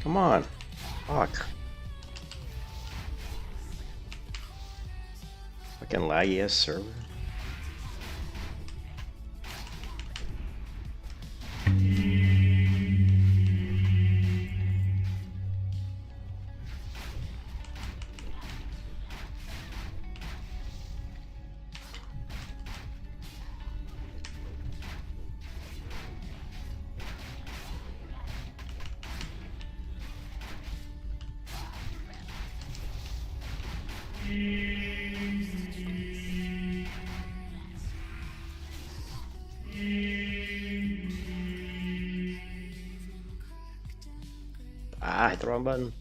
Come on. Fuck. Fucking laggy ass server. Ah, I hit the wrong button.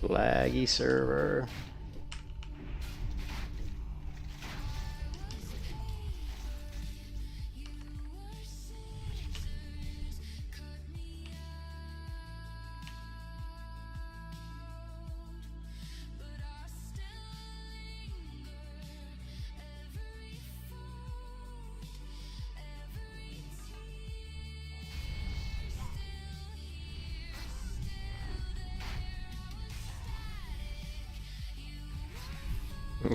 Laggy server.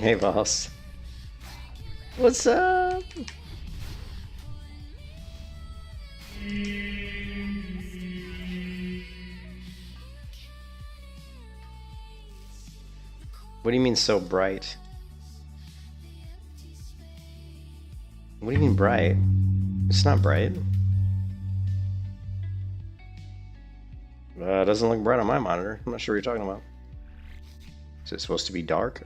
Hey boss. What's up? What do you mean so bright? What do you mean bright? It's not bright. It doesn't look bright on my monitor. I'm not sure what you're talking about. Is it supposed to be dark?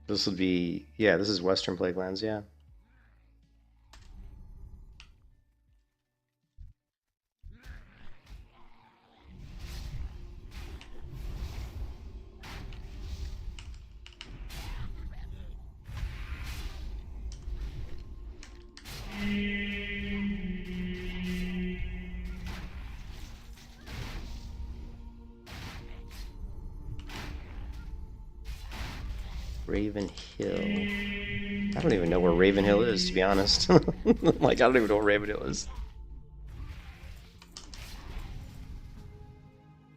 This would be, yeah, this is Western Plaguelands, yeah. Raven Hill. I don't even know where Raven Hill is, to be honest. Like, I don't even know where Raven Hill is.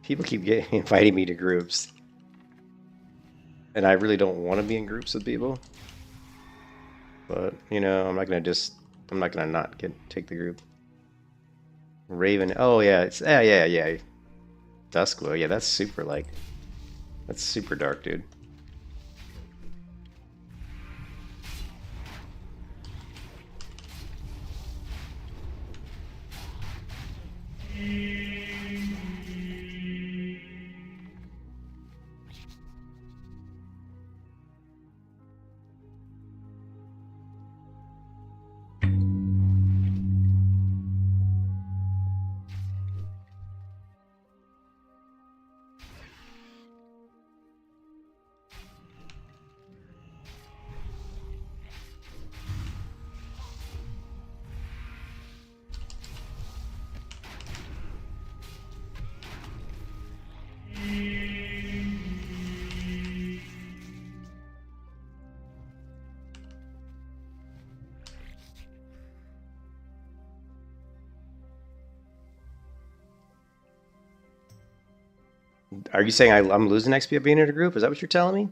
People keep inviting me to groups. And I really don't want to be in groups with people. But, you know, I'm not gonna not take the group. Raven, oh yeah, it's, yeah. Duskglow, yeah, that's super dark, dude. Are you saying I'm losing XP by being in a group? Is that what you're telling me?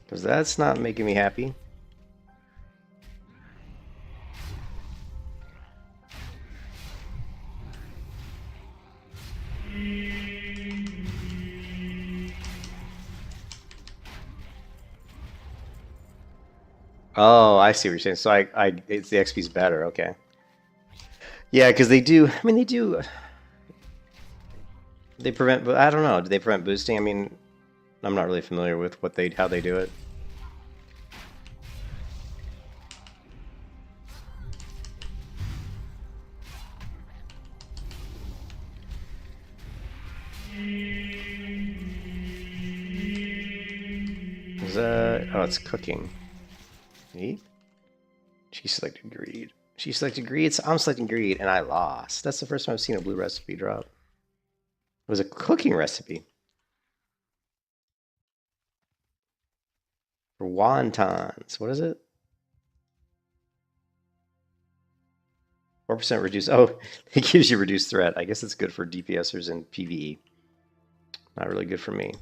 Because that's not making me happy. Oh, I see what you're saying. So it's the XP's better. Okay. Yeah, because they do. I mean, they do They prevent, I don't know, do they prevent boosting? I mean, I'm not really familiar with how they do it. Is that, oh, it's cooking. Eat? She selected greed. She selected greed, so I'm selecting greed, and I lost. That's the first time I've seen a blue recipe drop. It was a cooking recipe. For wontons. What is it? 4% reduce. Oh, it gives you reduced threat. I guess it's good for DPSers and PvE. Not really good for me.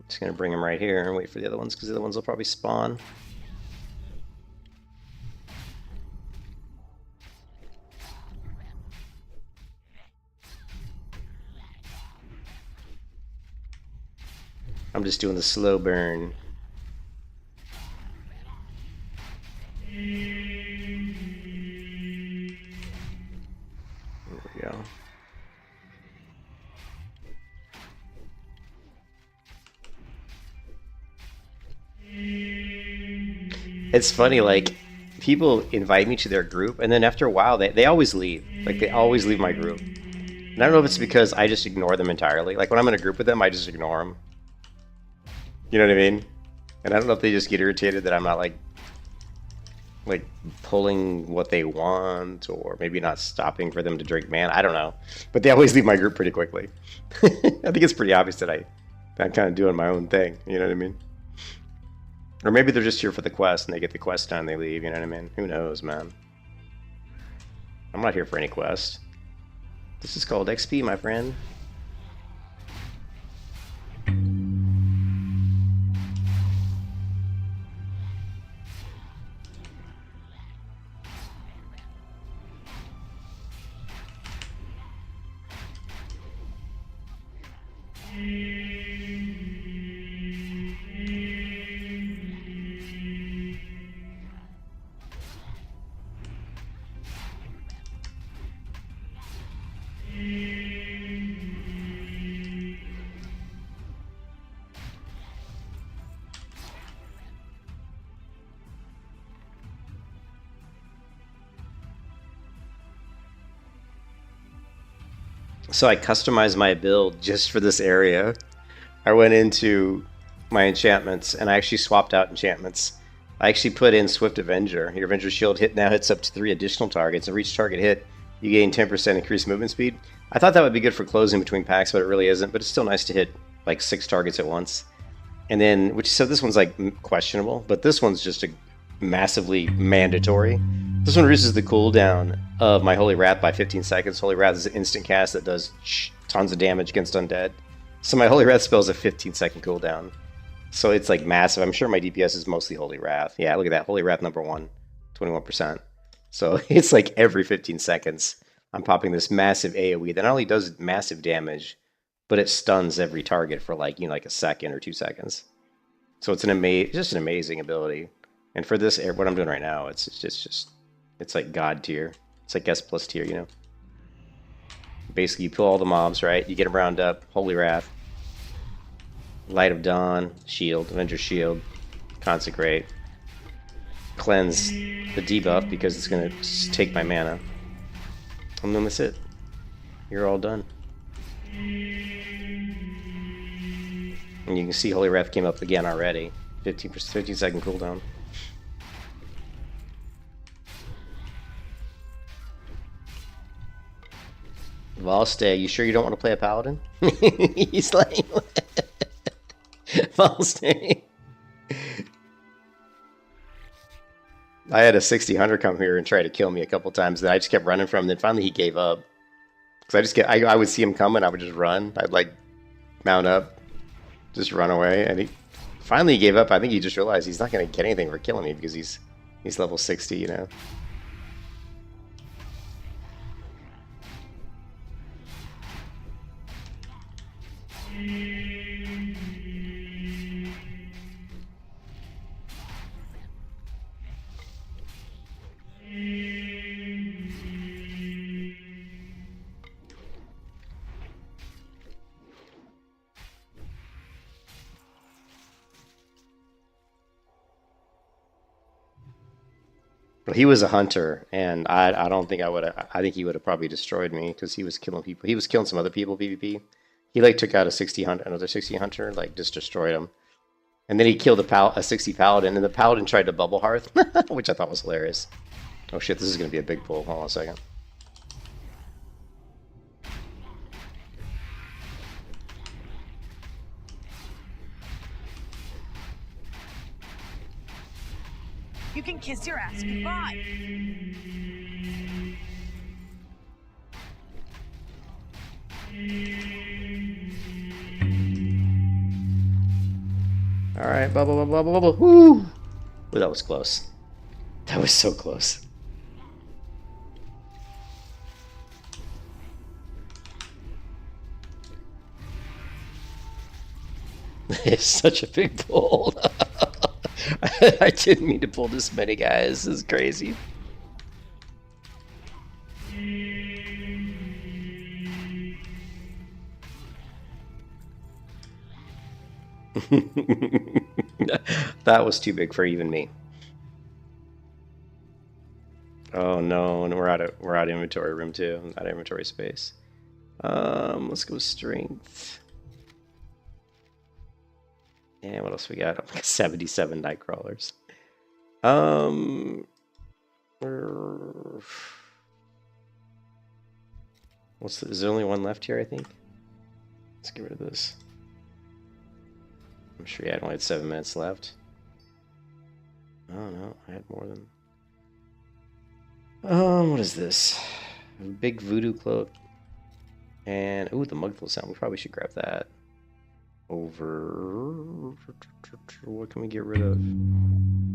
Just gonna bring him right here and wait for the other ones because the other ones will probably spawn. I'm just doing the slow burn. There we go. It's funny, like, people invite me to their group, and then after a while, they always leave. Like, they always leave my group. And I don't know if it's because I just ignore them entirely. Like, when I'm in a group with them, I just ignore them. You know what I mean? And I don't know if they just get irritated that I'm not, like pulling what they want, or maybe not stopping for them to drink mana. I don't know. But they always leave my group pretty quickly. I think it's pretty obvious that I'm kind of doing my own thing. You know what I mean? Or maybe they're just here for the quest and they get the quest done and they leave, you know what I mean? Who knows, man? I'm not here for any quest. This is called XP, my friend. So I customized my build just for this area. I went into my enchantments and I actually swapped out enchantments. I actually put in Swift Avenger. Your Avenger shield now hits up to 3 additional targets. And for each target hit, you gain 10% increased movement speed. I thought that would be good for closing between packs, but it really isn't. But it's still nice to hit like 6 targets at once. And then, so this one's like questionable, but this one's just a massively mandatory. This one reduces the cooldown of my Holy Wrath by 15 seconds. Holy Wrath is an instant cast that does tons of damage against undead. So my Holy Wrath spell is a 15-second cooldown. So it's like massive. I'm sure my DPS is mostly Holy Wrath. Yeah, look at that. Holy Wrath number 1, 21%. So it's like every 15 seconds, I'm popping this massive AoE that not only does massive damage, but it stuns every target for like, like a second or 2 seconds. So it's just an amazing ability. And for this, what I'm doing right now, it's just it's like God tier. It's like S+ tier, Basically, you pull all the mobs, right? You get them round up. Holy Wrath, Light of Dawn, Shield, Avenger Shield, Consecrate, Cleanse the debuff because it's going to take my mana. And then that's it. You're all done. And you can see Holy Wrath came up again already. 15-second cooldown. Valstay, you sure you don't want to play a Paladin? He's like... Valstay. I had a 60 hunter come here and try to kill me a couple times that I just kept running from him. Then finally he gave up. I would see him coming, I would just run. I'd like mount up, just run away, and he finally gave up. I think he just realized he's not going to get anything for killing me because he's level 60, you know. But he was a hunter, and I don't think I would have. I think he would have probably destroyed me because he was killing people. He was killing some other people PvP. He like took out a 60 hunter, another 60 hunter, like just destroyed him. And then he killed a 60 paladin, and the paladin tried to bubble hearth, which I thought was hilarious. Oh shit, this is gonna be a big pull. Hold on a second. You can kiss your ass goodbye. All right, bubble, bubble, bubble, bubble. Woo! Ooh, that was close. That was so close. It's such a big pull. I didn't mean to pull this many guys. This is crazy. That was too big for even me. Oh no, and we're out of inventory room too. Out of inventory space. Let's go strength. And what else we got? 77 night crawlers. Is there only one left here, I think? Let's get rid of this. I'm sure I only had 7 minutes left. Oh no, I had more than... what is this? A big voodoo cloak. And, ooh, the mugful sound. We probably should grab that. Over... What can we get rid of?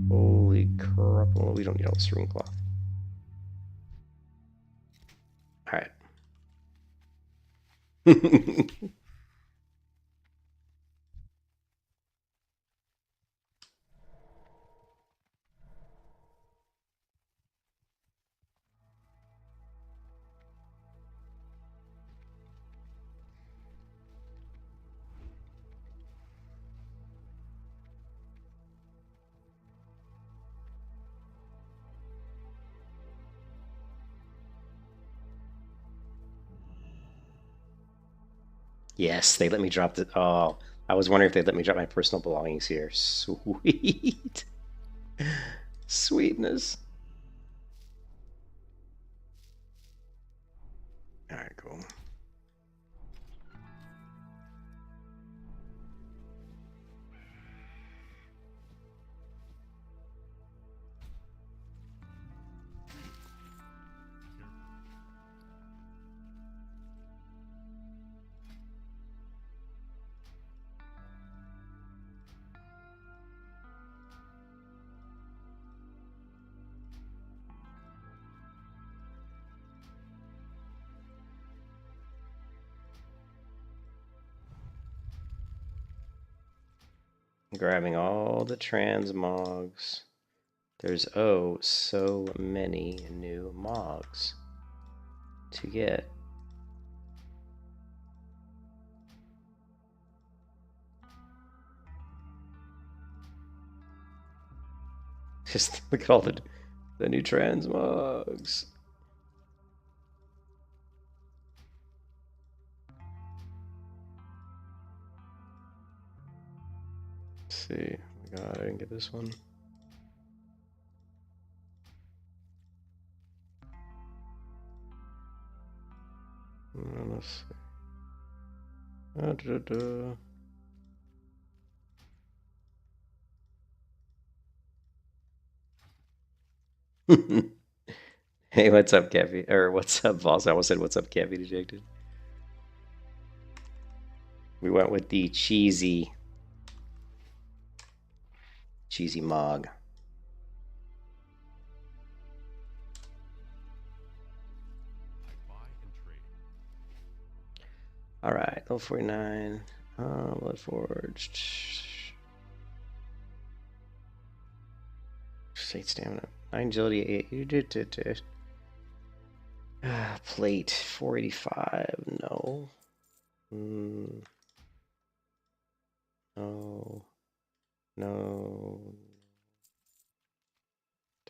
Holy crap. Well, we don't need all the string cloth. Alright. Yes, they let me drop the... Oh, I was wondering if they'd let me drop my personal belongings here. Sweet. Sweetness. Alright, cool. Grabbing all the transmogs. There's, oh, so many new mogs to get. Just look at all the new transmogs. Let's see. Oh my god, I didn't get this one. Let's see. Hey, what's up, Caffey? Or what's up, Voss? I almost said what's up, Caffey Dejected. We went with the cheesy Mog. All right, level 49. Bloodforged. 8 stamina. 9 agility, 8. Plate, 485. No. No. No.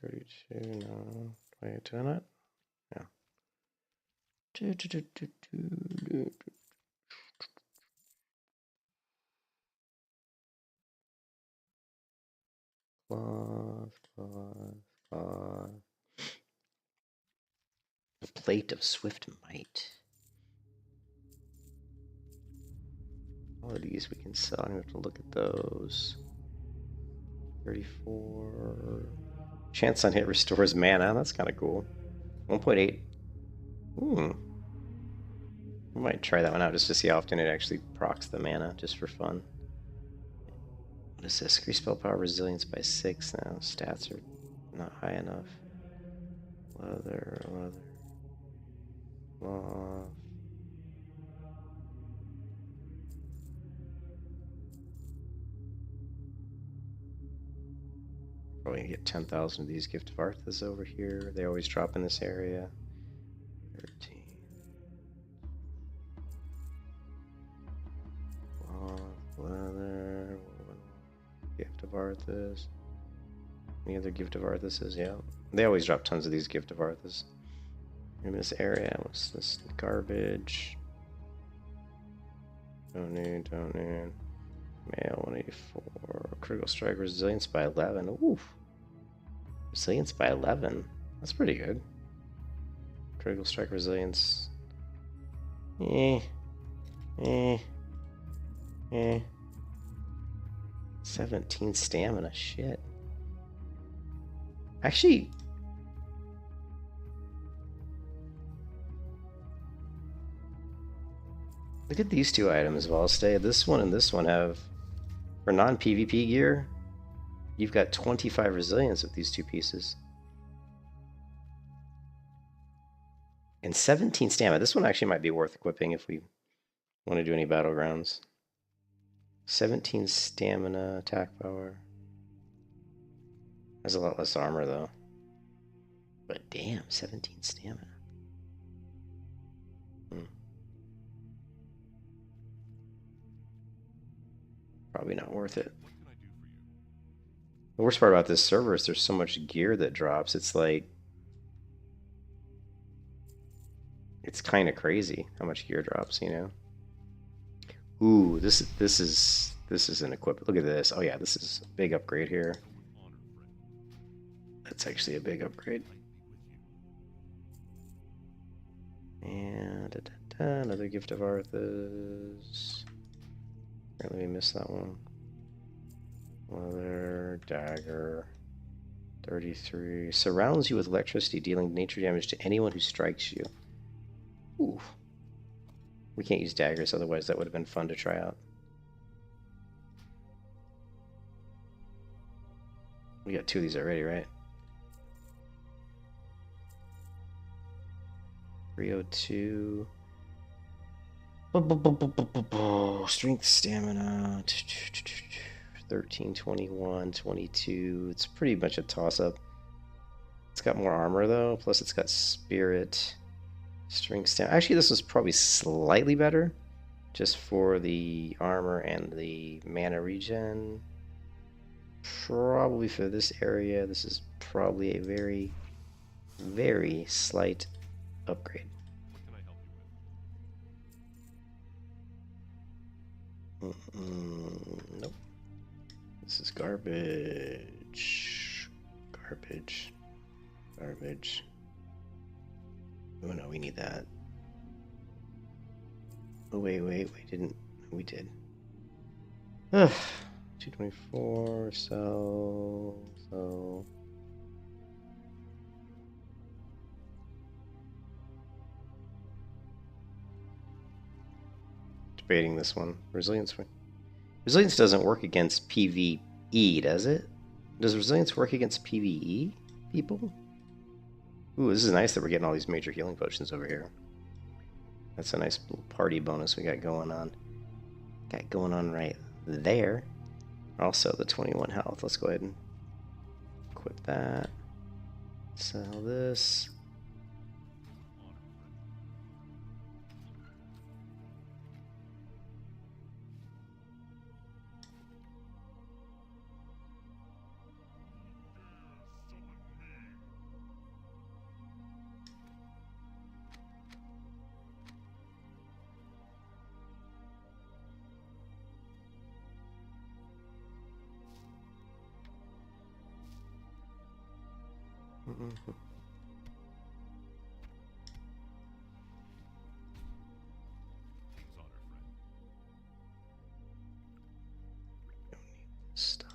32, no. 22 on it? Yeah. Cloth. A plate of swift might. All of these we can sell. I don't have to look at those. 34. Chance on hit restores mana. That's kind of cool. 1.8. I might try that one out just to see how often it actually procs the mana, just for fun. What is this? Increase spell power resilience by 6 now. Stats are not high enough. Leather. Cloth. Probably gonna get 10,000 of these Gift of Arthas over here. They always drop in this area. 13. Cloth, leather, Gift of Arthas. Any other Gift of Arthases? Yeah. They always drop tons of these Gift of Arthas. In this area, what's this? Garbage. Don't need. Mail 184. Critical strike resilience by 11. Oof. Resilience by 11. That's pretty good. Critical strike resilience. 17 stamina. Shit. Actually, look at these two items, Valstay. This one and this one have, for non-PvP gear, you've got 25 resilience with these two pieces. And 17 stamina. This one actually might be worth equipping if we want to do any battlegrounds. 17 stamina, attack power. Has a lot less armor though. But damn, 17 stamina. Probably not worth it. The worst part about this server is there's so much gear that drops. It's like, it's kind of crazy how much gear drops, you know. Ooh, this is an equip. Look at this. Oh yeah, this is a big upgrade here. That's actually a big upgrade. And another Gift of Arthas. Apparently we missed that one. Leather, dagger. 33. Surrounds you with electricity, dealing nature damage to anyone who strikes you. Ooh. We can't use daggers, otherwise that would have been fun to try out. We got 2 of these already, right? 302. Strength, stamina. 13, 21, 22. It's pretty much a toss-up. It's got more armor though, plus it's got spirit. Strength, stamina. Actually, this is probably slightly better, just for the armor and the mana regen. Probably for this area, this is probably a very, very slight upgrade. Nope. This is garbage. Garbage. Oh no, we need that. Oh wait, didn't we did. Ugh. 224, so debating this one. Resilience doesn't work against PvE, does it? Does resilience work against PvE people? Ooh, this is nice that we're getting all these major healing potions over here. That's a nice little party bonus we got going on. Got going on right there. Also, the 21 health. Let's go ahead and equip that. Sell this. Mm-hmm. Stop.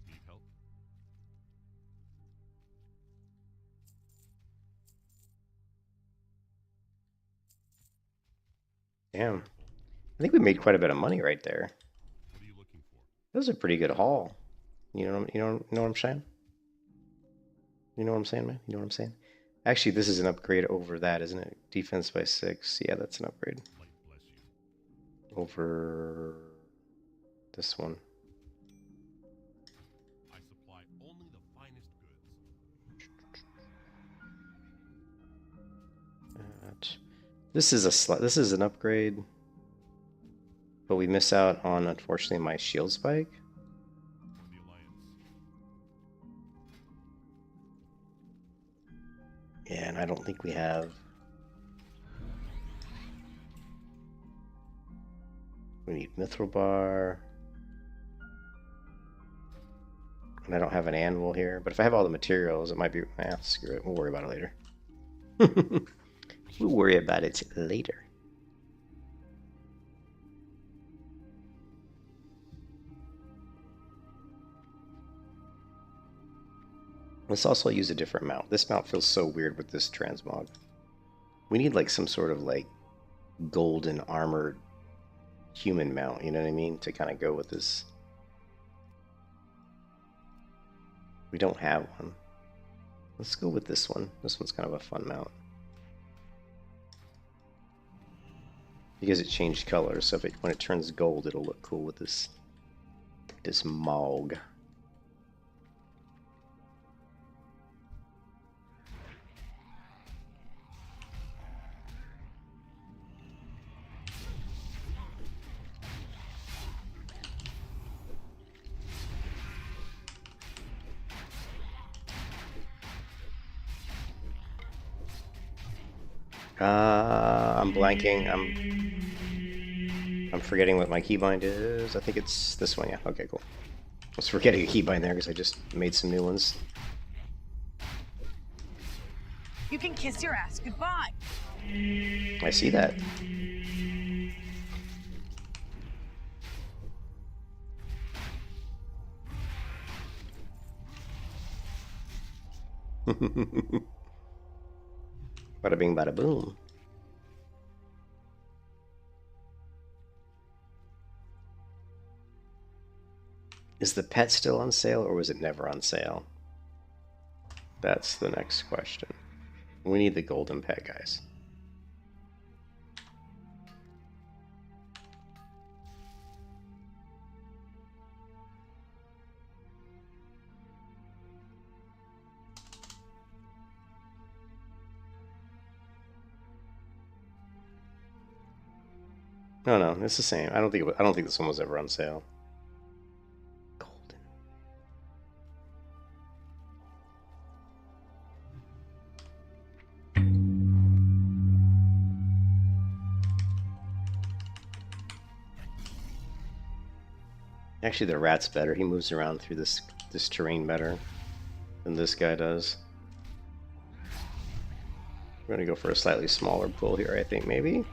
Need help? Damn. I think we made quite a bit of money right there. What are you looking for? That was a pretty good haul. You know what I'm saying? You know what I'm saying, man? You know what I'm saying? Actually, this is an upgrade over that, isn't it? Defense by 6. Yeah, that's an upgrade. Light bless you. Over this one. I supply only the finest goods. This is an upgrade, but we miss out on, unfortunately, my shield spike. For the Alliance. Yeah, and I don't think we have. We need mithril bar. And I don't have an anvil here, but if I have all the materials, it might be. Screw it. We'll worry about it later. We'll worry about it later. Let's also use a different mount. This mount feels so weird with this transmog. We need like some sort of like golden armored human mount, you know what I mean? To kind of go with this. We don't have one. Let's go with this one. This one's kind of a fun mount. Because it changed colors, so when it turns gold, it'll look cool with this Mog. I'm blanking. I'm forgetting what my keybind is. I think it's this one, yeah. Okay, cool. I was forgetting a keybind there because I just made some new ones. You can kiss your ass goodbye. I see that. Bada bing, bada boom. Is the pet still on sale, or was it never on sale? That's the next question. We need the golden pet, guys. No, it's the same. I don't think this one was ever on sale. Golden. Actually, the rat's better. He moves around through this terrain better than this guy does. We're gonna go for a slightly smaller pool here, I think, maybe.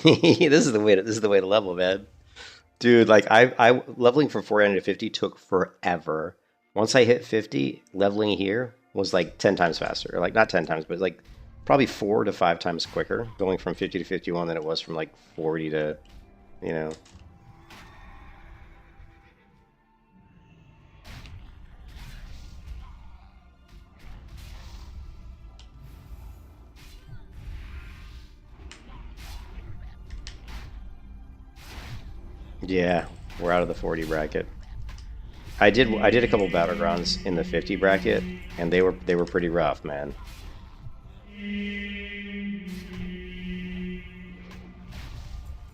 This is the way to level, man. Dude, like I leveling from 400 to 50 took forever. Once I hit 50, leveling here was like 10 times faster. Or like not 10 times, but like probably 4 to 5 times quicker going from 50 to 51 than it was from like 40 to, you know. Yeah, we're out of the 40 bracket. I did a couple battlegrounds in the 50 bracket, and they were pretty rough, man.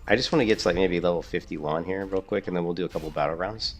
I just want to get to like maybe level 51 here real quick, and then we'll do a couple battlegrounds.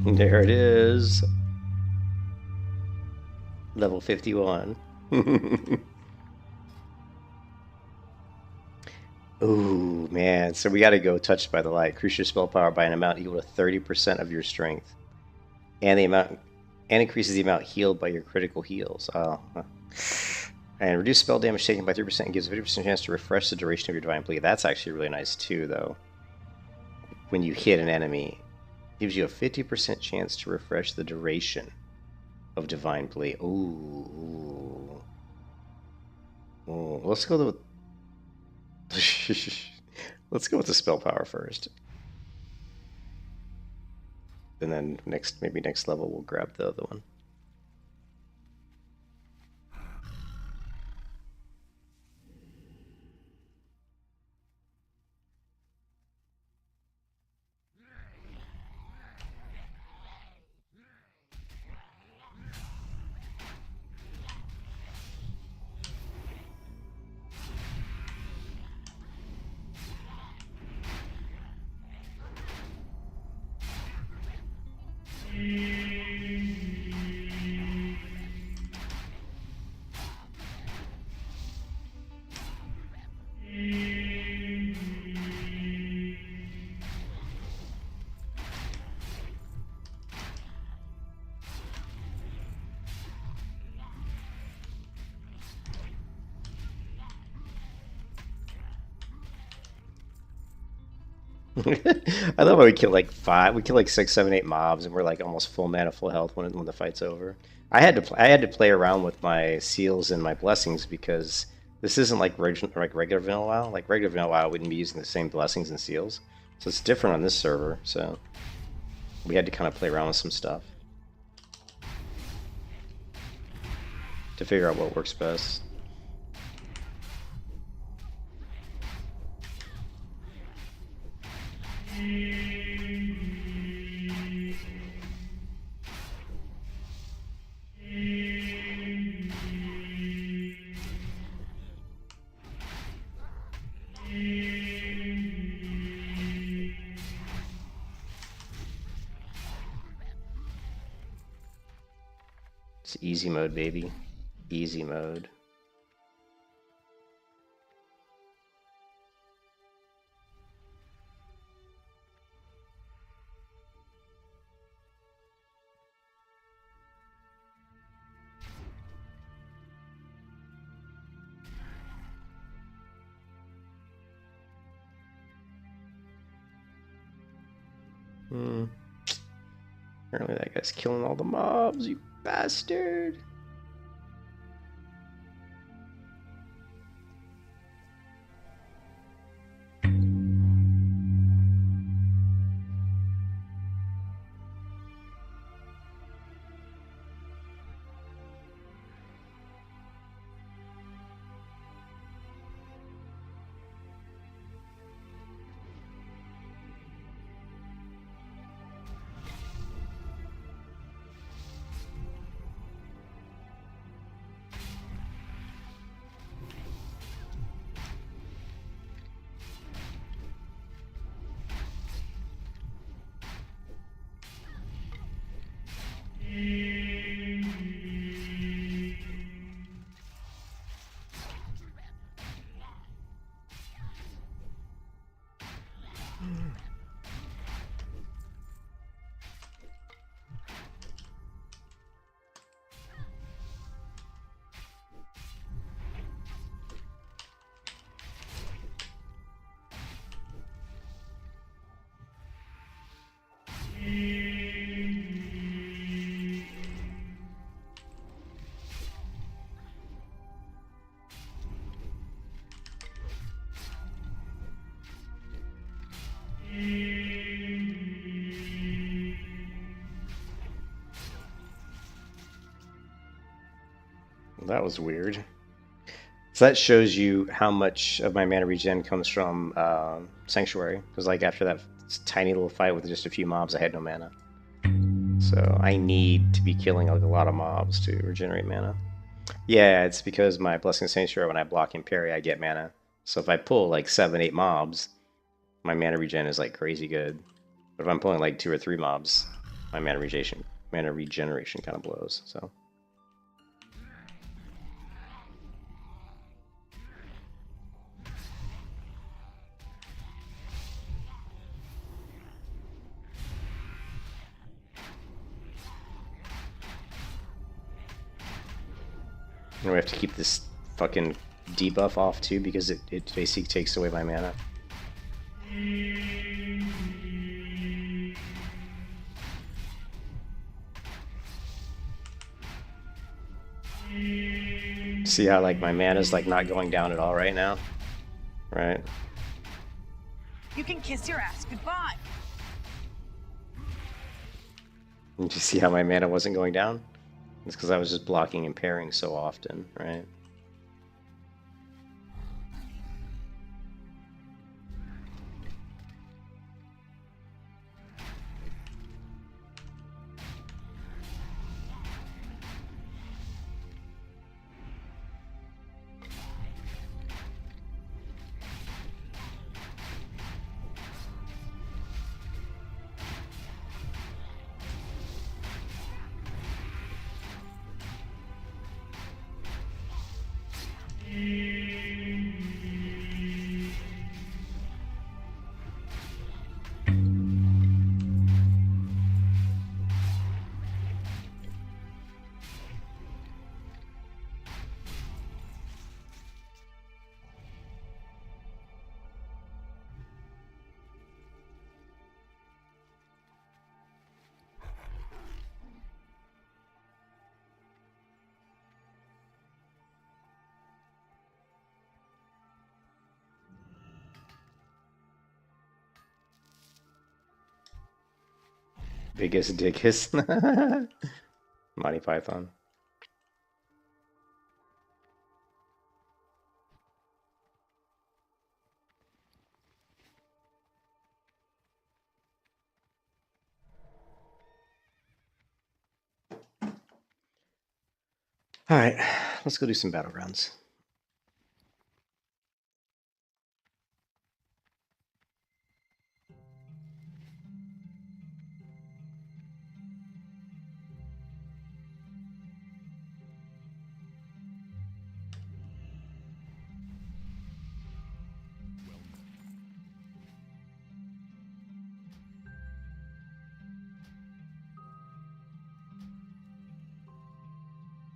There it is. Level 51. Ooh, man. So we got to go Touched by the Light. Increase your spell power by an amount equal to 30% of your strength. And increases the amount healed by your critical heals. Oh. And reduce spell damage taken by 3% and gives a 50% chance to refresh the duration of your Divine Blade. That's actually really nice too, though. When you hit an enemy, it gives you a 50% chance to refresh the duration of Divine Blade. Ooh. Ooh. Let's go with let's go with the spell power first. And then maybe next level we'll grab the other one. I love how we kill like 6, 7, 8 mobs, and we're like almost full mana, full health when the fight's over. I had to play around with my seals and my blessings because this isn't like regular vanilla WoW. Like regular vanilla WoW, wouldn't be using the same blessings and seals, so it's different on this server. So we had to kind of play around with some stuff to figure out what works best. It's easy mode, baby. Easy mode. Apparently that guy's killing all the mobs, you bastard. That was weird. So that shows you how much of my mana regen comes from Sanctuary. Because like after that tiny little fight with just a few mobs, I had no mana. So I need to be killing like a lot of mobs to regenerate mana. Yeah, it's because my Blessing Sanctuary, when I block and parry, I get mana. So if I pull like 7, 8 mobs, my mana regen is like crazy good. But if I'm pulling like 2 or 3 mobs, my mana regeneration kind of blows. So. And we have to keep this fucking debuff off too because it basically takes away my mana. See how like my mana's like not going down at all right now? Right? You can kiss your ass goodbye. Did you see how my mana wasn't going down? It's because I was just blocking and parrying so often, right? Biggest dickest. Monty Python. Alright, let's go do some battlegrounds.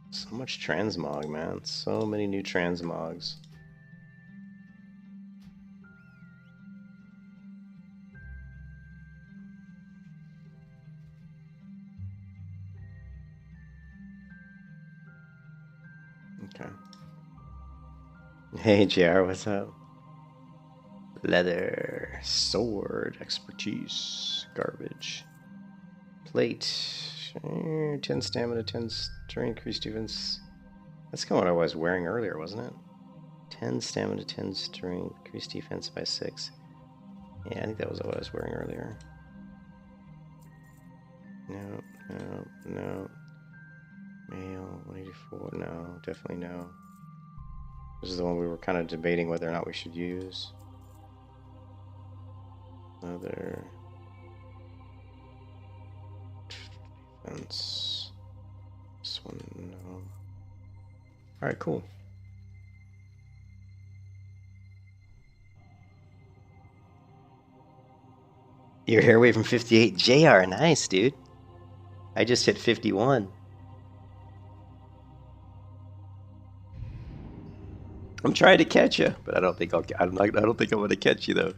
So much transmog, man. So many new transmogs. Okay. Hey, JR, what's up? Leather, sword, expertise, garbage. Plate, 10 stamina, 10 strength, increased defense. That's kind of what I was wearing earlier, wasn't it? 10 stamina, 10 strength, increased defense by 6. Yeah, I think that was what I was wearing earlier. No, no, no. Mail, 184, no, definitely no. This is the one we were kind of debating whether or not we should use. Leather. Defense. This one, no. Alright, cool. You're here away from 58. JR, nice, dude. I just hit 51. I'm trying to catch you, but I don't think I don't think I'm gonna catch you though.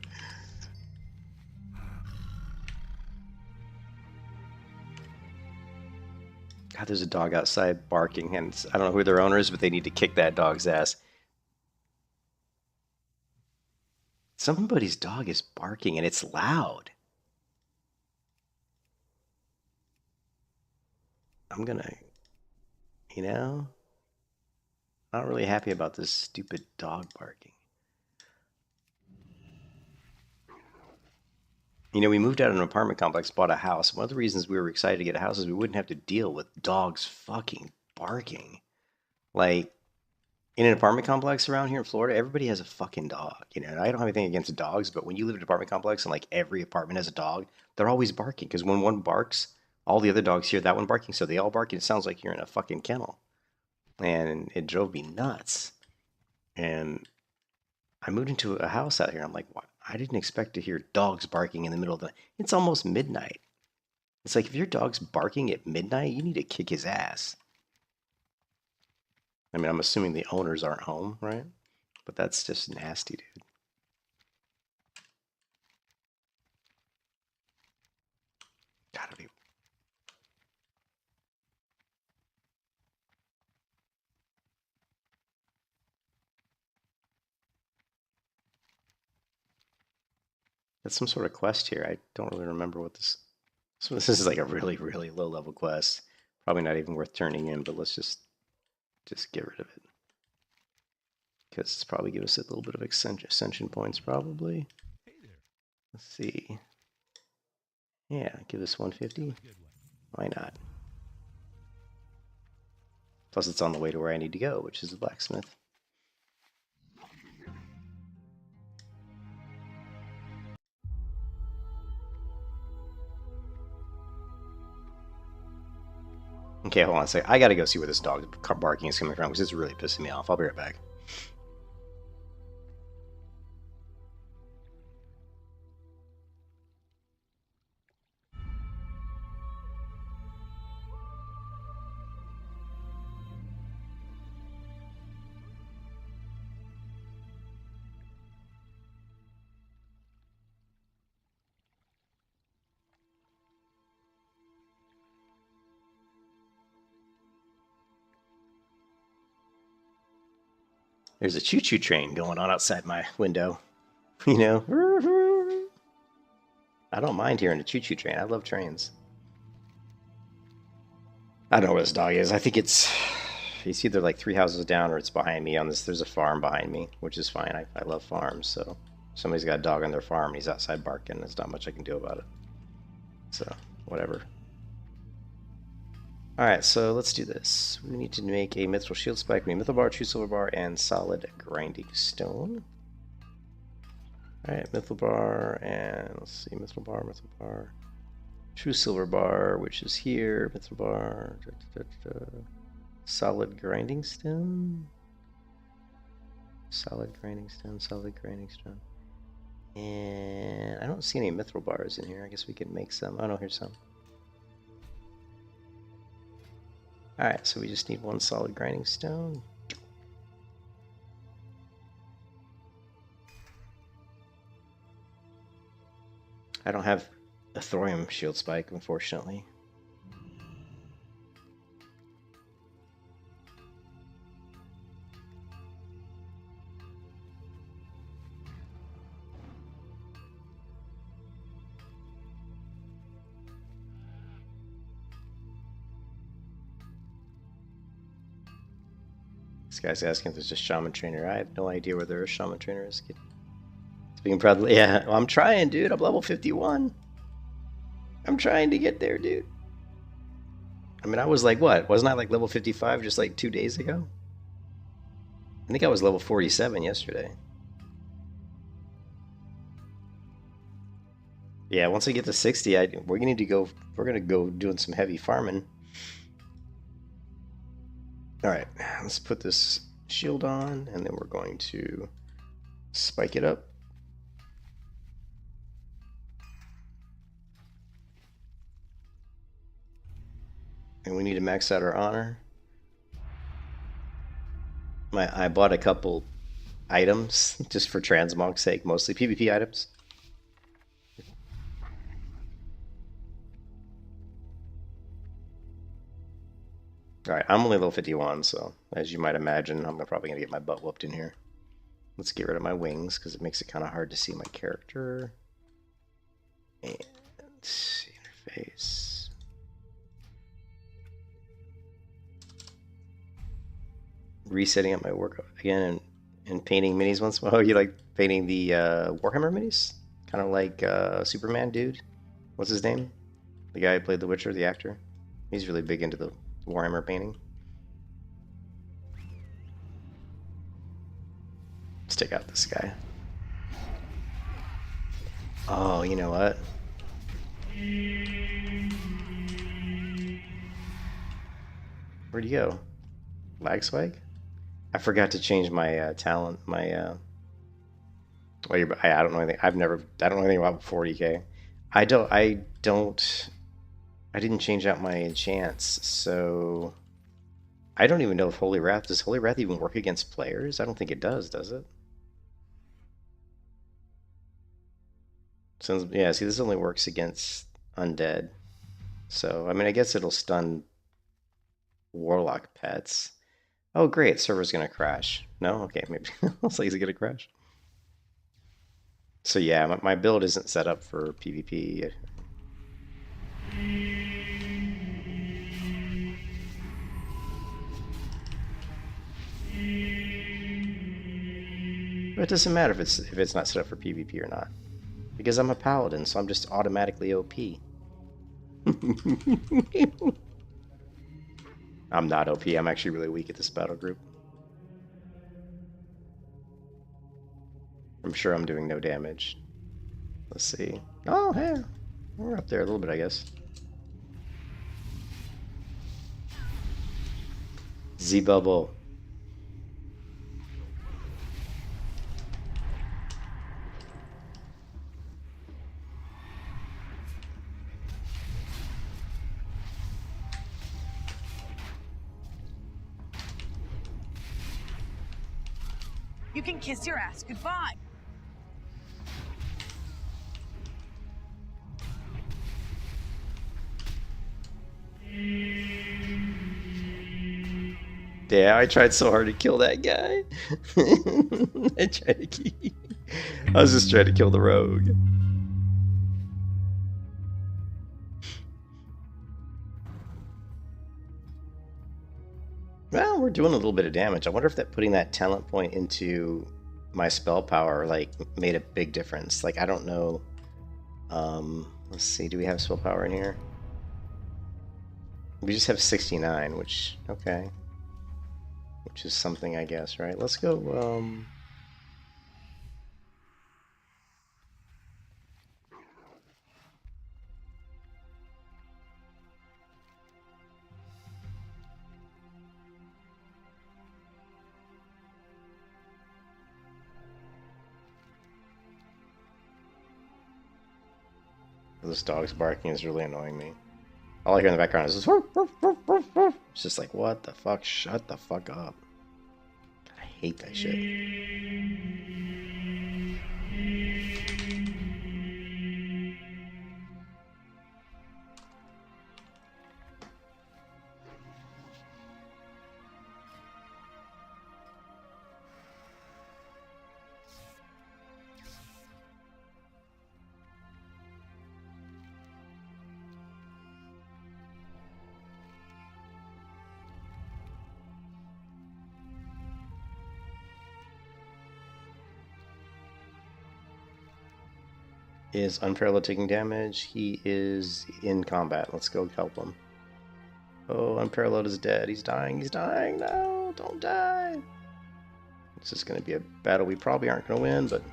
God, there's a dog outside barking, and I don't know who their owner is, but they need to kick that dog's ass. Somebody's dog is barking, and it's loud. I'm gonna, you know, not really happy about this stupid dog barking. You know, we moved out of an apartment complex, bought a house. One of the reasons we were excited to get a house is we wouldn't have to deal with dogs fucking barking. Like, in an apartment complex around here in Florida, everybody has a fucking dog. You know, I don't have anything against dogs, but when you live in an apartment complex and like every apartment has a dog, they're always barking because when one barks, all the other dogs hear that one barking, so they all bark, and it sounds like you're in a fucking kennel. And it drove me nuts. And I moved into a house out here. I'm like, what? I didn't expect to hear dogs barking in the middle of the night. It's almost midnight. It's like if your dog's barking at midnight, you need to kick his ass. I mean, I'm assuming the owners aren't home, right? But that's just nasty, dude. Gotta be. That's some sort of quest here. I don't really remember what this. So this is like a really, really low level quest. Probably not even worth turning in, but let's just get rid of it. Because it's probably give us a little bit of ascension points, probably. Hey there. Let's see. Yeah, give us 150. Why not? Plus, it's on the way to where I need to go, which is the blacksmith. Okay, hold on a second. I gotta go see where this dog barking is coming from because it's really pissing me off. I'll be right back. There's a choo-choo train going on outside my window. You know? I don't mind hearing a choo-choo train. I love trains. I don't know where this dog is. I think it's either like 3 houses down or it's behind me on this. There's a farm behind me, which is fine. I love farms, so somebody's got a dog on their farm and he's outside barking. There's not much I can do about it. So, whatever. Alright, so let's do this. We need to make a mithril shield spike. We need mithril bar, true silver bar, and solid grinding stone. Alright, mithril bar, and let's see, mithril bar. True silver bar, which is here, mithril bar, solid grinding stone. Solid grinding stone. And I don't see any mithril bars in here. I guess we can make some. Oh no, here's some. Alright, so we just need 1 solid grinding stone. I don't have a thorium shield spike, unfortunately. This guy's asking if there's a shaman trainer. I have no idea where there a shaman trainer is. Speaking proudly, yeah, well, I'm trying, dude. I'm level 51. I'm trying to get there, dude. I mean, I was like, what? Wasn't I like level 55 just like 2 days ago? I think I was level 47 yesterday. Yeah, once I get to 60, we're gonna go doing some heavy farming. All right, let's put this shield on, and then we're going to spike it up. And we need to max out our honor. I bought a couple items just for transmog's sake, mostly PvP items. Alright, I'm only level 51, so as you might imagine, I'm probably going to get my butt whooped in here. Let's get rid of my wings, because it makes it kind of hard to see my character. And interface. Resetting up my work again and painting minis once in a while. Oh, you like painting the Warhammer minis? Kind of like Superman dude. What's his name? The guy who played The Witcher, the actor. He's really big into the Warhammer painting. Let's take out this guy. Oh, you know what? Where'd he go? Lag swag? I forgot to change my talent. My well, I don't know anything. I don't know anything about 40k. I didn't change out my enchants, so I don't even know if Holy Wrath, does Holy Wrath even work against players? I don't think it does it? Since, yeah, see, this only works against undead. So, I mean, I guess it'll stun warlock pets. Oh, great, server's gonna crash. No? Okay, maybe. I was like, is it gonna crash? So yeah, my build isn't set up for PvP. But it doesn't matter if it's not set up for PvP or not. Because I'm a paladin, so I'm just automatically OP. I'm not OP, I'm actually really weak at this battle group. I'm sure I'm doing no damage. Let's see. Oh, hey, we're up there a little bit, I guess. Z-Bubble. You can kiss your ass goodbye. Yeah, I tried so hard to kill that guy. I was just trying to kill the rogue. Well, we're doing a little bit of damage. I wonder if putting that talent point into my spell power like made a big difference. Like, I don't know. Let's see. Do we have spell power in here? We just have 69, which okay. Which is something, I guess, right? Let's go. This dog's barking is really annoying me. All I hear in the background is just, woof, woof, woof, woof, woof. It's just like, what the fuck? Shut the fuck up. I hate that shit. Is Unparalleled taking damage? He is in combat. Let's go help him. Oh, Unparalleled is dead. He's dying. He's dying. No, don't die. This is going to be a battle we probably aren't going to win, but...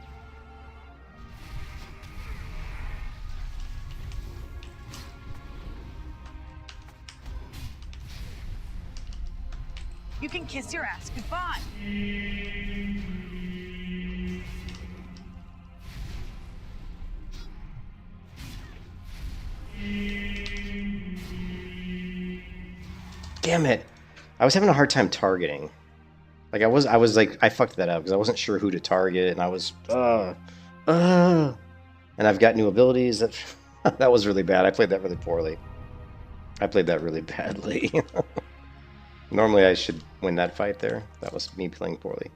You can kiss your ass goodbye. Damn it. I was having a hard time targeting. Like I was like, I fucked that up because I wasn't sure who to target, and I was, and I've got new abilities. That was really bad. I played that really poorly. I played that really badly. Normally I should win that fight there. That was me playing poorly.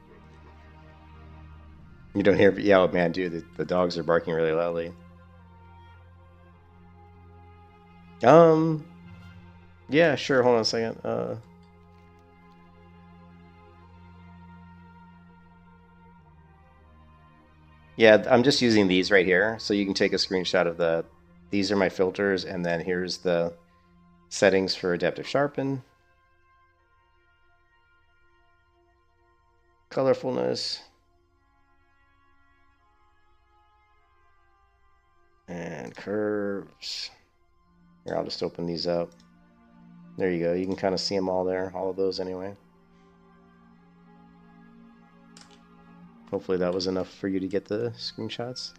You don't hear, yeah, man, dude, the dogs are barking really loudly. Yeah, sure, hold on a second. Yeah, I'm just using these right here, so you can take a screenshot of these are my filters, and then here's the settings for Adaptive Sharpen. Colorfulness. And curves. Here, I'll just open these up. There you go. You can kind of see them all there. All of those anyway. Hopefully that was enough for you to get the screenshots.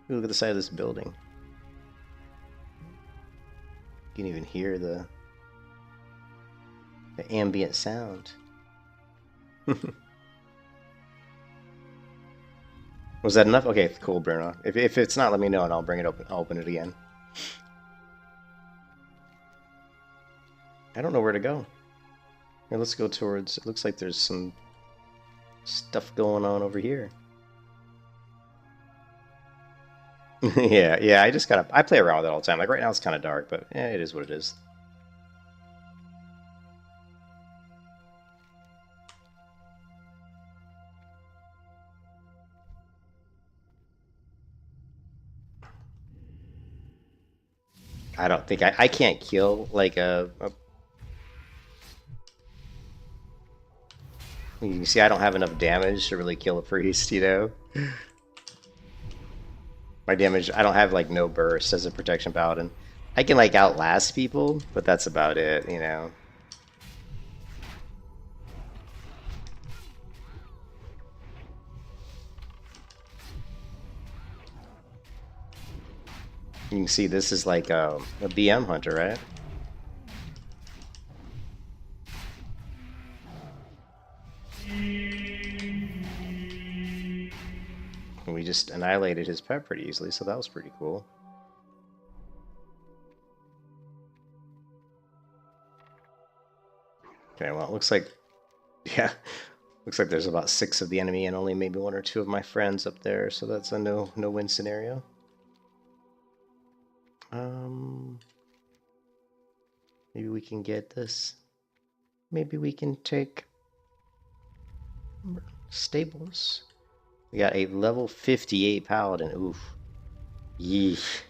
Ooh, look at the side of this building. You can even hear the ambient sound. Was that enough? Okay, cool, Bruno. If it's not, let me know and I'll bring it open. I'll open it again. I don't know where to go. Here, let's go towards... It looks like there's some stuff going on over here. yeah, I just gotta... I play around with it all the time. Like right now it's kind of dark, but yeah, it is what it is. I don't think I can't kill like a you can see I don't have enough damage to really kill a priest, you know. My damage, I don't have like no burst as a protection paladin. I can like outlast people, but that's about it, you know. You can see this is like a BM hunter, right? And we just annihilated his pet pretty easily, so that was pretty cool. Okay, well, it looks like, yeah, looks like there's about 6 of the enemy and only maybe 1 or 2 of my friends up there, so that's a no-win scenario. Maybe we can get this. Maybe we can take stables. We got a level 58 paladin. Oof. Yeesh.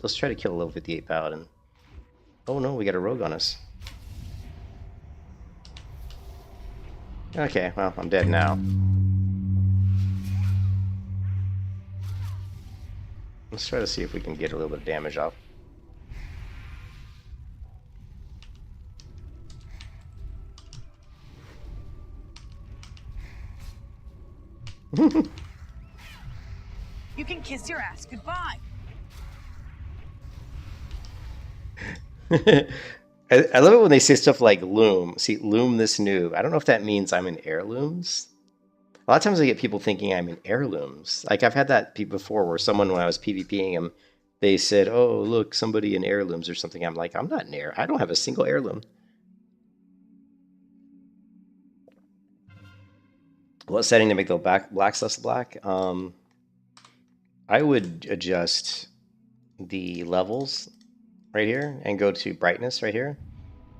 Let's try to kill a level 58 paladin. Oh no, we got a rogue on us. Okay, well, I'm dead now. Let's try to see if we can get a little bit of damage off. You can kiss your ass goodbye. I love it when they say stuff like loom. See, loom this noob. I don't know if that means I'm in heirlooms. A lot of times I get people thinking I'm in heirlooms. Like I've had that before where someone, when I was PvPing them, they said, oh, look, somebody in heirlooms or something. I'm like, I'm not in heir. I don't have a single heirloom. What setting to make the blacks less black? I would adjust the levels right here and go to brightness right here.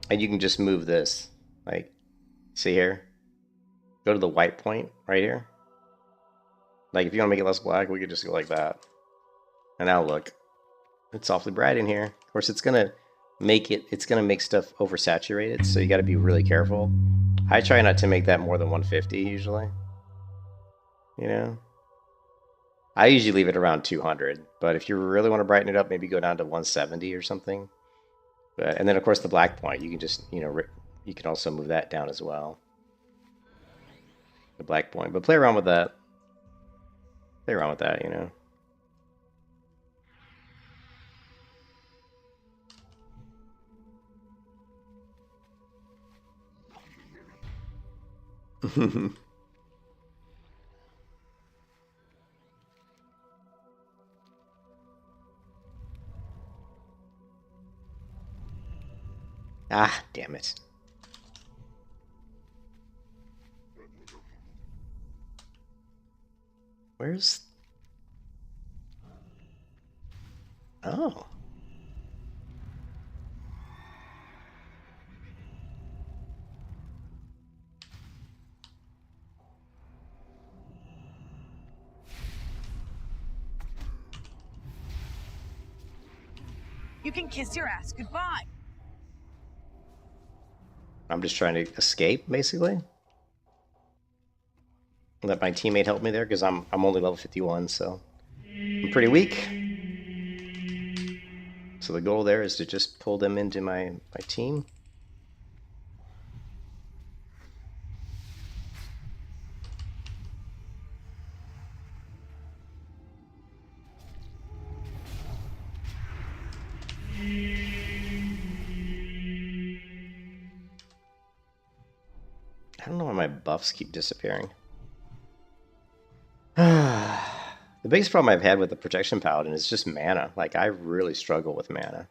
And you can just move this. Like, see here? Go to the white point right here. Like, if you want to make it less black, we could just go like that. And now look, it's awfully bright in here. Of course, it's gonna make stuff oversaturated, so you got to be really careful. I try not to make that more than 150 usually. You know, I usually leave it around 200, but if you really want to brighten it up, maybe go down to 170 or something. But, and then of course the black point, you can just, you know, you can also move that down as well. The black point, but play around with that. Play around with that, you know. Ah, damn it. Where's... Oh. You can kiss your ass goodbye. I'm just trying to escape, basically. Let my teammate help me there, because I'm only level 51, so I'm pretty weak. So the goal there is to just pull them into my team. I don't know why my buffs keep disappearing. The biggest problem I've had with the Protection Paladin is just mana. Like, I really struggle with mana.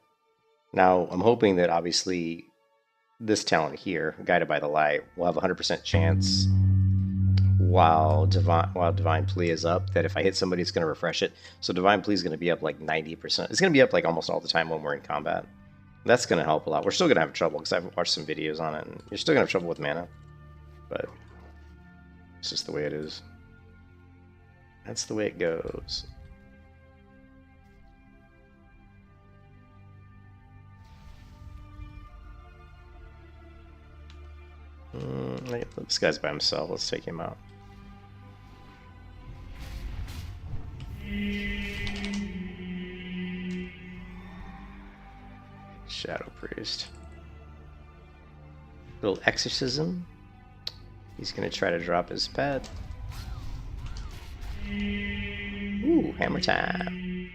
Now, I'm hoping that obviously this talent here, Guided by the Light, will have a 100% chance while Divine Plea is up, that if I hit somebody, it's going to refresh it. So Divine Plea is going to be up like 90%. It's going to be up like almost all the time when we're in combat. That's going to help a lot. We're still going to have trouble because I've watched some videos on it, and you're still going to have trouble with mana. But it's just the way it is. That's the way it goes. This guy's by himself. Let's take him out. Shadow Priest. Little exorcism. He's gonna try to drop his pet. Ooh, hammer time.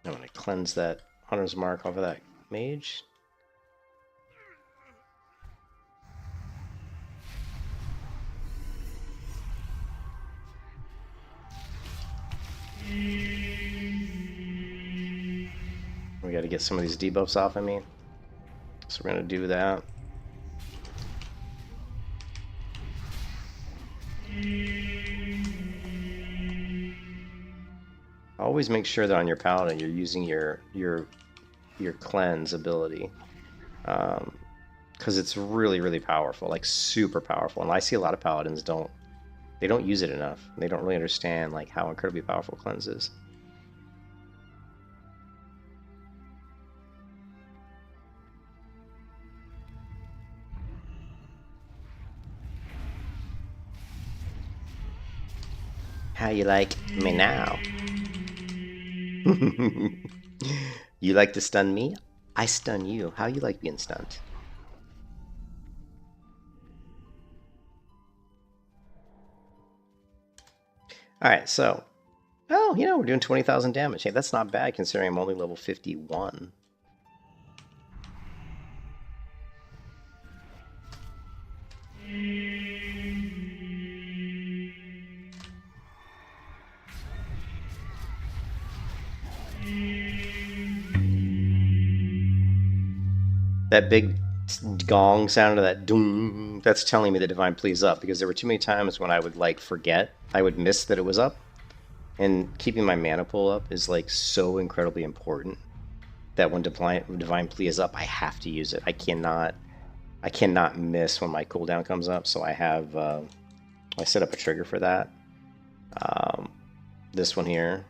I'm gonna cleanse that Hunter's Mark off of that mage. We got to get some of these debuffs off of me. So we're going to do that. Always make sure that on your Paladin you're using your cleanse ability. Because it's really, really powerful. Like, super powerful. And I see a lot of Paladins don't use it enough. They don't really understand like how incredibly powerful cleanse is. How you like me now? You like to stun me? I stun you. How you like being stunned? Alright, so... Oh, you know, we're doing 20,000 damage. Hey, that's not bad considering I'm only level 51. That big gong sound of that doom, that's telling me the Divine Plea is up, because there were too many times when I would like forget, I would miss that it was up, and keeping my mana pool up is like so incredibly important that when Divine Plea is up, I have to use it. I cannot miss when my cooldown comes up, so I have I set up a trigger for that. This one here.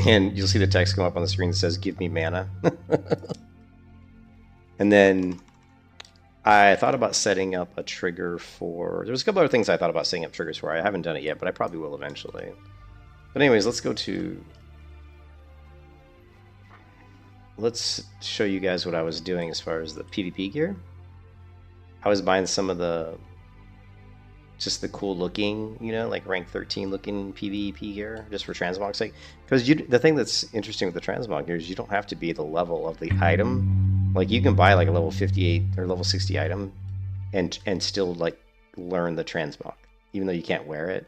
And you'll see the text come up on the screen that says, give me mana. And then I thought about setting up a trigger for... There's a couple other things I thought about setting up triggers for. I haven't done it yet, but I probably will eventually. But anyways, let's go to... Let's show you guys what I was doing as far as the PvP gear. I was buying some of the... just the cool looking, you know, like rank 13 looking PvP gear, just for transmog's sake. Because the thing that's interesting with the transmog gear is you don't have to be the level of the item. Like, you can buy like a level 58 or level 60 item and still like learn the transmog, even though you can't wear it.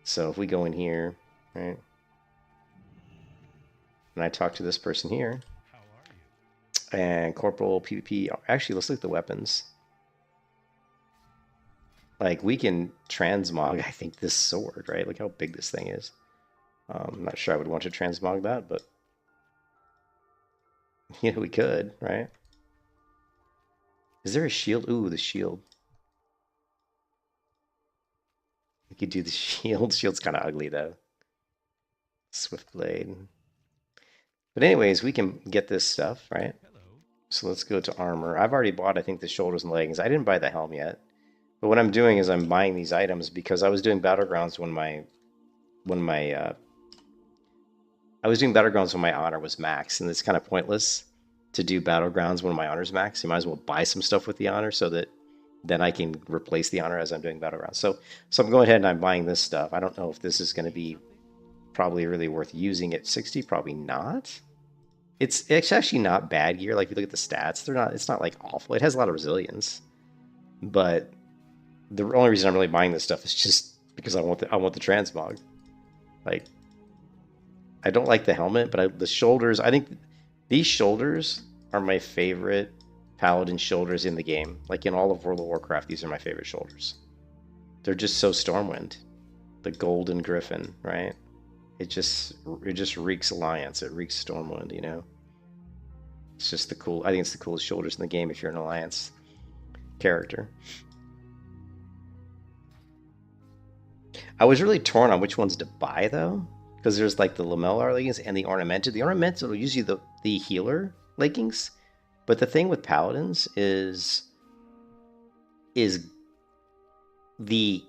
So if we go in here, right, and I talk to this person here, How are you? and Corporal PvP, actually let's look at the weapons. Like, we can transmog, I think, this sword, right? Look how big this thing is. I'm not sure I would want to transmog that, but you know, we could, right? Is there a shield? Ooh, the shield. We could do the shield. Shield's kind of ugly, though. Swift blade. But anyways, we can get this stuff, right? Hello. So let's go to armor. I've already bought, I think, the shoulders and leggings. I didn't buy the helm yet. But what I'm doing is I'm buying these items because I was doing battlegrounds when my honor was max, and it's kind of pointless to do battlegrounds when my honor's max. You might as well buy some stuff with the honor so that then I can replace the honor as I'm doing battlegrounds. So I'm going ahead and I'm buying this stuff. I don't know if this is going to be probably really worth using at 60. Probably not. It's actually not bad gear. Like, if you look at the stats, it's not like awful. It has a lot of resilience, but the only reason I'm really buying this stuff is just because I want the transmog. Like, I don't like the helmet, but the shoulders, I think these shoulders are my favorite Paladin shoulders in the game. Like, in all of World of Warcraft, these are my favorite shoulders. They're just so Stormwind. The Golden Griffin, right? It just reeks Alliance. It reeks Stormwind, you know? It's just I think it's the coolest shoulders in the game if you're an Alliance character. I was really torn on which ones to buy, though, because there's like the lamellar leggings and the ornamented. The ornamented will use you the healer leggings, but the thing with Paladins is the,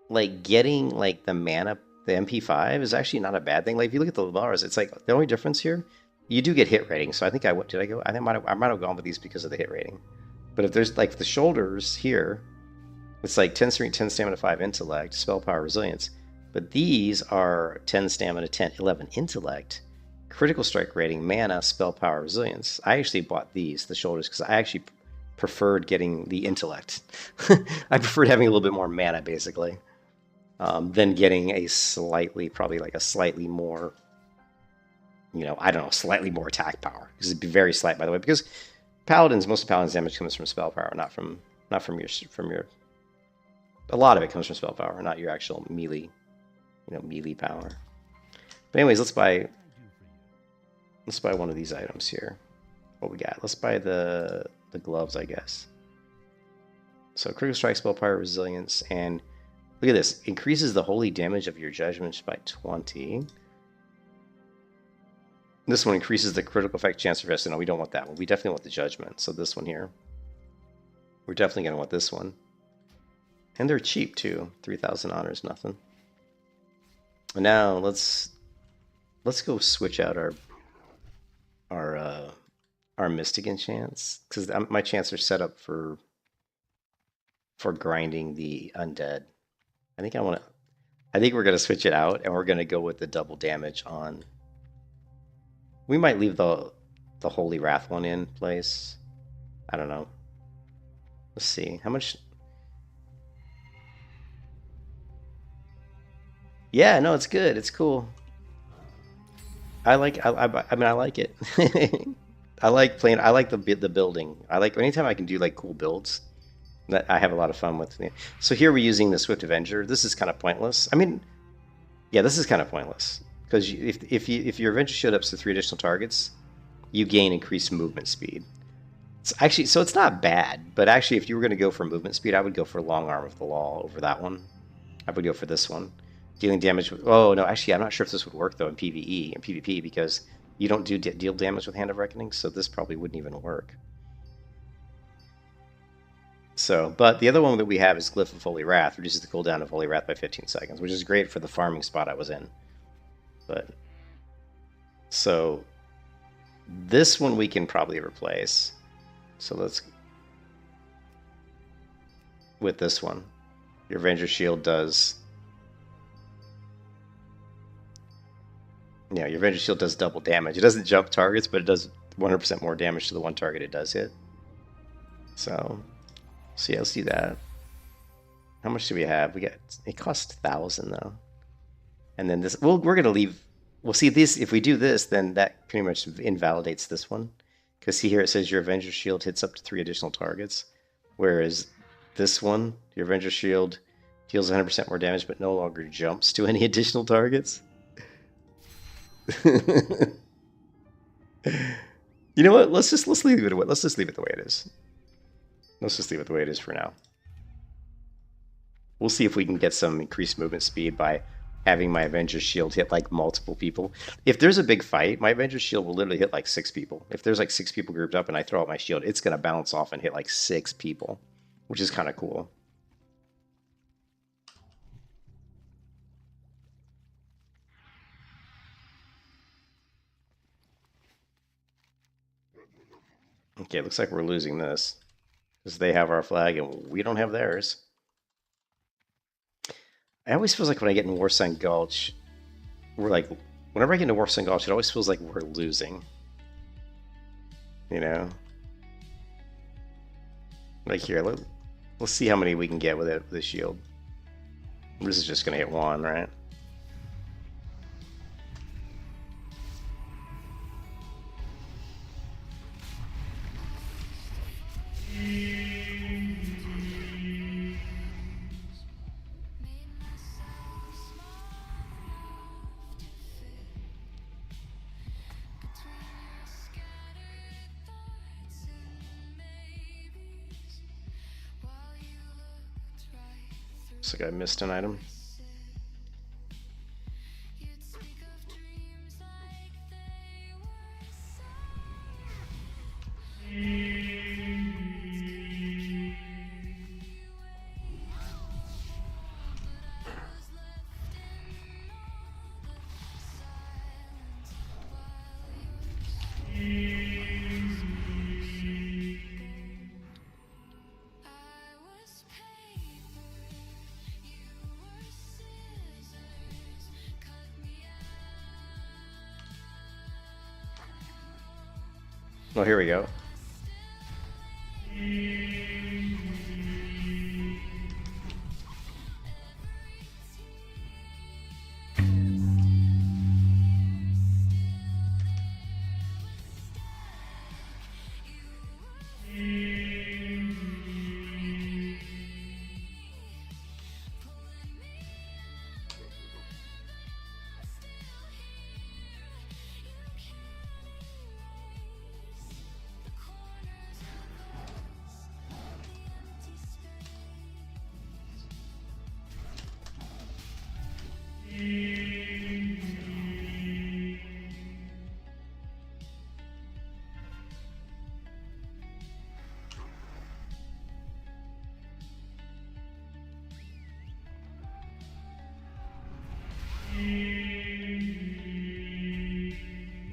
like, getting like the mana, the MP5 is actually not a bad thing. Like, if you look at the lamellars, it's like the only difference here, you do get hit rating. So I think I might have gone with these because of the hit rating. But if there's like the shoulders here, it's like 10 strength, 10 stamina, 5 intellect, spell power, resilience. But these are 10 stamina, 10, 11 intellect, critical strike rating, mana, spell power, resilience. I actually bought the shoulders, because I actually preferred getting the intellect. I preferred having a little bit more mana, basically, than getting probably a slightly more, I don't know, slightly more attack power. Because it'd be very slight, by the way, because most of Paladin's damage comes from spell power, not from your. A lot of it comes from spell power, not your actual melee, melee power. But anyways, let's buy one of these items here. What we got? Let's buy the gloves, I guess. So critical strike, spell power, resilience, and look at this. Increases the holy damage of your judgments by 20. This one increases the critical effect chance of rest. No, we don't want that one. We definitely want the judgment. So this one here. We're definitely going to want this one. And they're cheap too. 3,000 honors, nothing. And now let's go switch out our mystic enchants, because my chants are set up for grinding the undead. I think we're gonna switch it out, and we're gonna go with the double damage on. We might leave the Holy Wrath one in place. I don't know. Let's see how much. Yeah, no, it's good. It's cool. I like it. I like playing. I like the building. I like anytime I can do like cool builds. That I have a lot of fun with. So here we're using the Swift Avenger. This is kind of pointless. I mean, yeah, this is kind of pointless because if your Avenger shield ups to 3 additional targets, you gain increased movement speed. It's actually, so it's not bad, but actually, if you were going to go for movement speed, I would go for Long Arm of the Law over that one. I would go for this one. Dealing damage with... Oh, no, actually, I'm not sure if this would work, though, in PvE and PvP, because you don't do deal damage with Hand of Reckoning, so this probably wouldn't even work. So, but the other one that we have is Glyph of Holy Wrath, reduces the cooldown of Holy Wrath by 15 seconds, which is great for the farming spot I was in. But, so, this one we can probably replace. So let's... With this one. Your Avenger Shield does... Yeah, your Avenger Shield does double damage. It doesn't jump targets, but it does 100% more damage to the one target it does hit. So yeah, let's do that. How much do we have? We got... It costs 1,000 though. And then this... Well, we're gonna leave... We'll see this... If we do this, then that pretty much invalidates this one. Because see here it says your Avenger Shield hits up to 3 additional targets. Whereas this one, your Avenger Shield deals 100% more damage, but no longer jumps to any additional targets. You know what? Let's leave it. Let's just leave it the way it is. Let's just leave it the way it is for now. We'll see if we can get some increased movement speed by having my Avenger Shield hit like multiple people. If there's a big fight, my Avenger Shield will literally hit like 6 people. If there's like 6 people grouped up and I throw out my shield, it's gonna bounce off and hit like 6 people, which is kind of cool. Okay, looks like we're losing this. Because they have our flag and we don't have theirs. I always feel like when I get in Warsign Gulch, we're like... Whenever I get into Warsign Gulch, it always feels like we're losing. You know? Like here, let's see how many we can get with it, with the shield. This is just going to hit 1, right? Looks like I missed an item. Well, here we go.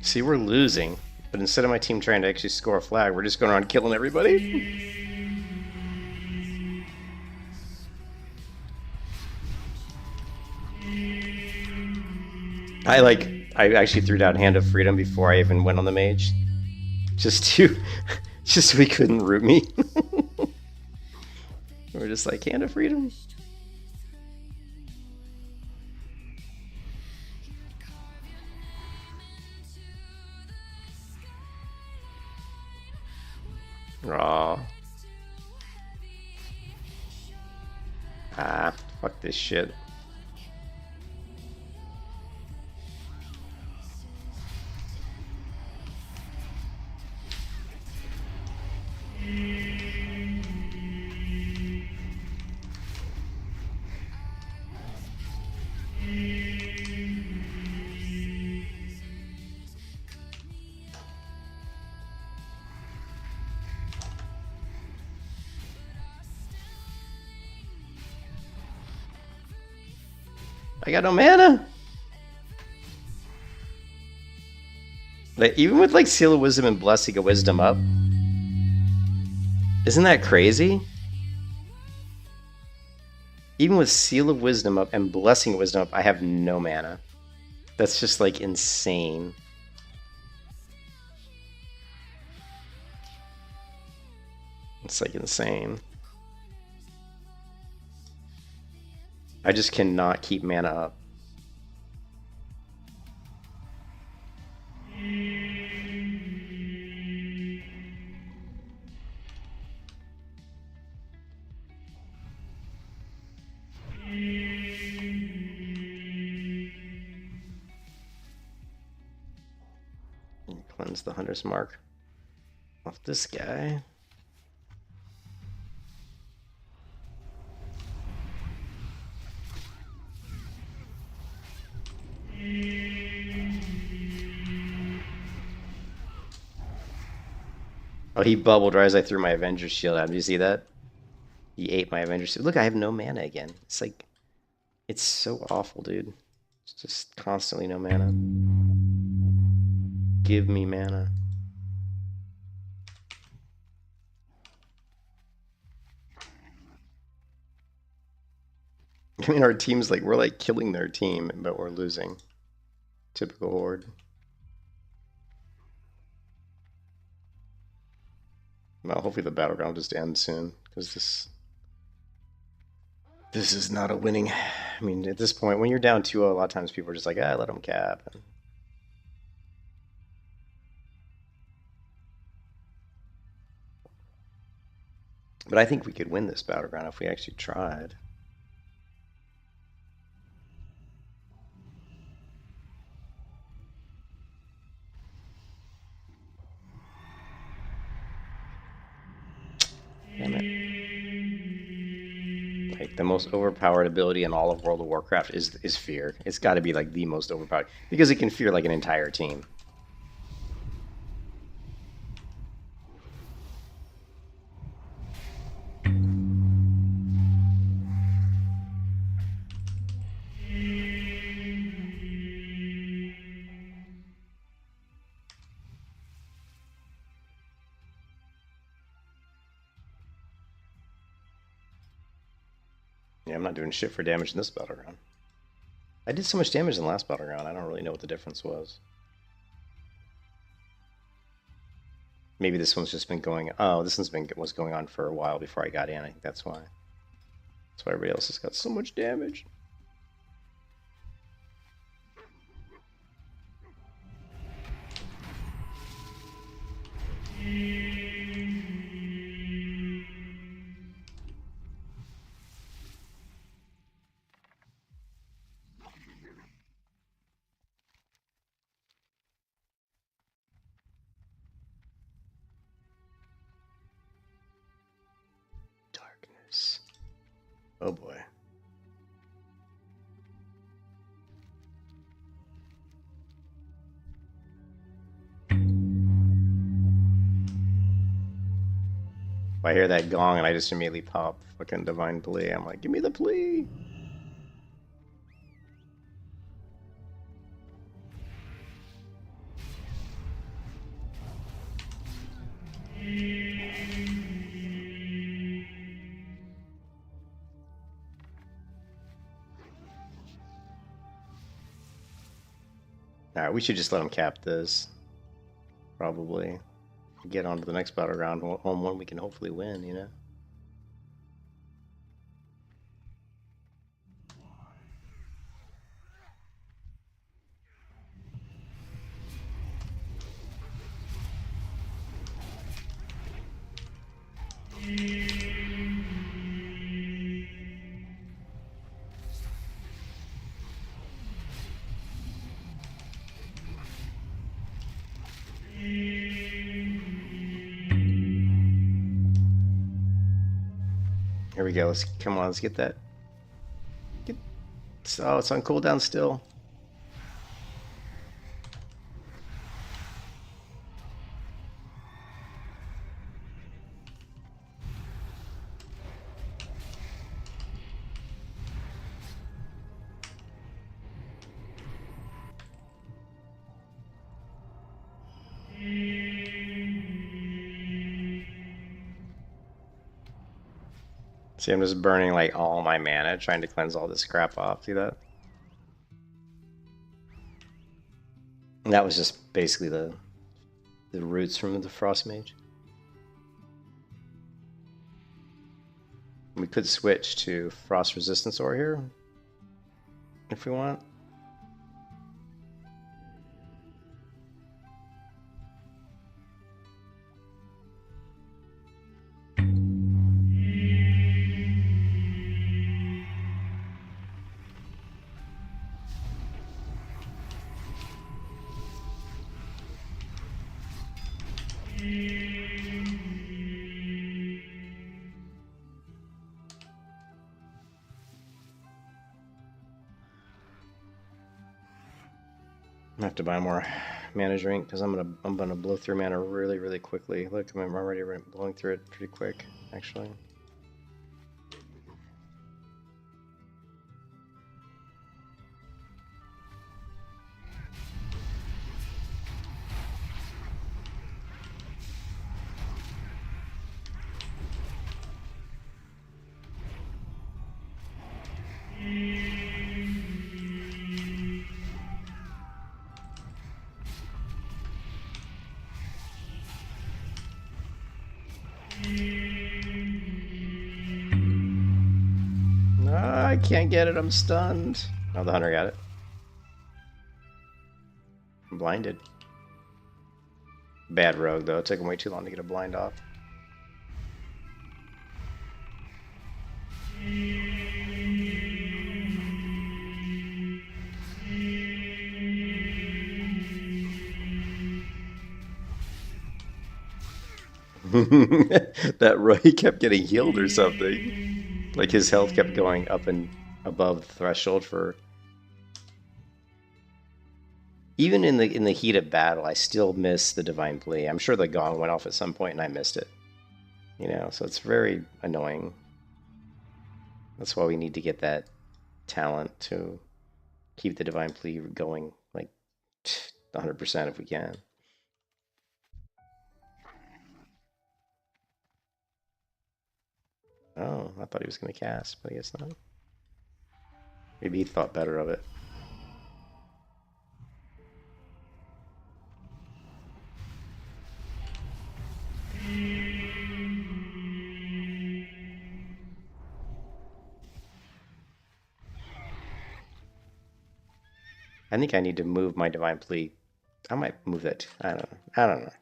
See, we're losing, but instead of my team trying to actually score a flag, we're just going around killing everybody. I actually threw down Hand of Freedom before I even went on the mage, just so he couldn't root me. We're just like, Hand of Freedom. Raw. Ah, fuck this shit. I got no mana. Like, even with like Seal of Wisdom and Blessing of Wisdom up, isn't that crazy? Even with Seal of Wisdom up and Blessing of Wisdom up, I have no mana. That's just like insane. It's like insane. I just cannot keep mana up. Cleanse the Hunter's Mark off this guy. Oh, he bubbled right as I threw my Avenger's Shield at him. Did you see that? He ate my Avenger's Shield. Look, I have no mana again. It's like, it's so awful, dude. It's just constantly no mana. Give me mana. I mean, our team's like, we're like killing their team, but we're losing. Typical Horde. Well, hopefully the battleground just ends soon, because this is not a winning. I mean, at this point, when you're down 2-0, a lot of times people are just like, ah, let them cap. But I think we could win this battleground if we actually tried. Damn it. Like, the most overpowered ability in all of World of Warcraft is Fear. It's got to be like the most overpowered, because it can fear like an entire team. Yeah, I'm not doing shit for damage in this battleground. I did so much damage in the last battleground, I don't really know what the difference was. Maybe this one's just been going... Oh, this one's was going on for a while before I got in. I think that's why. That's why everybody else has got so much damage. Darkness. Oh boy. I hear that gong and I just immediately pop fucking Divine Plea. I'm like, give me the plea. Alright, we should just let him cap this. Probably. Get on to the next battleground, home one we can hopefully win, you know? Here we go. Let's come on. Let's get that. Oh, it's on cooldown still. See, I'm just burning like all my mana, trying to cleanse all this crap off. See that? And that was just basically the roots from the Frost Mage. We could switch to Frost Resistance Ore here, if we want. I have to buy more mana drink because I'm gonna blow through mana really quickly. Look, I'm already blowing through it pretty quick, actually. I can't get it, I'm stunned. Oh, the hunter got it. I'm blinded. Bad rogue, though. It took him way too long to get a blind off. That rogue, he kept getting healed or something. Like his health kept going up and above the threshold for... Even in the heat of battle, I still miss the Divine Plea. I'm sure the gong went off at some point and I missed it. You know, so it's very annoying. That's why we need to get that talent to keep the Divine Plea going like 100% if we can. Oh, I thought he was going to cast, but I guess not. Maybe he thought better of it. I think I need to move my Divine Plea. I might move that. I don't know.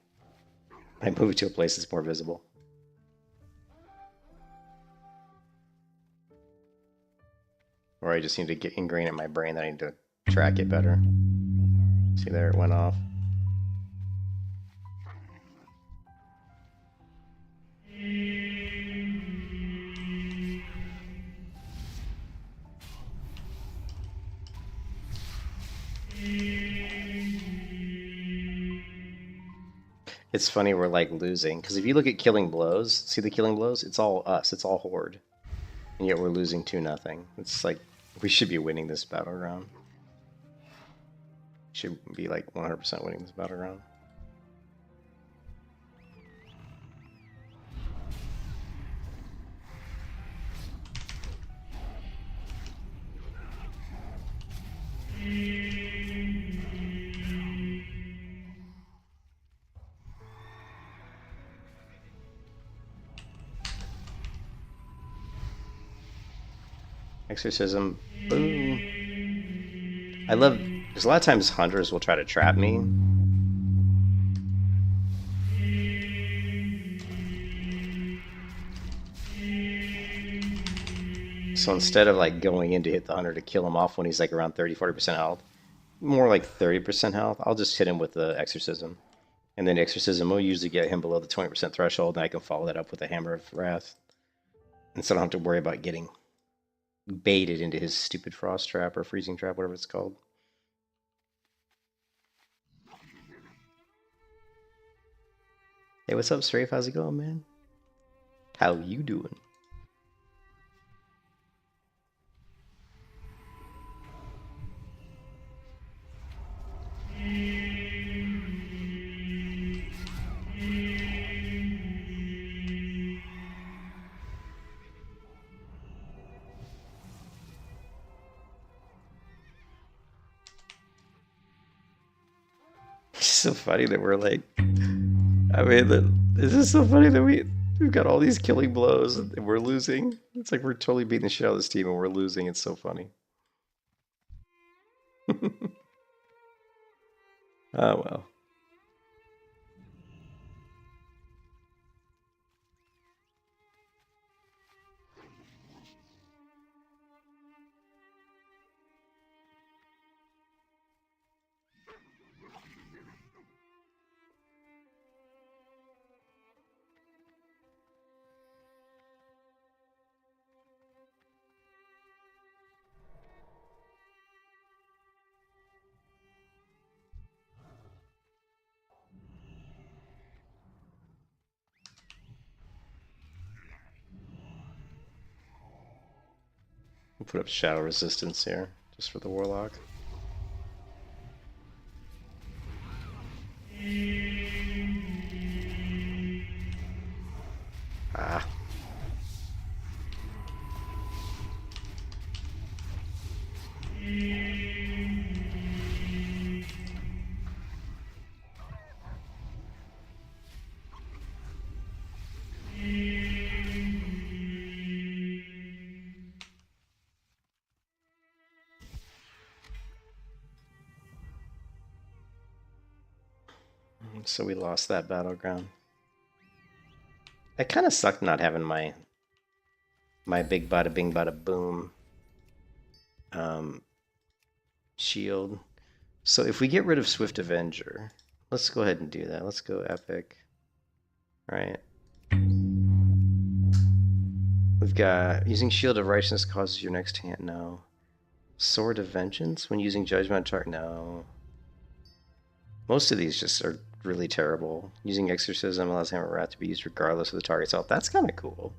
I move it to a place that's more visible. Or I just need to get ingrained in my brain that I need to track it better. See there, it went off. It's funny we're like losing, because if you look at killing blows, see the killing blows? It's all us, it's all Horde. And yet we're losing 2-0. It's like, we should be winning this battleground. Should be like 100% winning this battleground. Exorcism. Boom. I love... There's a lot of times hunters will try to trap me. So instead of like going in to hit the hunter to kill him off when he's like around 30-40% health, more like 30% health, I'll just hit him with the Exorcism. And then Exorcism will usually get him below the 20% threshold, and I can follow that up with a Hammer of Wrath. And so I don't have to worry about getting baited into his stupid frost trap or freezing trap, whatever it's called. Hey, what's up, Strafe? How's it going, man? How you doing? It's so funny that we're like, I mean, this is so funny that we've got all these killing blows and we're losing. It's like we're totally beating the shit out of this team and we're losing. It's so funny. Oh well. We'll put up shadow resistance here, just for the warlock. Ah. So we lost that battleground. It kind of sucked not having my big bada bing bada boom shield. So if we get rid of Swift Avenger, let's go ahead and do that. Let's go epic. Right. We've got using Shield of Righteousness causes your next hand. No. Sword of Vengeance when using Judgment Chart. No. Most of these just are really terrible. Using Exorcism allows Hammer Wrath to be used regardless of the target's health. That's kind of cool.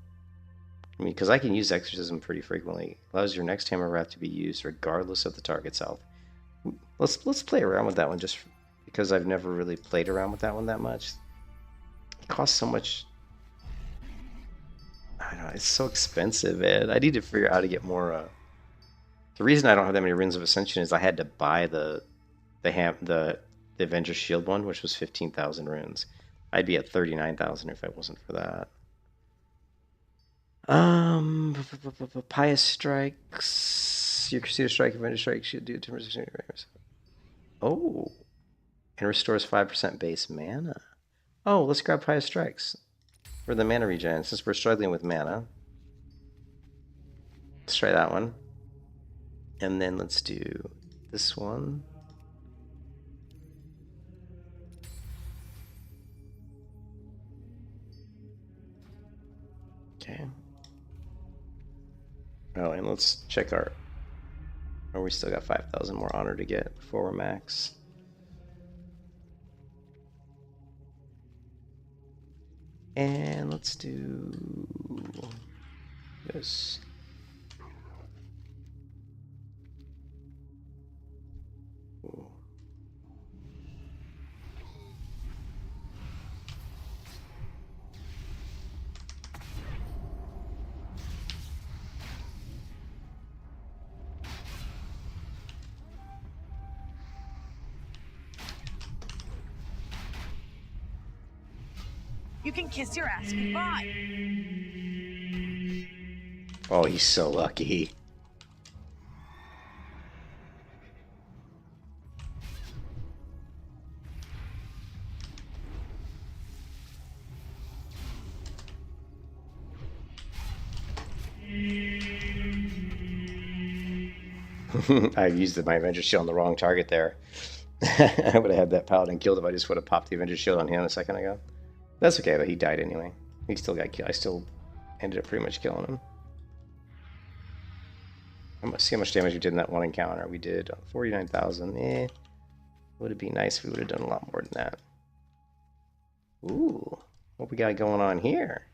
I mean, because I can use Exorcism pretty frequently. Allows your next Hammer Wrath to be used regardless of the target's health. Let's play around with that one just because I've never really played around with that one that much. It costs so much. I don't know, it's so expensive, man. I need to figure out how to get more. The reason I don't have that many Runes of Ascension is I had to buy the Avenger Shield one, which was 15,000 runes. I'd be at 39,000 if it wasn't for that. Pious Strikes. Your Crusader Strike, Avenger Strike should do 10%. Oh. And restores 5% base mana. Oh, let's grab Pious Strikes for the mana regen, since we're struggling with mana. Let's try that one. And then let's do this one. Okay. Oh, and let's check our... Oh, we still got 5,000 more honor to get before we're max. And let's do this. Ooh. You can kiss your ass goodbye. Oh, he's so lucky. I used my Avenger Shield on the wrong target there. I would have had that Paladin killed if I just would have popped the Avenger Shield on him a second ago. That's okay, but he died anyway. He still got killed. I still ended up pretty much killing him. Let's see how much damage we did in that one encounter. We did 49,000. Would it be nice if we would have done a lot more than that? Ooh, what we got going on here?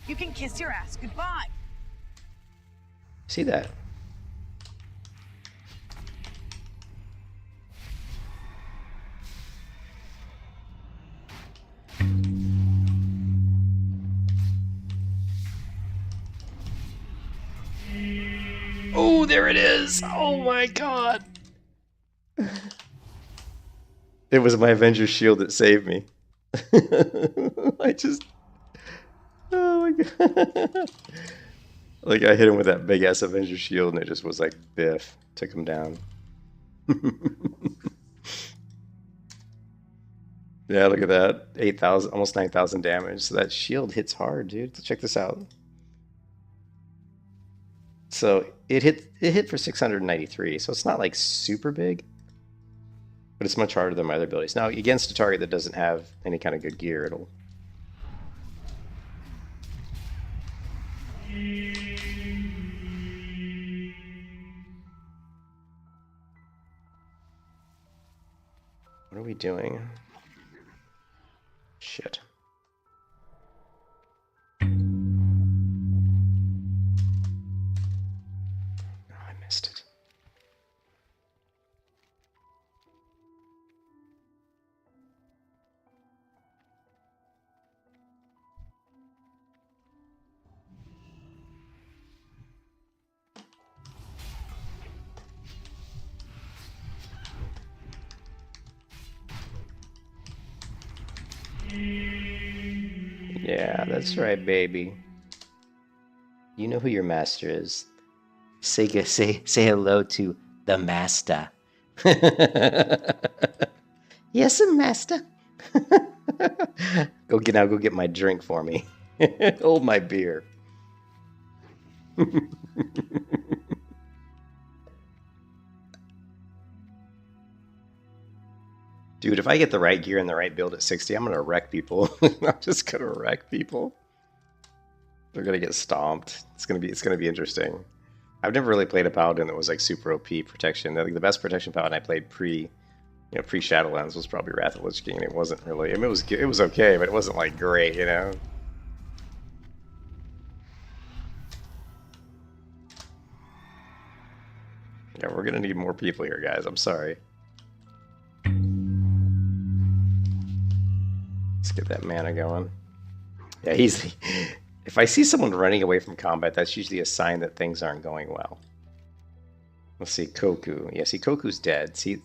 You can kiss your ass goodbye. See that? Oh, there it is! Oh my god! It was my Avenger shield that saved me. I just... Oh my god. Like, I hit him with that big ass Avenger shield and it just was like, biff. Took him down. Yeah, look at that. 8,000, almost 9,000 damage. So that shield hits hard, dude. Check this out. So it hit for 693, so it's not like super big, but it's much harder than my other abilities. Now, against a target that doesn't have any kind of good gear, it'll... What are we doing? Shit. It. Yeah, that's right, baby. You know who your master is. Say hello to the master. Yes, master. Go get my drink for me. Hold my beer. Dude, if I get the right gear and the right build at 60, I'm gonna wreck people. I'm just gonna wreck people. They're gonna get stomped. It's gonna be interesting. I've never really played a Paladin that was like super OP protection. I think the best protection Paladin I played pre Shadowlands was probably Wrath of Lich King. It wasn't really. I mean, it was okay, but it wasn't like great, you know. Yeah, we're gonna need more people here, guys. I'm sorry. Let's get that mana going. Yeah, he's. If I see someone running away from combat, that's usually a sign that things aren't going well. Let's see, Koku. Yeah, see, Koku's dead. See,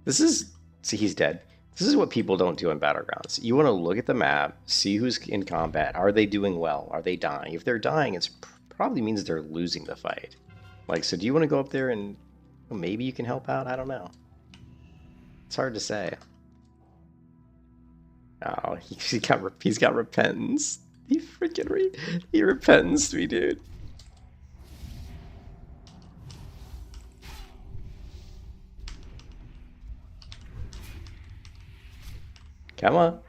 he's dead. This is what people don't do in Battlegrounds. You want to look at the map, see who's in combat. Are they doing well? Are they dying? If they're dying, it probably means they're losing the fight. Like, so do you want to go up there and maybe you can help out? I don't know. It's hard to say. Oh, he's got repentance. He freaking he repents me, dude. Come on.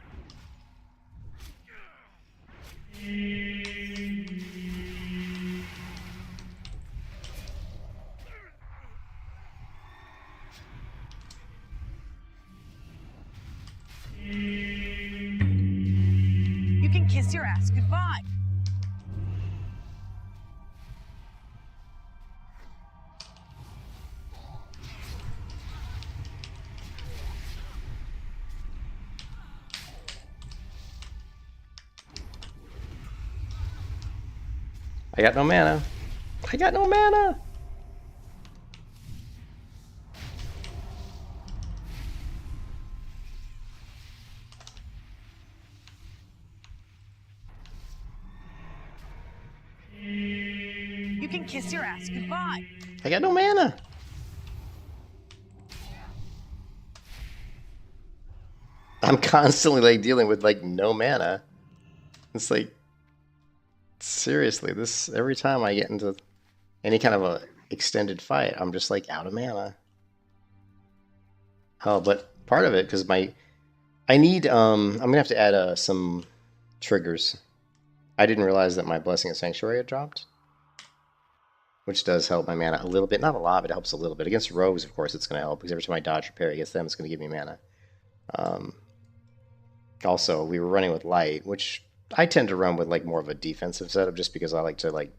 You can kiss your ass goodbye. I got no mana. I got no mana. You can kiss your ass goodbye. I got no mana. I'm constantly like dealing with like no mana. It's like seriously, this every time I get into any kind of a extended fight, I'm just like out of mana. Oh, but part of it, because I need, I'm gonna have to add some triggers. I didn't realize that my Blessing of Sanctuary had dropped, which does help my mana a little bit. Not a lot, but it helps a little bit. Against rogues, of course, it's going to help, because every time I dodge or parry against them, it's going to give me mana. Also, we were running with light, which I tend to run with like more of a defensive setup, just because I like to like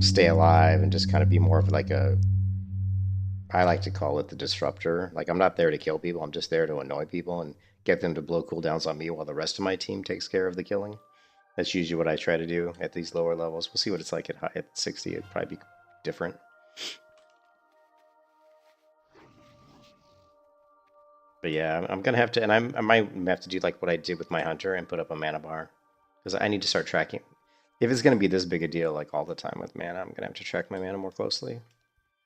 stay alive and just kind of be more of like a, I like to call it the disruptor. Like, I'm not there to kill people, I'm just there to annoy people and get them to blow cooldowns on me while the rest of my team takes care of the killing. That's usually what I try to do at these lower levels. We'll see what it's like at 60. It'd probably be different. But yeah, I'm gonna have to, and I might have to do like what I did with my hunter and put up a mana bar, because I need to start tracking. If it's gonna be this big a deal like all the time with mana, I'm gonna have to track my mana more closely.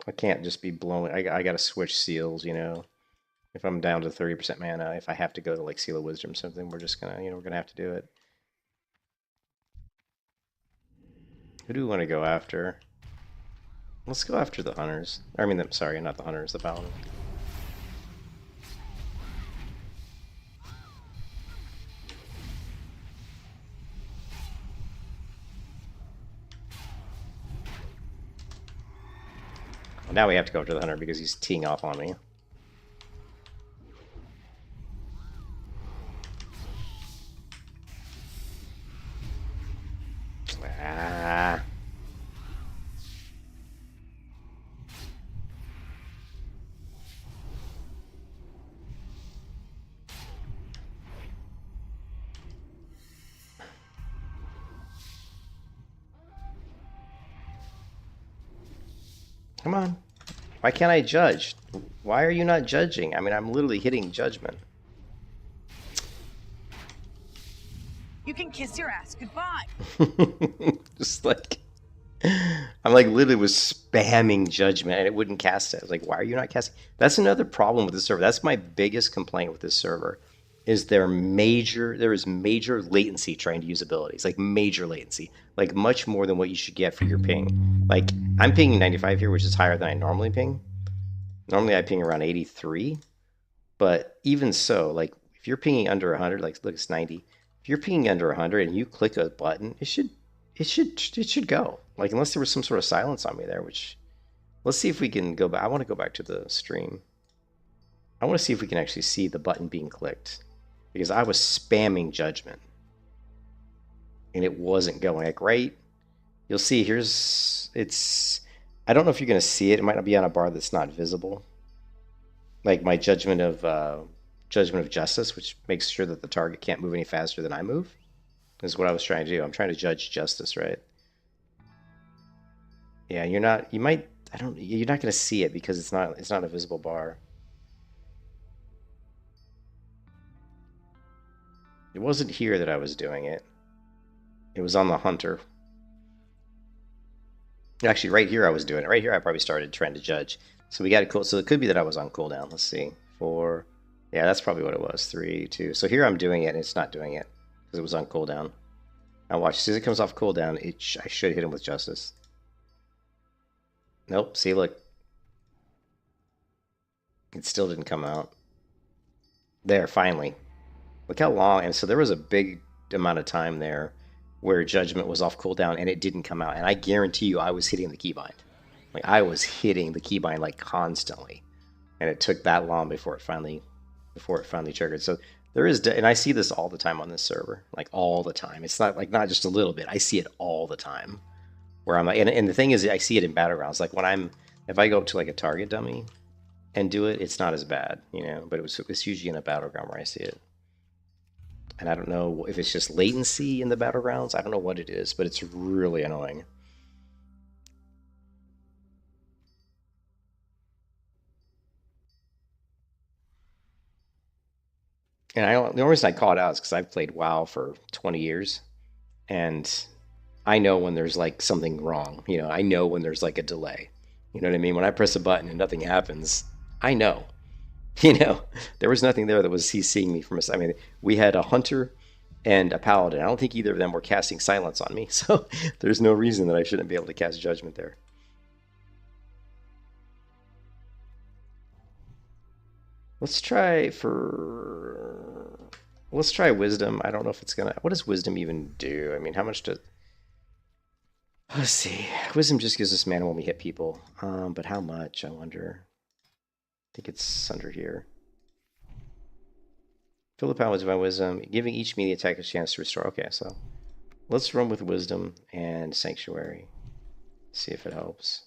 I can't just be blowing. I gotta switch seals, you know. If I'm down to 30% mana, if I have to go to like Seal of Wisdom or something, we're just gonna, we're gonna have to do it. Who do we want to go after? Let's go after the hunters. I mean, sorry, not the hunters, the paladin. Well, now we have to go after the hunter because he's teeing off on me. Come on. Why can't I judge? Why are you not judging? I mean, I'm literally hitting judgment. You can kiss your ass goodbye. Just like, I'm like literally was spamming judgment and it wouldn't cast it. I was like, why are you not casting? That's another problem with this server. That's my biggest complaint with this server, is there is major latency trying to use abilities, like major latency, like much more than what you should get for your ping. Like, I'm pinging 95 here, which is higher than I normally ping. Normally I ping around 83, but even so, like if you're pinging under 100, like look, it's 90. If you're pinging under 100 and you click a button, it should go. Like, unless there was some sort of silence on me there, which, let's see if we can go back. I want to go back to the stream. I want to see if we can actually see the button being clicked, because I was spamming judgment and it wasn't going. Like, right, you'll see I don't know if you're going to see it. It might not be on a bar that's not visible. Like my judgment of justice, which makes sure that the target can't move any faster than I move, is what I was trying to do. I'm trying to judge justice, right? Yeah, you're not going to see it because it's not a visible bar. It wasn't here that I was doing it. It was on the hunter. Actually, right here I was doing it. Right here I probably started trying to judge. So we got it cool. So it could be that I was on cooldown. Let's see. 4. Yeah, that's probably what it was. 3, 2. So here I'm doing it and it's not doing it because it was on cooldown. Now watch. As soon as it comes off cooldown, I should hit him with justice. Nope. See, look. It still didn't come out. There, finally. Look how long. And so there was a big amount of time there where judgment was off cooldown and it didn't come out. And I guarantee you I was hitting the keybind. Like, I was hitting the keybind like constantly. And it took that long before it finally triggered. So there is, and I see this all the time on this server, like all the time. It's not like, not just a little bit. I see it all the time. Where I'm like, and the thing is, I see it in battlegrounds. Like if I go up to like a target dummy and do it, it's not as bad, you know. But it's usually in a battleground where I see it. And I don't know if it's just latency in the battlegrounds. I don't know what it is, but it's really annoying. And the only reason I call it out is because I've played WoW for 20 years, and I know when there's like something wrong. You know, I know when there's like a delay. You know what I mean? When I press a button and nothing happens, I know. You know, there was nothing there that was CCing me from I mean, we had a hunter and a paladin. I don't think either of them were casting silence on me, so there's no reason that I shouldn't be able to cast judgment there. Let's try wisdom. I don't know if it's gonna. What does wisdom even do? I mean, how much does? Let's see. Wisdom just gives us mana when we hit people. But how much? I wonder. I think it's under here. Fill the power with divine wisdom, giving each melee attack a chance to restore. Okay, so let's run with wisdom and sanctuary. See if it helps.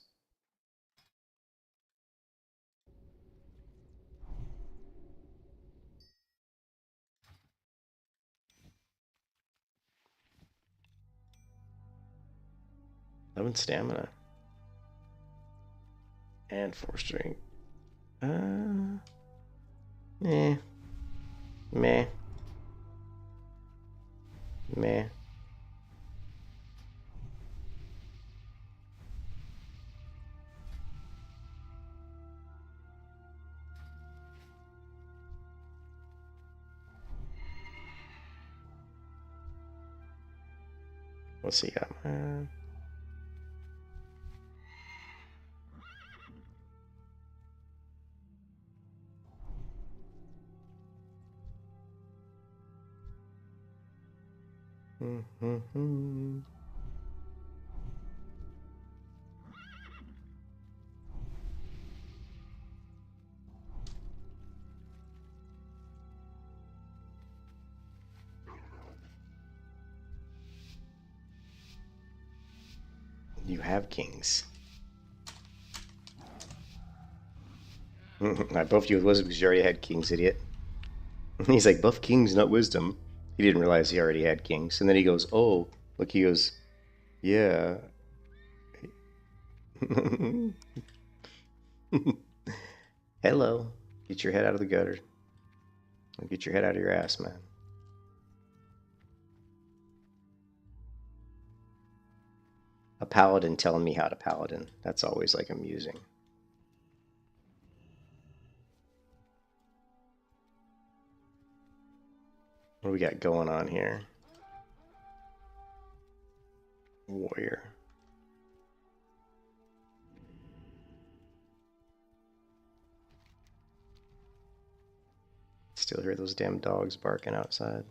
Eleven stamina and 4 strength. Meh. Meh. Meh. Let's see. You have kings. I buffed you with wisdom because you already had kings, idiot. He's like, buff kings, not wisdom. He didn't realize he already had kings. And then he goes, oh, look, he goes, yeah. Hello. Get your head out of the gutter. Get your head out of your ass, man. A paladin telling me how to paladin. That's always like amusing. What do we got going on here? Warrior. Still hear those damn dogs barking outside.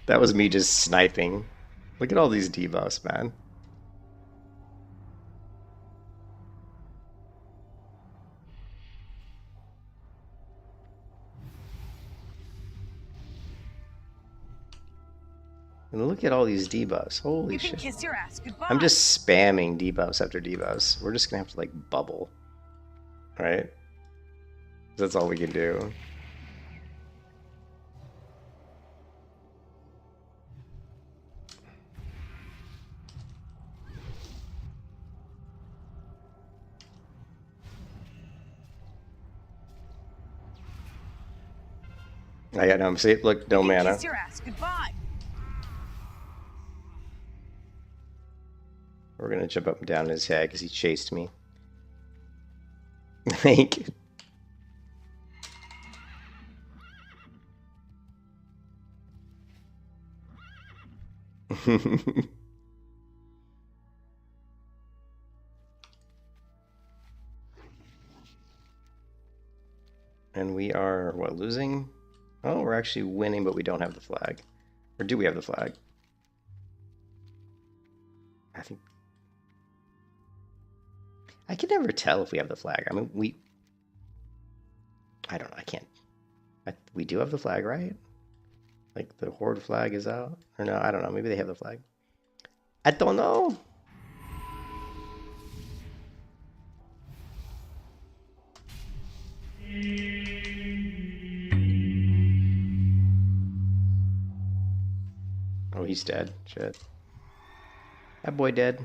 That was me just sniping. Look at all these debuffs, man. And look at all these debuffs. Holy You can shit. kiss your ass goodbye. I'm just spamming debuffs after debuffs. We're just gonna have to like bubble. Right? That's all we can do. I got no, see, look, no You can mana. kiss your ass goodbye. We're gonna jump up and down in his head because he chased me. Thank you. And we are, what, losing? Oh, we're actually winning, but we don't have the flag. Or do we have the flag? I think... I can never tell if we have the flag. I mean, I don't know, I can't... we do have the flag, right? Like, the Horde flag is out? Or no, I don't know, maybe they have the flag. I don't know! Oh, he's dead. Shit. That boy dead.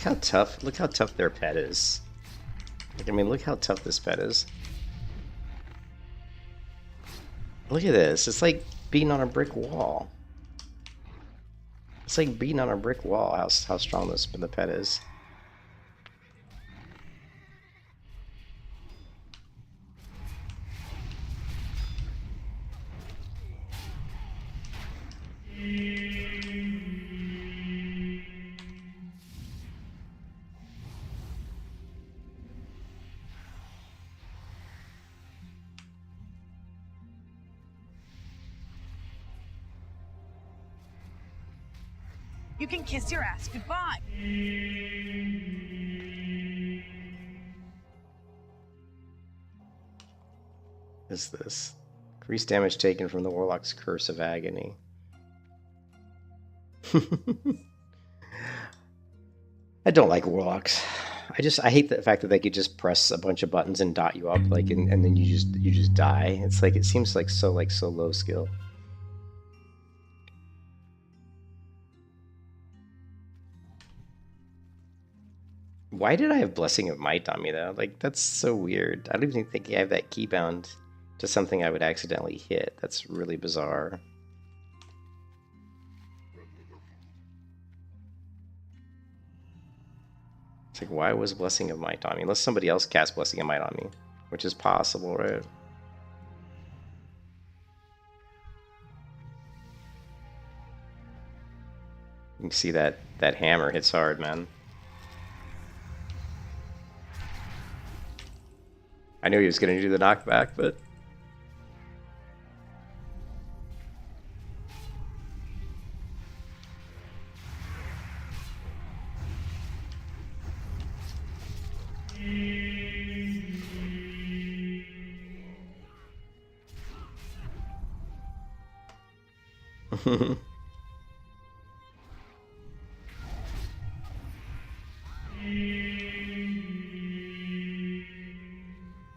how tough. Look how tough their pet is. Like, I mean, look how tough this pet is. Look at this. It's like beating on a brick wall. It's like beating on a brick wall. How strong the pet is. You can kiss your ass goodbye. What is this? Increased damage taken from the Warlock's Curse of Agony. I don't like Warlocks. I hate the fact that they could just press a bunch of buttons and dot you up, like, and then you just die. It's like, it seems like so low skill. Why did I have Blessing of Might on me, though? Like, that's so weird. I don't even think I have that keybound to something I would accidentally hit. That's really bizarre. It's like, why was Blessing of Might on me? Unless somebody else cast Blessing of Might on me, which is possible, right? You can see that hammer hits hard, man. I knew he was going to do the knockback, but...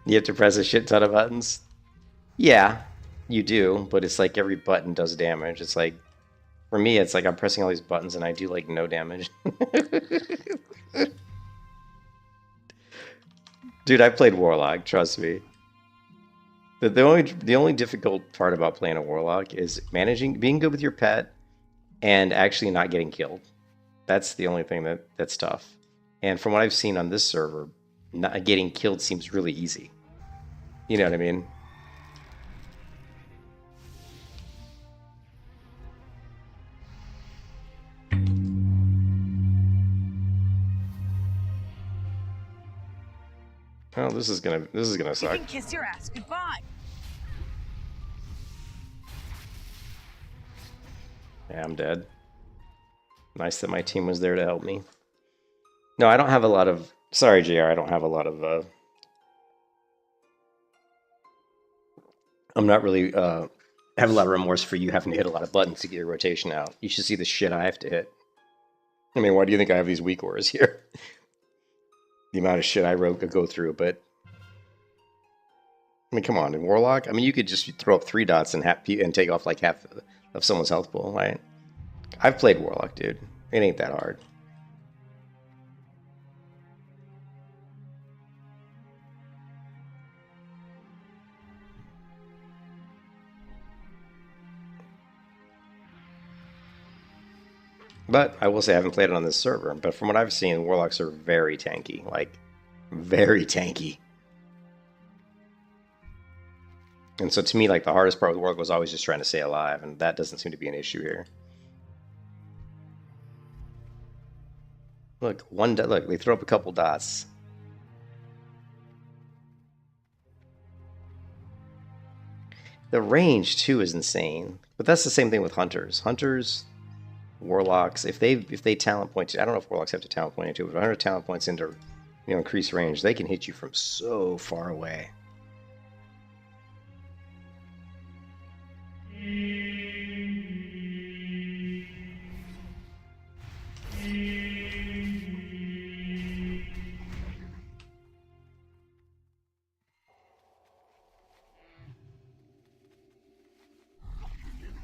You have to press a shit ton of buttons? Yeah, you do, but it's like every button does damage. It's like, for me, it's like I'm pressing all these buttons and I do like no damage. Dude, I played Warlock, trust me. The only difficult part about playing a Warlock is being good with your pet and actually not getting killed. That's the only thing that's tough. And from what I've seen on this server, not getting killed seems really easy. You know what I mean? Oh, this is gonna suck. You can kiss your ass goodbye. Yeah, I'm dead. Nice that my team was there to help me. No, I don't have a lot of... Sorry, JR, I don't have a lot of... I'm not really... I have a lot of remorse for you having to hit a lot of buttons to get your rotation out. You should see the shit I have to hit. I mean, why do you think I have these weak auras here? The amount of shit I go through, but... I mean, come on, in Warlock? I mean, you could just throw up 3 dots and take off like half of someone's health pool, right? I've played Warlock, dude. It ain't that hard. But I will say I haven't played it on this server, but from what I've seen, Warlocks are very tanky. Like, very tanky. And so to me, like, the hardest part with Warlock was always just trying to stay alive, and that doesn't seem to be an issue here. Look, look, they throw up a couple dots. The range, too, is insane. But that's the same thing with Hunters. Hunters... Warlocks, if they talent point, I don't know if Warlocks have to talent point into it, but 100 talent points into, increase range, they can hit you from so far away.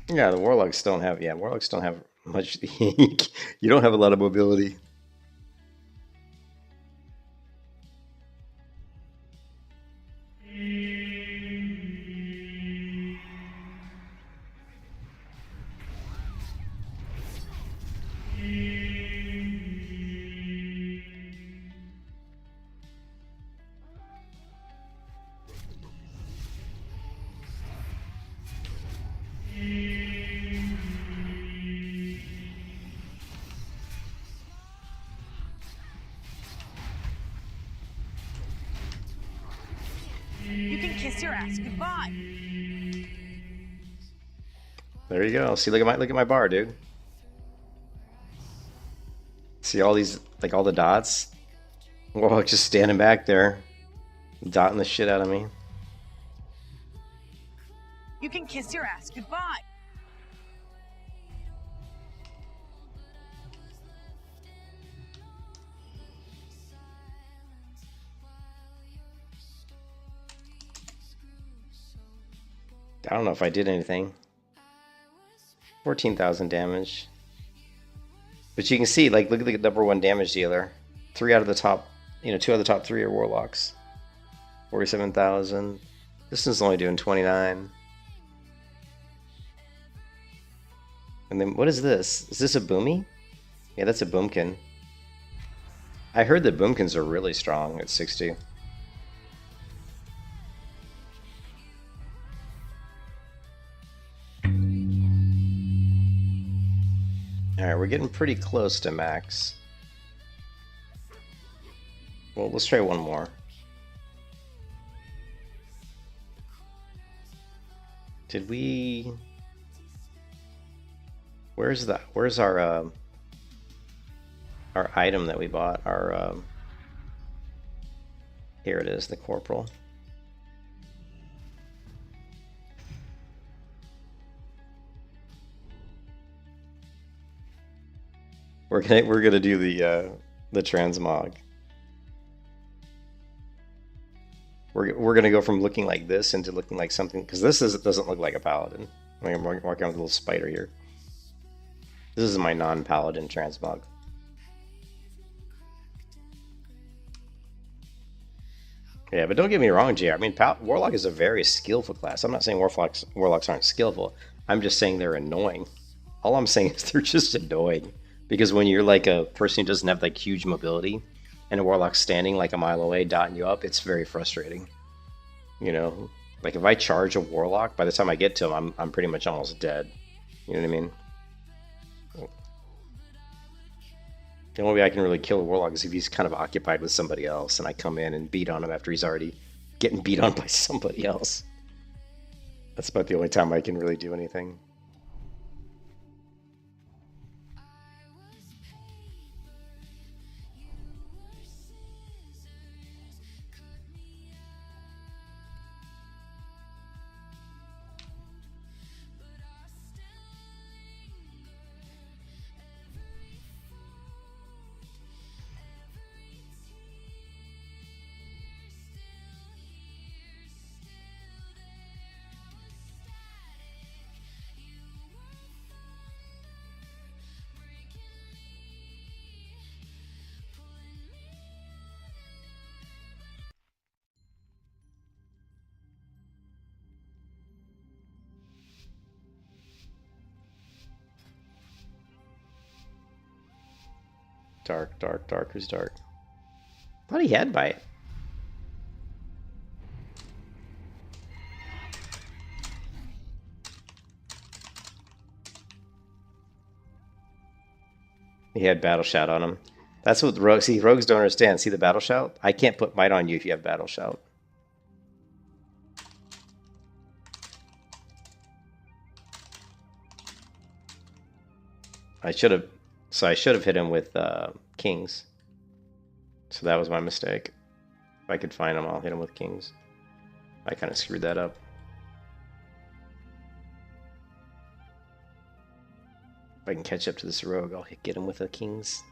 Yeah, the Warlocks don't have. Yeah, Warlocks don't have much. You don't have a lot of mobility. kiss your ass goodbye. There you go. See, look at my bar, dude. See all these, like all the dots? Well, just standing back there, dotting the shit out of me. You can kiss your ass goodbye. I don't know if I did anything. 14,000 damage. But you can see, like, look at the number one damage dealer. 2 out of the top 3 are warlocks. 47,000. This is only doing 29. And then, what is this? Is this a boomy? Yeah, that's a boomkin. I heard that boomkins are really strong at 60. Alright, we're getting pretty close to max. Well, let's try one more. Did we... Where's our item that we bought? Here it is, the corporal. We're gonna do the transmog. We're gonna go from looking like this into looking like something, because doesn't look like a paladin. I'm working on a little spider here. This is my non-paladin transmog. Yeah, but don't get me wrong, JR. I mean, warlock is a very skillful class. I'm not saying warlocks aren't skillful. I'm just saying they're annoying. All I'm saying is they're just annoying. Because when you're like a person who doesn't have like huge mobility, and a warlock's standing like a mile away dotting you up, it's very frustrating. You know, like if I charge a warlock, by the time I get to him, I'm pretty much almost dead. You know what I mean? The only way I can really kill a warlock is if he's kind of occupied with somebody else, and I come in and beat on him after he's already getting beat on by somebody else. That's about the only time I can really do anything. Dark, dark, dark. Who's dark? Thought he had bite. He had battle shout on him. That's what rogues see. Rogues don't understand. See the battle shout? I can't put might on you if you have battle shout. I should have hit him with kings. So that was my mistake. If I could find him, I'll hit him with kings. I kind of screwed that up. If I can catch up to this rogue, I'll get him with the kings.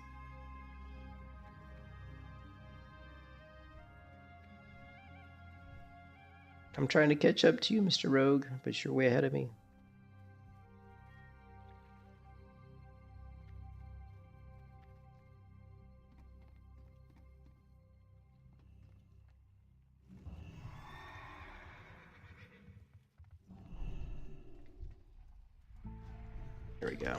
I'm trying to catch up to you, Mr. Rogue, but you're way ahead of me. Here we go.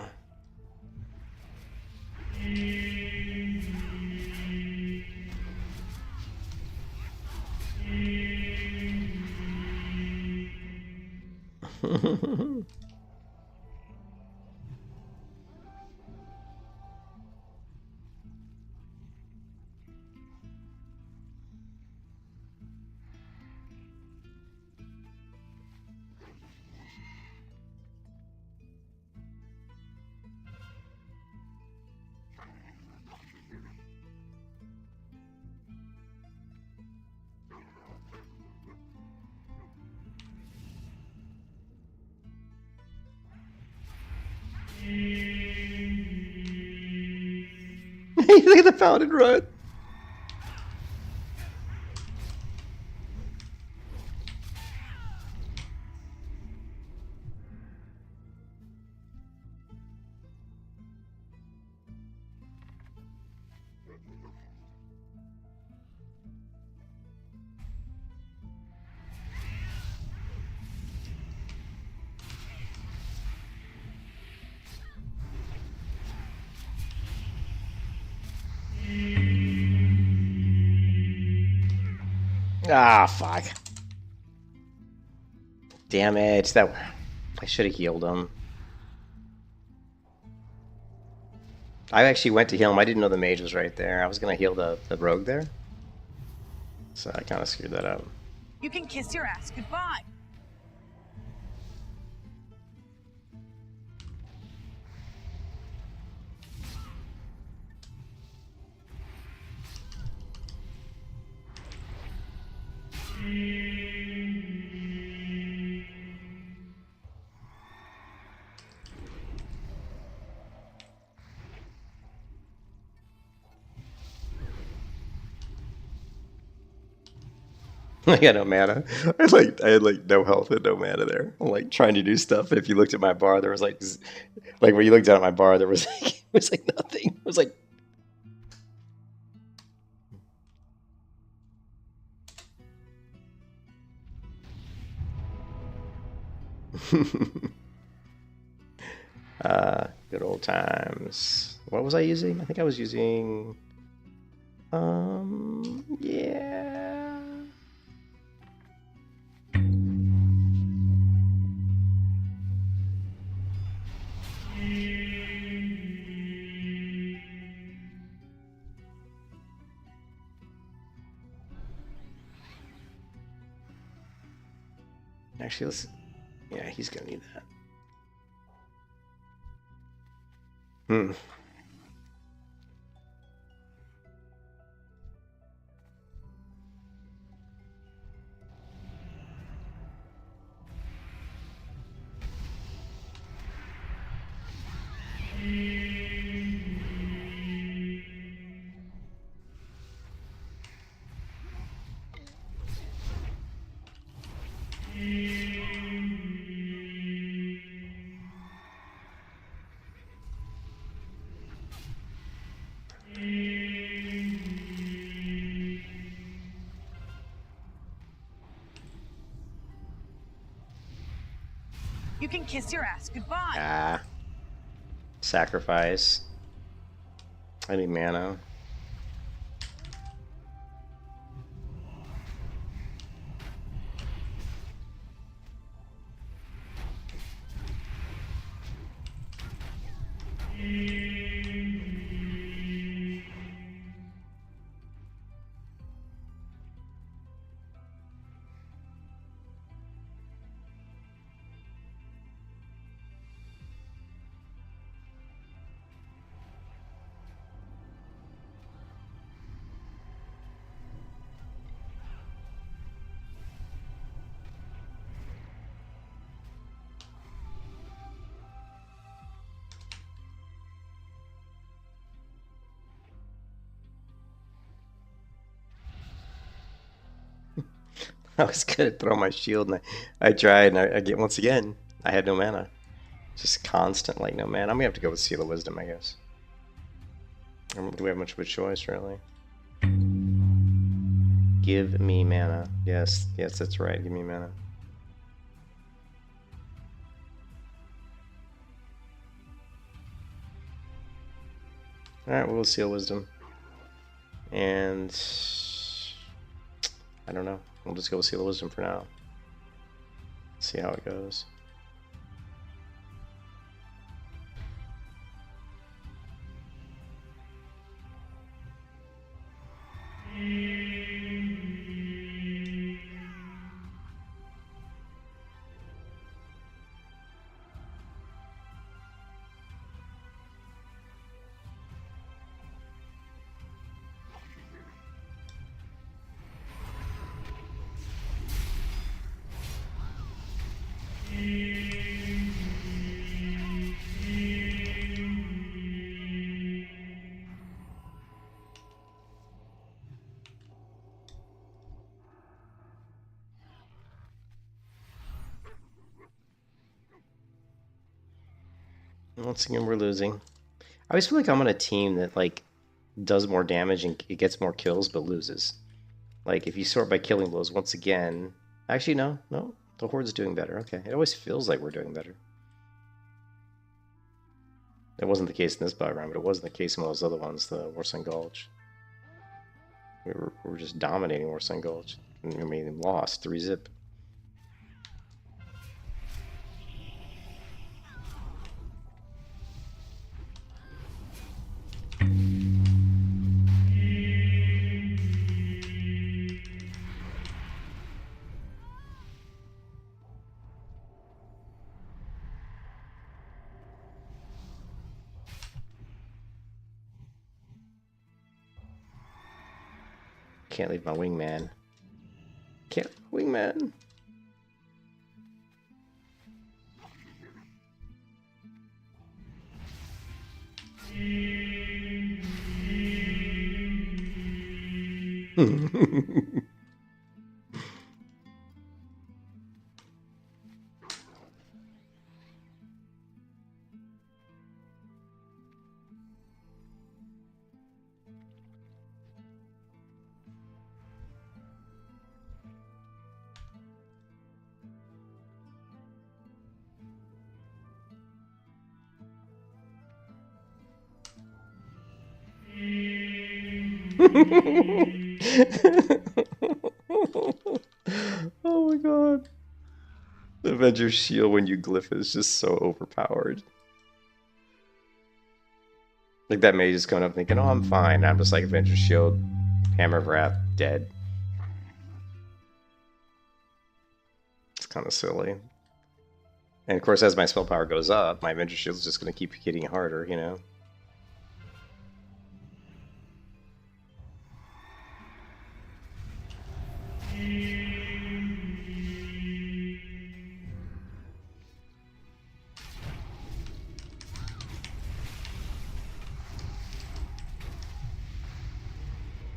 Look at the Paladin run. Ah, fuck. Damn it. That I should have healed him. I actually went to heal him. I didn't know the mage was right there. I was going to heal the rogue there. So I kind of screwed that up. You can kiss your ass goodbye. I got no mana. I had like no health and no mana there. I'm like trying to do stuff, and if you looked at my bar, there was like when you looked down at my bar, there was like it was like nothing. It was like good old times. What was I using? I think I was using yeah. Actually, let's. Yeah, he's gonna need that. Hmm. You can kiss your ass goodbye. Ah. Sacrifice. I need mana. I was gonna throw my shield, and I tried, and I get once again. I had no mana, just constant like no mana. I'm gonna have to go with Seal of Wisdom, I guess. Do we have much of a choice, really? Give me mana. Yes, yes, that's right. Give me mana. All right, we'll Seal Wisdom, and I don't know. We'll just go with Seal of Wisdom for now. See how it goes. Once again, we're losing. I always feel like I'm on a team that like does more damage and it gets more kills but loses. Like if you sort by killing blows, once again, actually no, the Horde's doing better. Okay, it always feels like we're doing better. It wasn't the case in this battle round, but it wasn't the case in one of those other ones, the Warsun Gulch. We were just dominating Warsun Gulch. I mean, lost 3-zip. Can't leave my wingman. Can't wingman. Oh my god. The Avenger's Shield when you glyph is just so overpowered. Like that mage is coming up thinking, oh, I'm fine. And I'm just like, Avenger's Shield, Hammer of Wrath, dead. It's kind of silly. And of course, as my spell power goes up, my Avenger's Shield is just going to keep getting harder, you know?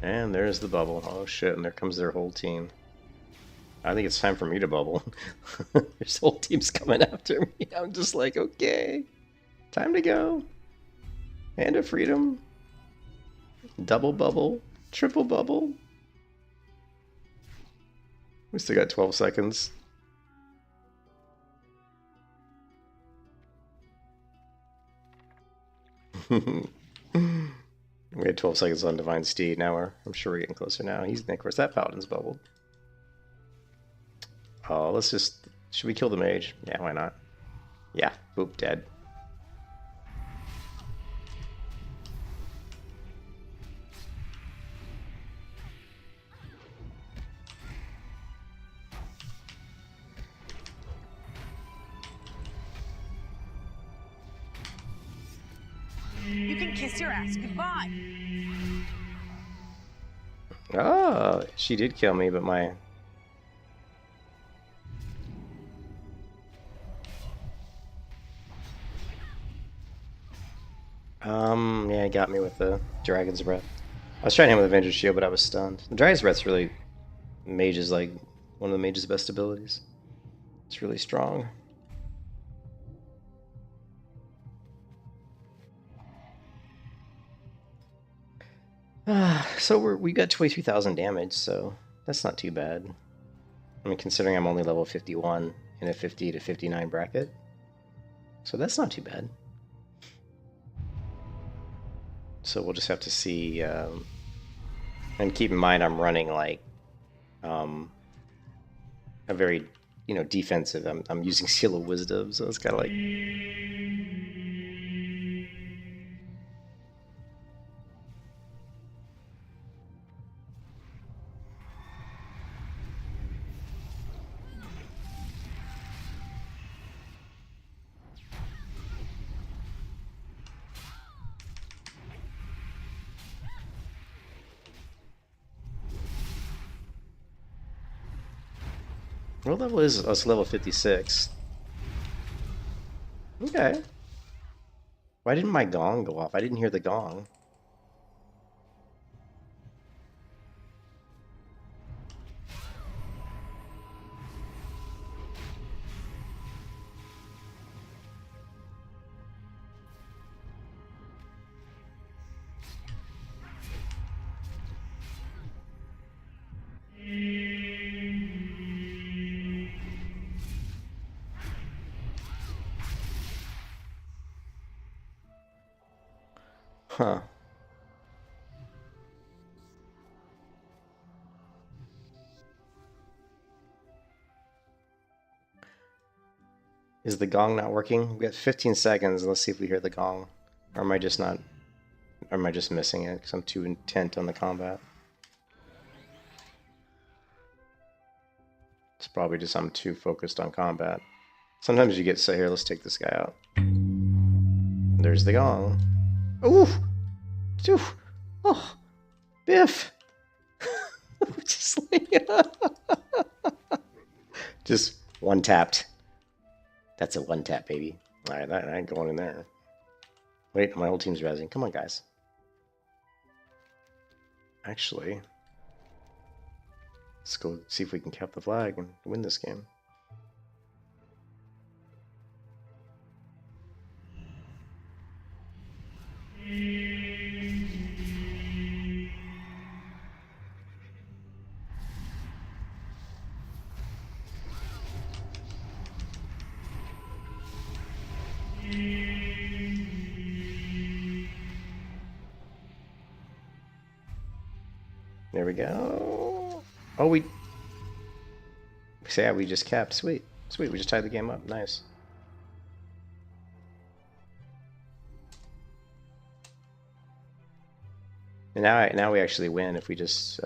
And there's the bubble. Oh shit, and there comes their whole team. I think it's time for me to bubble. This whole team's coming after me. I'm just like, okay, time to go. Hand of freedom. Double bubble. Triple bubble. We still got 12 seconds. We had 12 seconds on Divine Steed. Now I'm sure we're getting closer now. Of course, that Paladin's bubbled. Oh, let's just... Should we kill the mage? Yeah, why not? Yeah, boop, dead. You can kiss your ass goodbye. Oh, she did kill me, but my... yeah, he got me with the Dragon's Breath. I was trying to hit him with Avenger's Shield, but I was stunned. The Dragon's Breath's really... Mage's, like, one of the Mage's best abilities. It's really strong. So we got 23,000 damage, so that's not too bad. I mean, considering I'm only level 51 in a 50 to 59 bracket. So that's not too bad. So we'll just have to see, and keep in mind I'm running like a very, defensive. I'm using Seal of Wisdom, so it's kind of like... What level is it? Oh, it's level 56. Okay. Why didn't my gong go off? I didn't hear the gong. Huh. Is the gong not working? We got 15 seconds. Let's see if we hear the gong. Or am I just not... Or am I just missing it because I'm too intent on the combat? It's probably just I'm too focused on combat. Sometimes you get so here, let's take this guy out. There's the gong. Ooh! Ooh! Oh! Biff! Just like... Just one tapped. That's a one tap, baby. Alright, I ain't going in there. Wait, my whole team's rezzing. Come on, guys. Actually, let's go see if we can cap the flag and win this game. There we go. Oh, yeah, we just capped. Sweet. Sweet, we just tied the game up. Nice. And now we actually win if we just...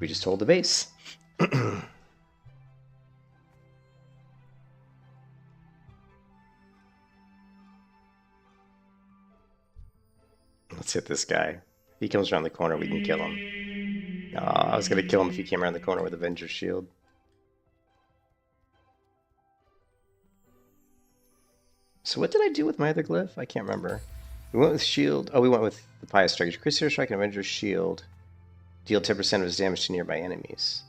we just hold the base. Let's hit this guy. If he comes around the corner, we can kill him. I was going to kill him if he came around the corner with Avenger's Shield. So what did I do with my other glyph? I can't remember. We went with Shield. Oh, we went with the Pious Strike. Crusader Strike and Avenger's Shield. Deal 10% of his damage to nearby enemies.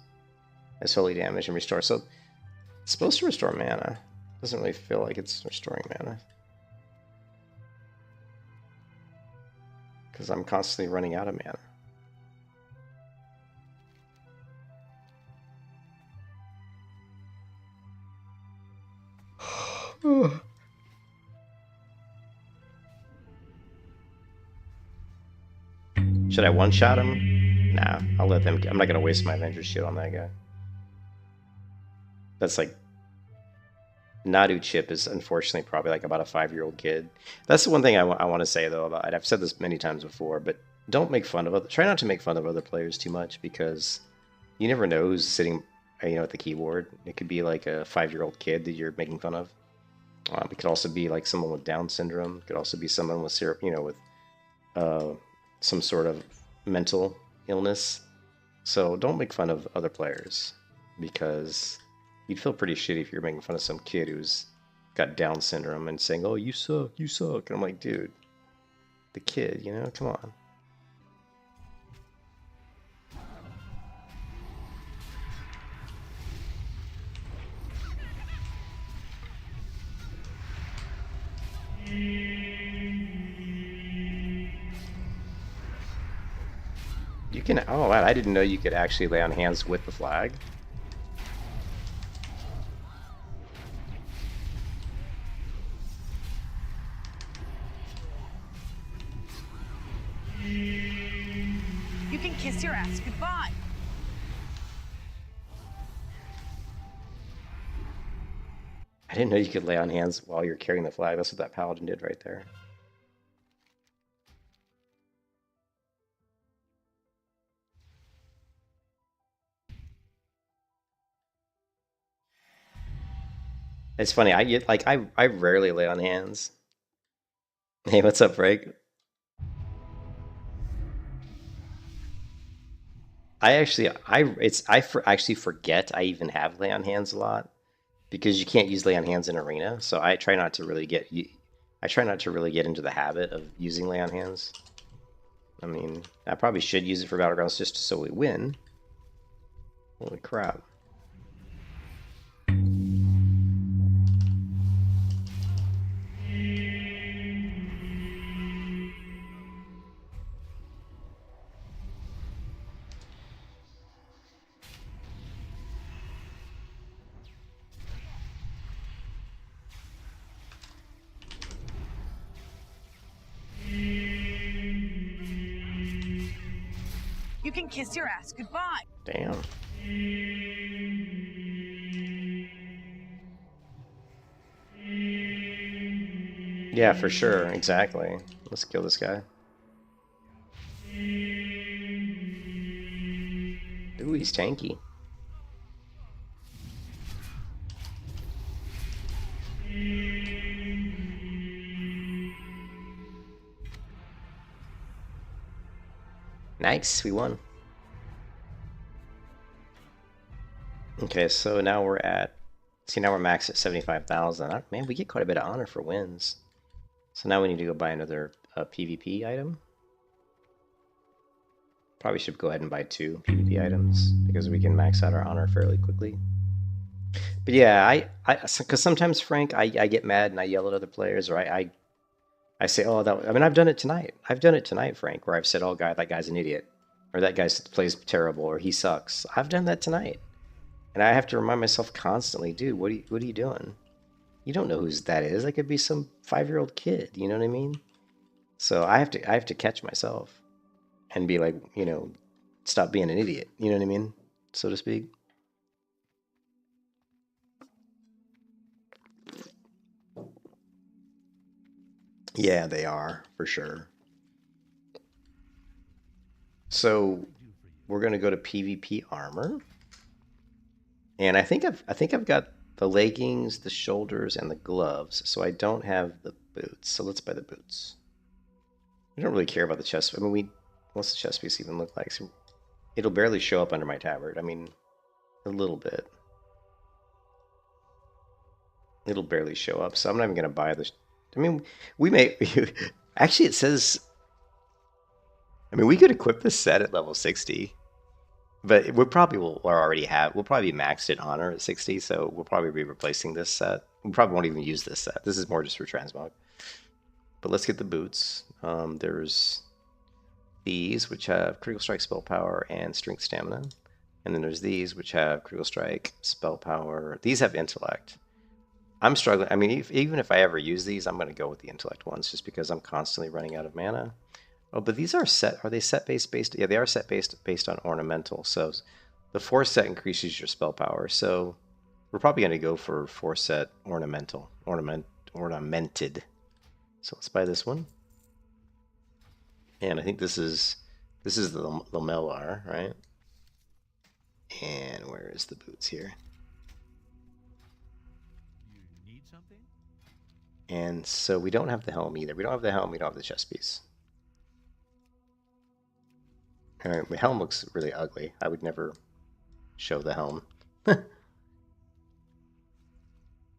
As holy damage and restore. So it's supposed to restore mana. Doesn't really feel like it's restoring mana. Because I'm constantly running out of mana. Should I one-shot him? Nah, I'll let them... I'm not going to waste my Avenger's Shield on that guy. That's like... Nadu Chip is unfortunately probably like about a 5-year-old kid. That's the one thing I want to say, though, about it. I've said this many times before, but don't make fun of... Try not to make fun of other players too much, because you never know who's sitting, at the keyboard. It could be like a 5-year-old kid that you're making fun of. It could also be like someone with Down syndrome. It could also be someone with some sort of mental illness. So don't make fun of other players, because you'd feel pretty shitty if you're making fun of some kid who's got Down syndrome and saying, "Oh, you suck, you suck." And I'm like, dude, the kid, come on. You can... Oh, wow, I didn't know you could actually lay on hands with the flag. You can kiss your ass goodbye. I didn't know you could lay on hands while you're carrying the flag. That's what that Paladin did right there. It's funny. I rarely lay on hands. Hey, what's up, Break? I actually forget I even have lay on hands a lot, because you can't use lay on hands in arena. So I try not to really get into the habit of using lay on hands. I mean, I probably should use it for Battlegrounds just so we win. Holy crap. You can kiss your ass goodbye. Damn. Yeah, for sure. Exactly. Let's kill this guy. Ooh, he's tanky. Nice, we won. Okay, so now we're at, see, now we're maxed at 75,000. Man, we get quite a bit of honor for wins. So now we need to go buy another PvP item. Probably should go ahead and buy 2 PvP items because we can max out our honor fairly quickly. But yeah, because sometimes, Frank, I get mad and I yell at other players, or I say, oh, that. I mean, I've done it tonight. I've done it tonight, Frank, where I've said, oh, that guy's an idiot, or that guy plays terrible, or he sucks. I've done that tonight, and I have to remind myself constantly, dude, what are you doing? You don't know who that is. That could be some 5-year-old kid. You know what I mean? So I have to catch myself and be like, you know, stop being an idiot. You know what I mean, so to speak. Yeah, they are, for sure. So we're gonna go to PvP armor, and I think I've got the leggings, the shoulders, and the gloves. So I don't have the boots. So let's buy the boots. We don't really care about the chest. I mean, what's the chest piece even look like? So it'll barely show up under my tabard. I mean, a little bit. It'll barely show up. So I'm not even gonna buy this. I mean, we may actually. It says. I mean, we could equip this set at level 60, but we probably will already have. We'll probably be maxed at honor at 60, so we'll probably be replacing this set. We probably won't even use this set. This is more just for transmog. But let's get the boots. There's these, which have critical strike, spell power, and strength stamina, and then there's these, which have critical strike, spell power. These have intellect. I'm struggling. I mean, even if I ever use these, I'm going to go with the intellect ones, just because I'm constantly running out of mana. Oh, but these are set. Are they set based? Yeah, they are set based on ornamental. So the 4 set increases your spell power. So we're probably going to go for 4 set ornamented. So let's buy this one. And I think this is the lamellar, right? And where is the boots here? You need something? And so we don't have the helm either. We don't have the helm. We don't have the chest piece. All right, my helm looks really ugly. I would never show the helm.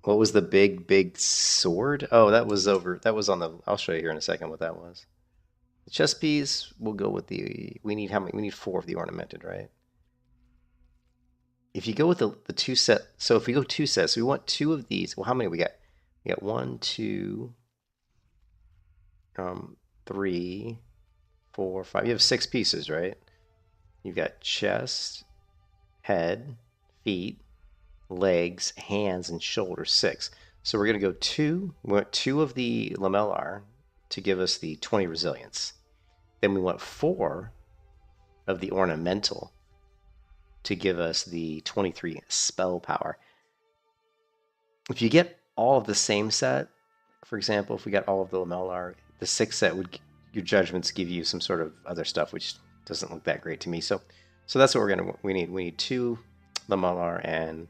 What was the big sword? Oh, that was over. That was on the. I'll show you here in a second what that was. The chest piece. We'll go with the. We need how many? We need 4 of the ornamented, right? If you go with the 2 set. So if we go 2 sets, we want 2 of these. Well, how many we got? We got 1, 2, 3, 4, 5. You have 6 pieces, right? You've got chest, head, feet, legs, hands, and shoulders. 6. So we're going to go 2. We want 2 of the lamellar to give us the 20 resilience. Then we want 4 of the ornamental to give us the 23 spell power. If you get all of the same set, for example, if we got all of the lamellar, the 6 set would, your judgments give you some sort of other stuff, which doesn't look that great to me. So that's what we need. We need 2 lamellar and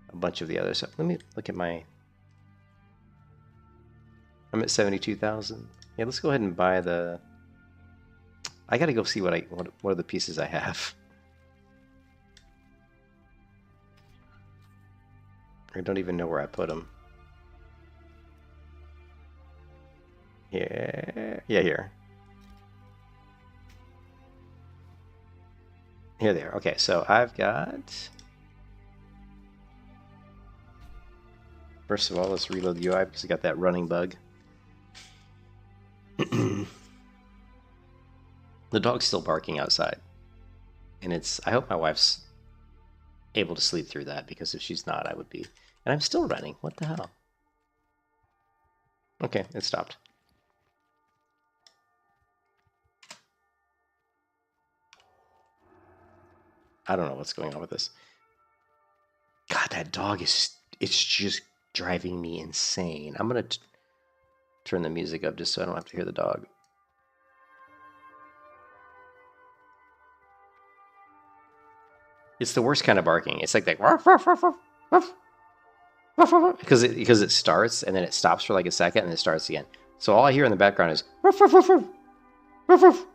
a bunch of the other stuff. Let me look at my. I'm at 72,000. Yeah, let's go ahead and buy the. I got to go see what are the pieces I have. I don't even know where I put them. Yeah, here. Here they are. Okay, so I've got. First of all, let's reload the UI because I got that running bug. The dog's still barking outside, and I hope my wife's able to sleep through that, because if she's not, I would be. And I'm still running. What the hell? Okay, it stopped. I don't know what's going on with this. God, that dog it's just driving me insane. I'm going to turn the music up just so I don't have to hear the dog. It's the worst kind of barking. It's like that ruff, ruff, ruff, ruff, ruff, ruff, ruff, because it starts and then it stops for like a second and it starts again. So all I hear in the background is ruff, ruff, ruff, ruff, ruff, ruff,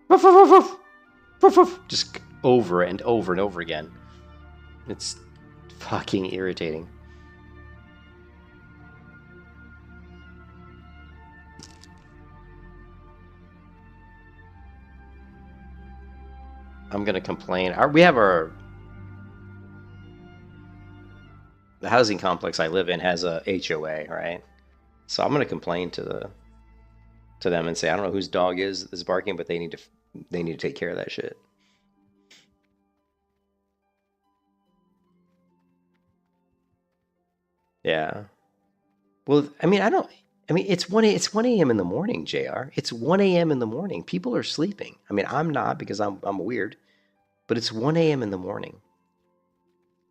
ruff, ruff, ruff, ruff, ruff, just over and over and over again. It's fucking irritating. I'm gonna complain. We have the housing complex I live in has a HOA, right? So I'm gonna complain to them and say I don't know whose dog is barking, but they need to take care of that shit. Yeah. Well, I mean, it's 1 a.m. in the morning, JR. It's 1 a.m. in the morning. People are sleeping. I mean, I'm not because I'm weird, but it's 1 a.m. in the morning.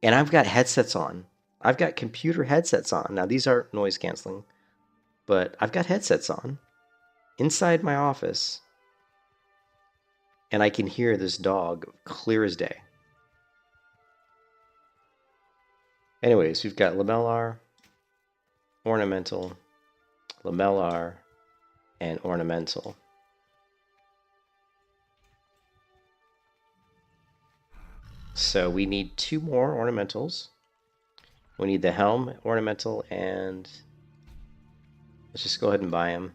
And I've got headsets on. I've got computer headsets on. Now, these aren't noise canceling, but I've got headsets on inside my office. And I can hear this dog clear as day. Anyways, we've got lamellar, ornamental, lamellar, and ornamental. So we need 2 more ornamentals. We need the helm, ornamental, and let's just go ahead and buy them.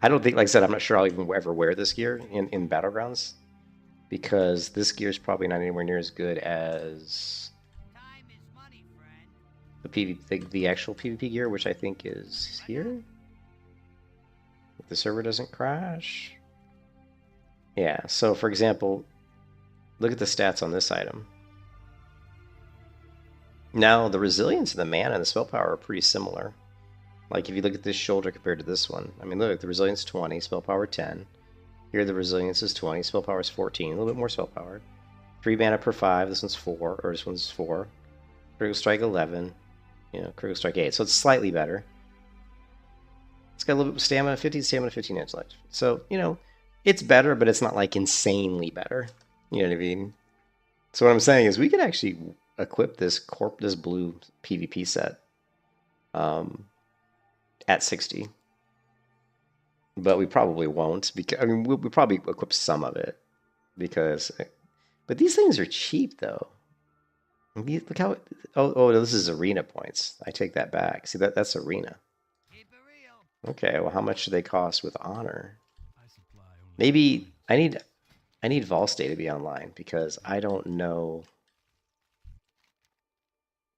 I don't think, like I said, I'm not sure I'll even ever wear this gear in Battlegrounds because this gear is probably not anywhere near as good as the actual PvP gear, which I think is here. If the server doesn't crash. Yeah, so for example, look at the stats on this item. Now, the resilience of the mana and the spell power are pretty similar. Like, if you look at this shoulder compared to this one, I mean, look, the resilience is 20, spell power 10. Here, the resilience is 20, spell power is 14, a little bit more spell power. 3 mana per 5, this one's 4, or this one's 4. Critical strike 11, you know, critical strike 8, so it's slightly better. It's got a little bit of stamina, 15 stamina, 15 intellect. So, you know, it's better, but it's not like insanely better. You know what I mean? So what I'm saying is we could actually equip this blue PvP set at 60. But we probably won't, because I mean we'll probably equip some of it because but these things are cheap though. Look how oh this is arena points. I take that back. See that's arena. Okay, well how much do they cost with honor? Maybe I need Volstay to be online because I don't know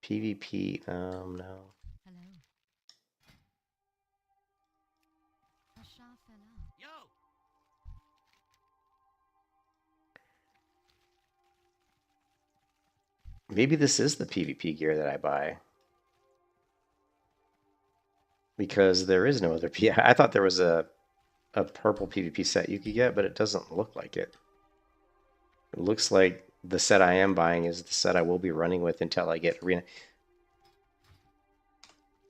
PvP. No. Maybe this is the PvP gear that I buy. Because there is no other PvP. I thought there was a purple PvP set you could get, but it doesn't look like it. It looks like the set I am buying is the set I will be running with until I get arena.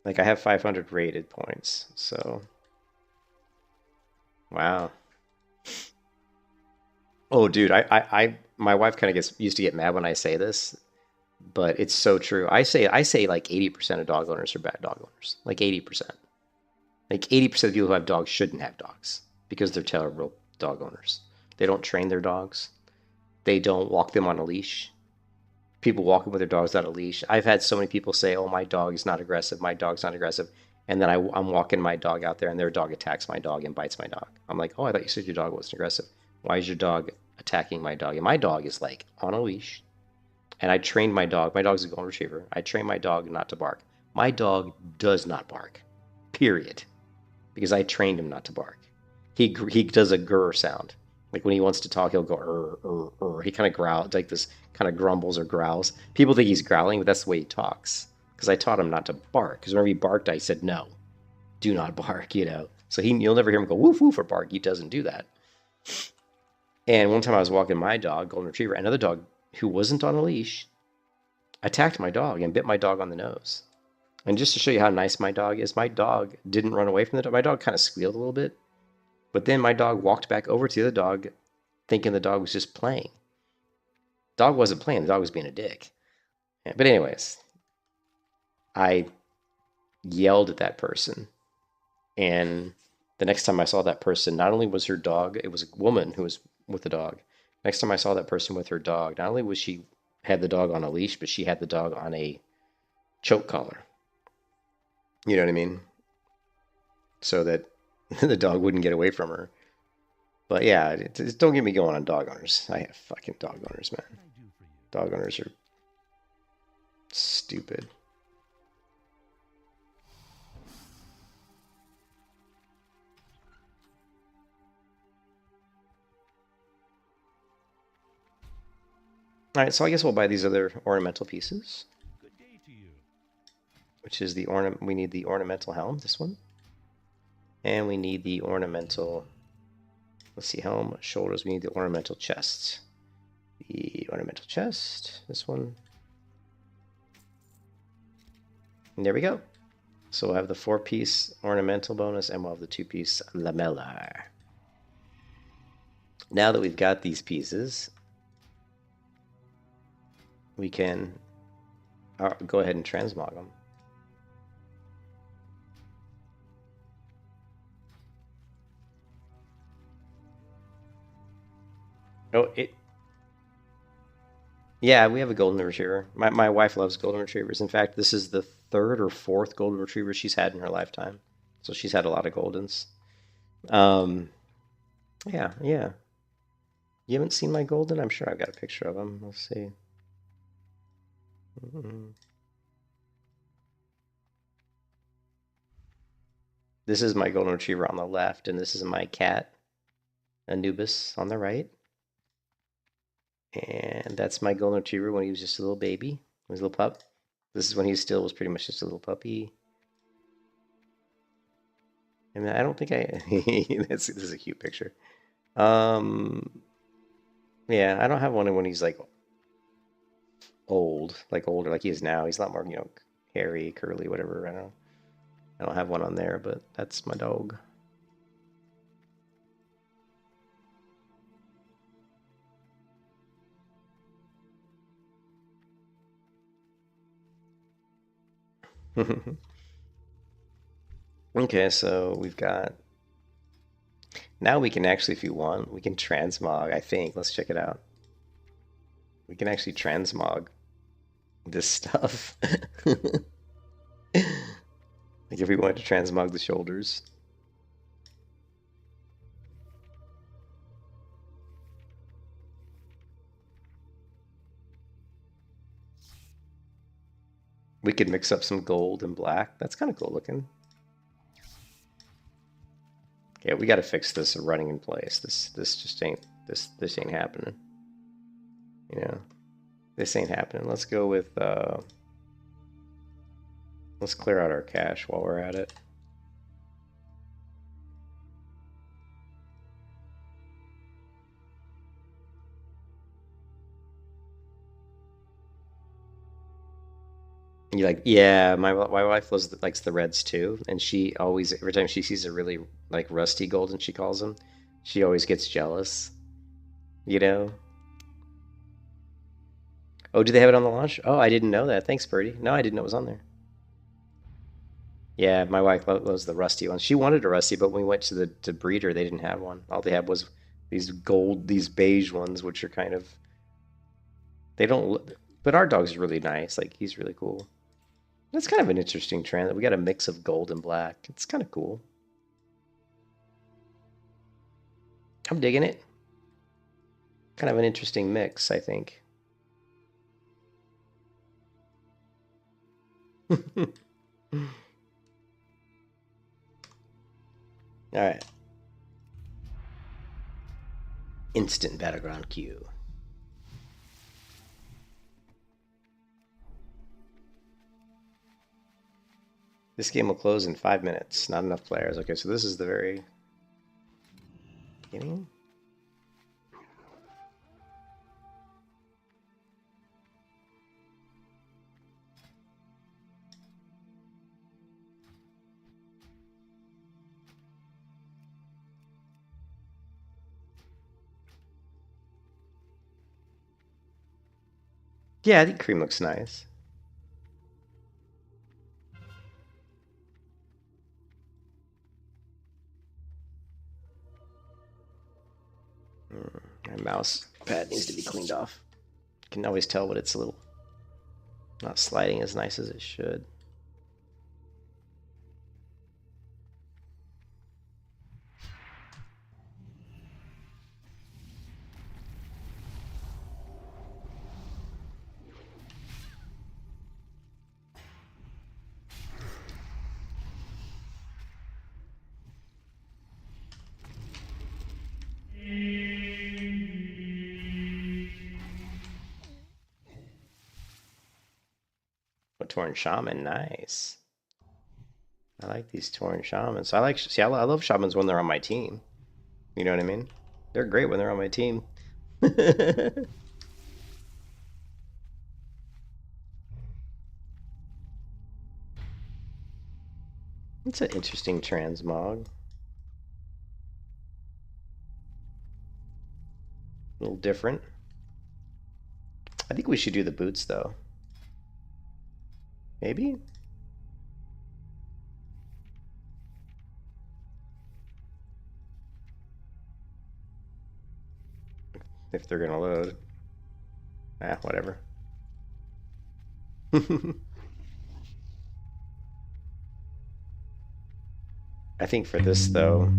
Like I have 500 rated points, so. Wow. Oh, dude, my wife kind of used to get mad when I say this, but it's so true. I say like 80% of dog owners are bad dog owners. Like 80%. Like 80% of people who have dogs shouldn't have dogs because they're terrible dog owners. They don't train their dogs. They don't walk them on a leash. People walking with their dogs without a leash. I've had so many people say, oh, my dog is not aggressive. My dog's not aggressive. And then I'm walking my dog out there and their dog attacks my dog and bites my dog. I'm like, oh, I thought you said your dog wasn't aggressive. Why is your dog attacking my dog? And my dog is like on a leash. And I trained my dog. My dog's a golden retriever. I trained my dog not to bark. My dog does not bark. Period. Because I trained him not to bark. He does a grr sound. Like when he wants to talk, he'll go He kind of growls, like this kind of grumbles or growls. People think he's growling, but that's the way he talks. Because I taught him not to bark. Because whenever he barked, I said, no, do not bark, you know. So you'll never hear him go woof woof or bark. He doesn't do that. And one time I was walking my dog, golden retriever, another dog who wasn't on a leash attacked my dog and bit my dog on the nose. And just to show you how nice my dog is, my dog didn't run away from the dog. My dog kind of squealed a little bit, but then my dog walked back over to the other dog, thinking the dog was just playing. Dog wasn't playing, the dog was being a dick. But anyways, I yelled at that person. And the next time I saw that person, not only was her dog, it was a woman who was with the dog. Next time I saw that person with her dog, not only was she had the dog on a leash, but she had the dog on a choke collar. You know what I mean? So that the dog wouldn't get away from her. But yeah, don't get me going on dog owners. I have fucking dog owners, man. Dog owners are stupid. All right, so I guess we'll buy these other ornamental pieces. Good day to you. Which is the ornament. We need the ornamental helm, this one. And we need the ornamental, let's see, helm, shoulders. We need the ornamental chest. The ornamental chest, this one. And there we go. So we'll have the 4-piece ornamental bonus and we'll have the 2-piece lamellar. Now that we've got these pieces, we can go ahead and transmog them. Oh, yeah, we have a golden retriever. My wife loves golden retrievers. In fact, this is the 3rd or 4th golden retriever she's had in her lifetime. So she's had a lot of goldens. Yeah. You haven't seen my golden? I'm sure I've got a picture of him. Let's see. This is my golden retriever on the left, and this is my cat, Anubis, on the right. And that's my golden retriever when he was just a little baby, when he was a little pup. This is when he still was pretty much just a little puppy. I mean, I don't think this is a cute picture. Yeah, I don't have one when he's like old, like older, like he is now. He's a lot more, hairy, curly, whatever. I don't have one on there, but that's my dog. Okay, so we've got, now we can actually, if you want, we can transmog, I think. Let's check it out. We can actually transmog this stuff. Like if we wanted to transmog the shoulders. We could mix up some gold and black. That's kind of cool looking. Okay, we got to fix this running in place. This just ain't this ain't happening. This ain't happening. Let's go with let's clear out our cache while we're at it. You're like, yeah, my wife likes the reds too, and she always, every time she sees a really like rusty golden, she calls them, she always gets jealous, Oh, do they have it on the launch? Oh, I didn't know that. Thanks, Birdie. No, I didn't know it was on there. Yeah, my wife loves the rusty ones. She wanted a rusty, but when we went to breeder, they didn't have one. All they had was these beige ones, which are kind of, they don't look, but our dog's really nice. Like, he's really cool. That's kind of an interesting trend that we got a mix of gold and black. It's kind of cool. I'm digging it. Kind of an interesting mix, I think. All right. Instant battleground queue. This game will close in 5 minutes. Not enough players. Okay, so this is the very beginning. Yeah, I think cream looks nice. My mouse pad needs to be cleaned off. You can always tell when it's a little not sliding as nice as it should. A Torn Shaman, nice. I like these Torn Shamans. I love Shamans when they're on my team. You know what I mean? They're great when they're on my team. It's an interesting transmog. A little different. I think we should do the boots though. Maybe? If they're gonna load. Ah, whatever. I think for this though,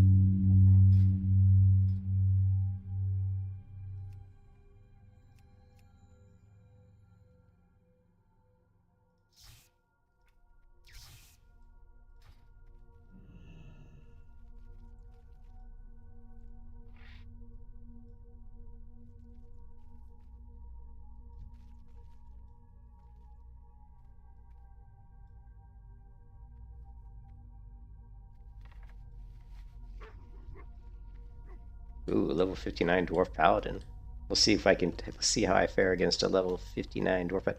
ooh, level 59 Dwarf Paladin. We'll see if I can see how I fare against a level 59 Dwarf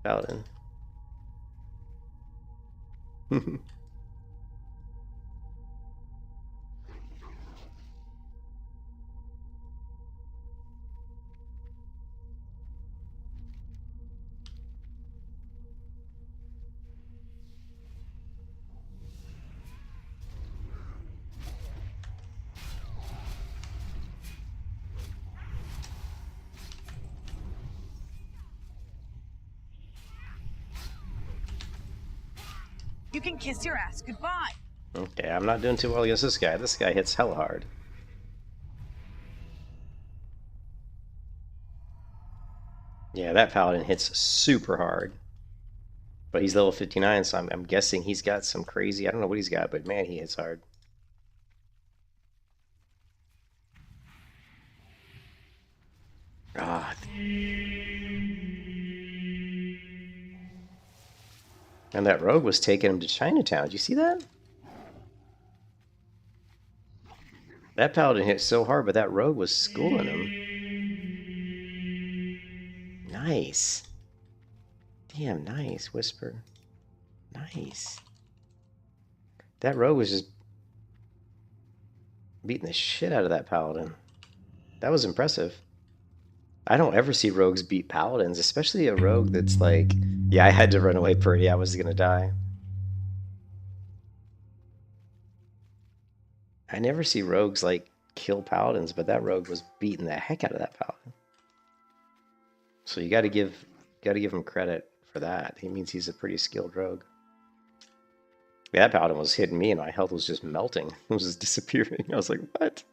Paladin. You can kiss your ass goodbye. Okay, I'm not doing too well against this guy. This guy hits hella hard. Yeah, that Paladin hits super hard. But he's level 59, so I'm guessing he's got some crazy... I don't know what he's got, but man, he hits hard. Ah. And that rogue was taking him to Chinatown. Did you see that? That Paladin hit so hard, but that rogue was schooling him. Nice. Damn, nice, Whisper. Nice. That rogue was just beating the shit out of that Paladin. That was impressive. I don't ever see rogues beat Paladins, especially a rogue that's like, yeah, I had to run away pretty, I was gonna die. I never see rogues like kill Paladins, but that rogue was beating the heck out of that Paladin. So you gotta give him credit for that. He means he's a pretty skilled rogue. Yeah, that Paladin was hitting me and my health was just melting. It was just disappearing. I was like, what?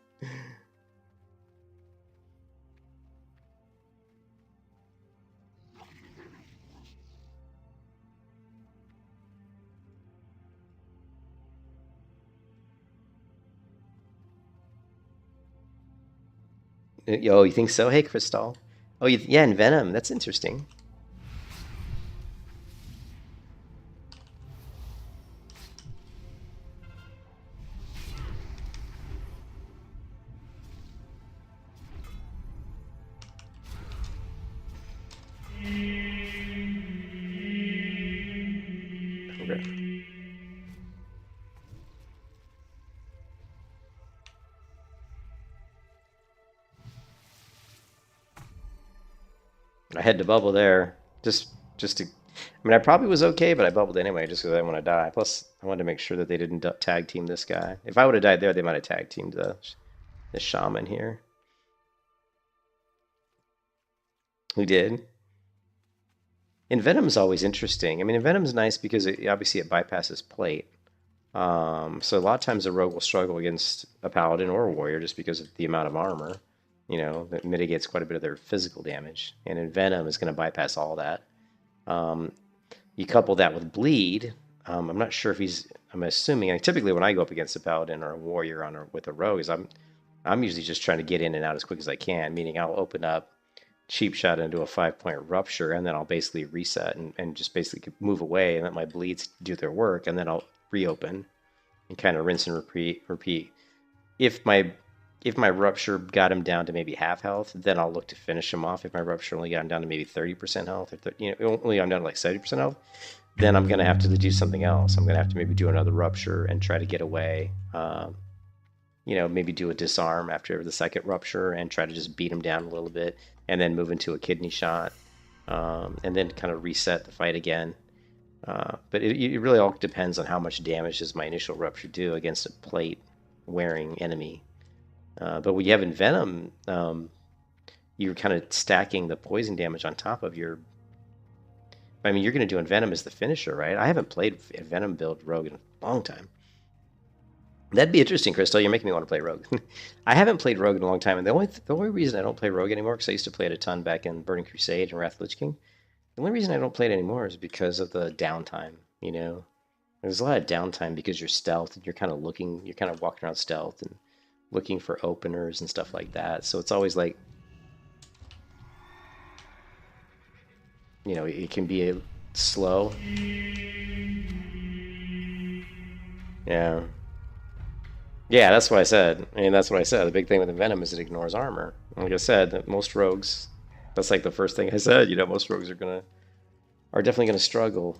Yo, you think so? Hey, Crystal. Oh, yeah, and Venom. That's interesting. Okay. I had to bubble there just to. I mean, I probably was okay, but I bubbled anyway just because I didn't want to die. Plus, I wanted to make sure that they didn't tag team this guy. If I would have died there, they might have tag teamed the shaman here. Who did? Envenom's always interesting. I mean, Envenom's nice because obviously it bypasses plate. So a lot of times a rogue will struggle against a paladin or a warrior just because of the amount of armor. You know, that mitigates quite a bit of their physical damage. And Envenom is going to bypass all that. You couple that with bleed. I'm not sure if he's. I'm assuming. Typically, when I go up against a paladin or a warrior with a rogue, I'm usually just trying to get in and out as quick as I can. Meaning, I'll open up, cheap shot into a 5-point rupture, and then I'll basically reset and just basically move away and let my bleeds do their work, and then I'll reopen and kind of rinse and repeat. If my rupture got him down to maybe half health, then I'll look to finish him off. If my rupture only got him down to maybe 30% health, or only I'm down to like 70% health, then I'm going to have to do something else. I'm going to have to maybe do another rupture and try to get away. Maybe do a disarm after the second rupture and try to just beat him down a little bit, and then move into a kidney shot, and then kind of reset the fight again. But it really all depends on how much damage does my initial rupture do against a plate-wearing enemy. But when you have Envenom, you're kind of stacking the poison damage on top of your... I mean, you're going to do Envenom as the finisher, right? I haven't played Envenom build Rogue in a long time. That'd be interesting, Crystal. You're making me want to play Rogue. I haven't played Rogue in a long time, and the only reason I don't play Rogue anymore, because I used to play it a ton back in Burning Crusade and Wrath of the Lich King, the only reason I don't play it anymore is because of the downtime, you know? There's a lot of downtime because you're stealth, and you're kind of walking around stealth and looking for openers and stuff like that. So it's always like, it can be slow. Yeah. Yeah, that's what I said. I mean, that's what I said. The big thing with Envenom is it ignores armor. Like I said, most rogues, that's like the first thing I said, most rogues are definitely gonna struggle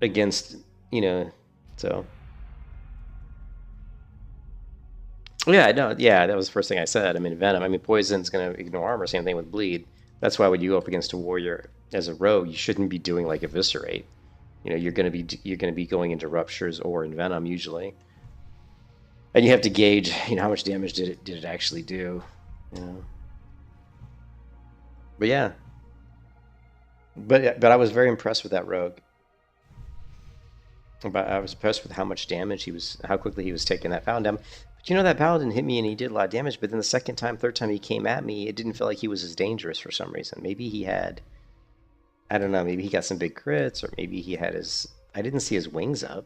against, so. Yeah, no, yeah, that was the first thing I said. I mean, Venom, Poison's gonna ignore armor, same thing with Bleed. That's why when you go up against a warrior as a rogue, you shouldn't be doing like Eviscerate. You're gonna be going into Ruptures or Envenom usually. And you have to gauge, how much damage did it actually do, But yeah. But I was very impressed with that rogue. I was impressed with how much damage how quickly he was taking that paladin down. But that paladin hit me and he did a lot of damage, but then the second time, third time he came at me, it didn't feel like he was as dangerous for some reason. Maybe he had, I don't know, maybe he got some big crits, or maybe he had I didn't see his wings up.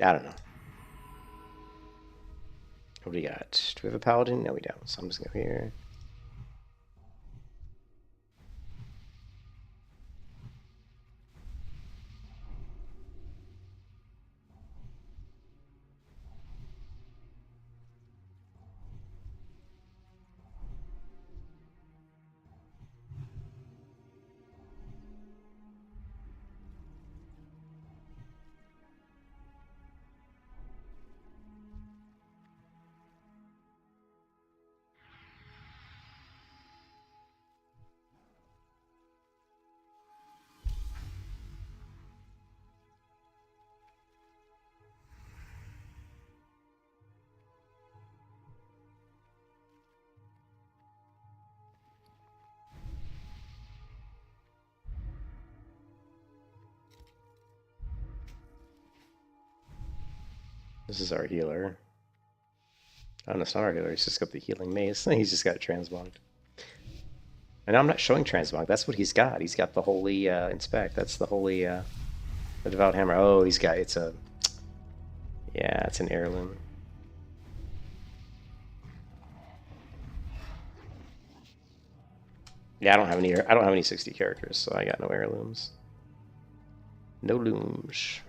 I don't know. What do we got? Do we have a paladin? No, we don't. So I'm just going to go here. This is our healer. Oh, no, it's not our healer. He's just got the healing mace. He's just got transmogged. And I'm not showing transmog. That's what he's got. He's got the holy inspect. That's the holy the devout hammer. Oh, it's an heirloom. Yeah, I don't have any 60 characters, so I got no heirlooms. No looms.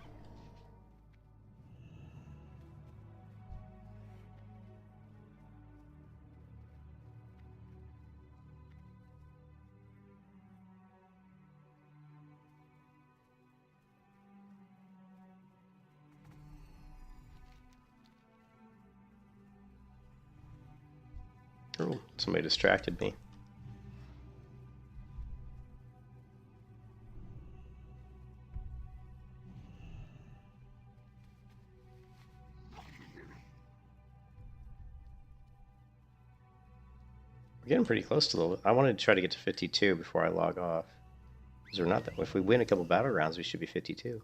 Oh, somebody distracted me. We're getting pretty close to the... I wanted to try to get to 52 before I log off. Because we're not that... If we win a couple battle rounds, we should be 52.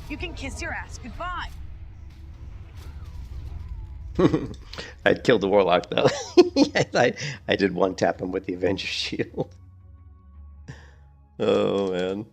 You can kiss your ass goodbye. I'd killed the Warlock, though. I did one tap him with the Avenger Shield. Oh, man.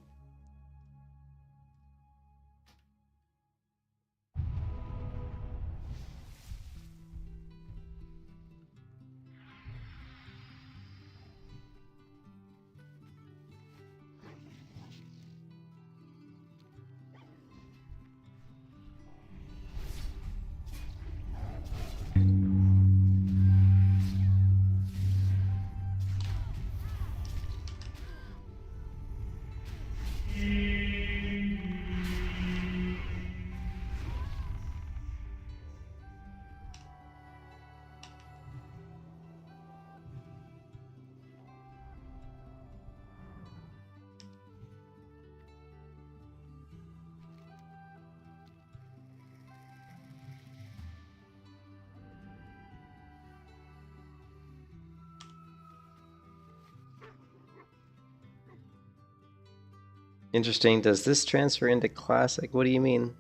Interesting. Does this transfer into Classic? What do you mean?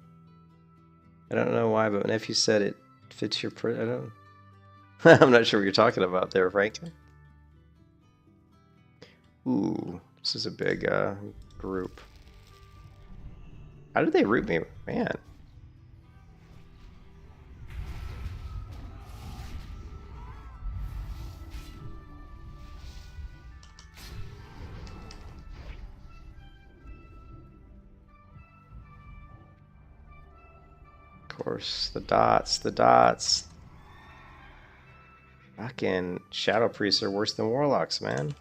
I don't know why, but if you said it fits your... I don't... I'm not sure what you're talking about there, Frank. Ooh, this is a big group. How did they root me? Man. Of course, the dots, the dots. Fucking Shadow Priests are worse than Warlocks, man.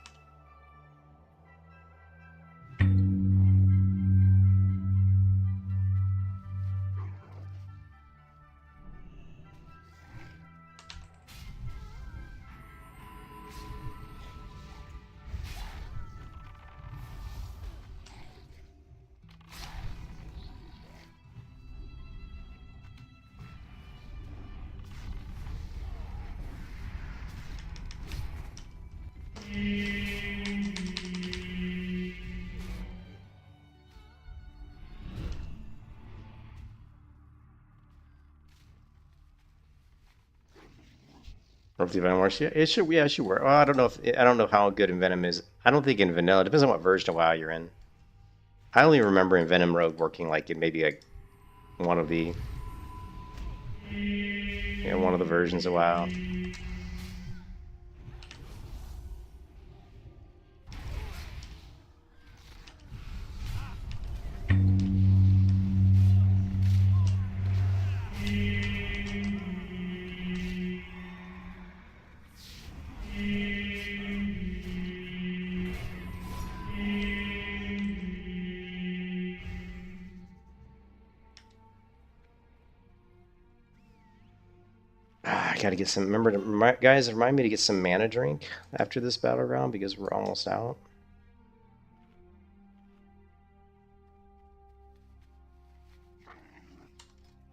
Or if the Venom works, yeah, it should. Yeah, it should work. Well, I don't know if I don't know how good Venom is. I don't think in vanilla. It depends on what version of WoW you're in. I only remember in Venom Rogue working like in maybe like one of the one of the versions of WoW. gotta get some. Remember, guys, remind me to get some mana drink after this battleground because we're almost out.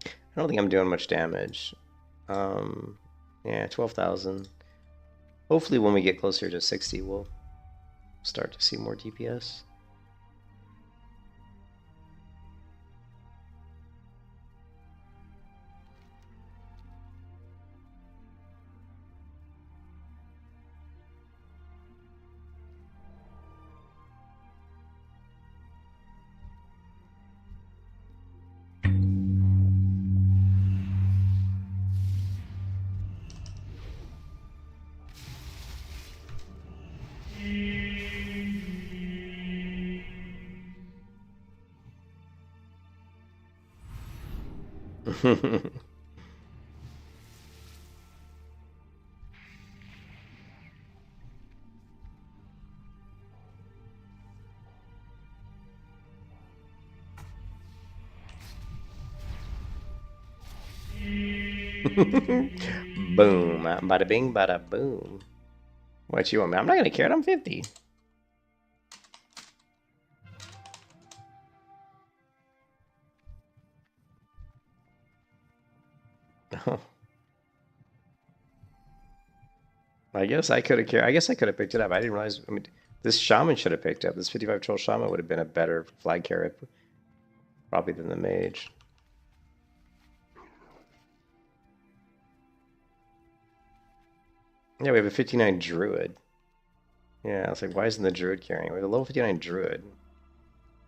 I don't think I'm doing much damage. Yeah, 12,000. Hopefully, when we get closer to 60, we'll start to see more DPS. Boom. Bada bing, bada boom. What you want, man? I'm not gonna care. I'm 50. Oh. I guess I could have cared. I guess I could have picked it up. I didn't realize. I mean, this shaman should have picked up. This 55 troll shaman would have been a better flag carrot, probably, than the mage. Yeah, we have a 59 druid. Yeah, I was like, why isn't the druid carrying? We have a level 59 druid.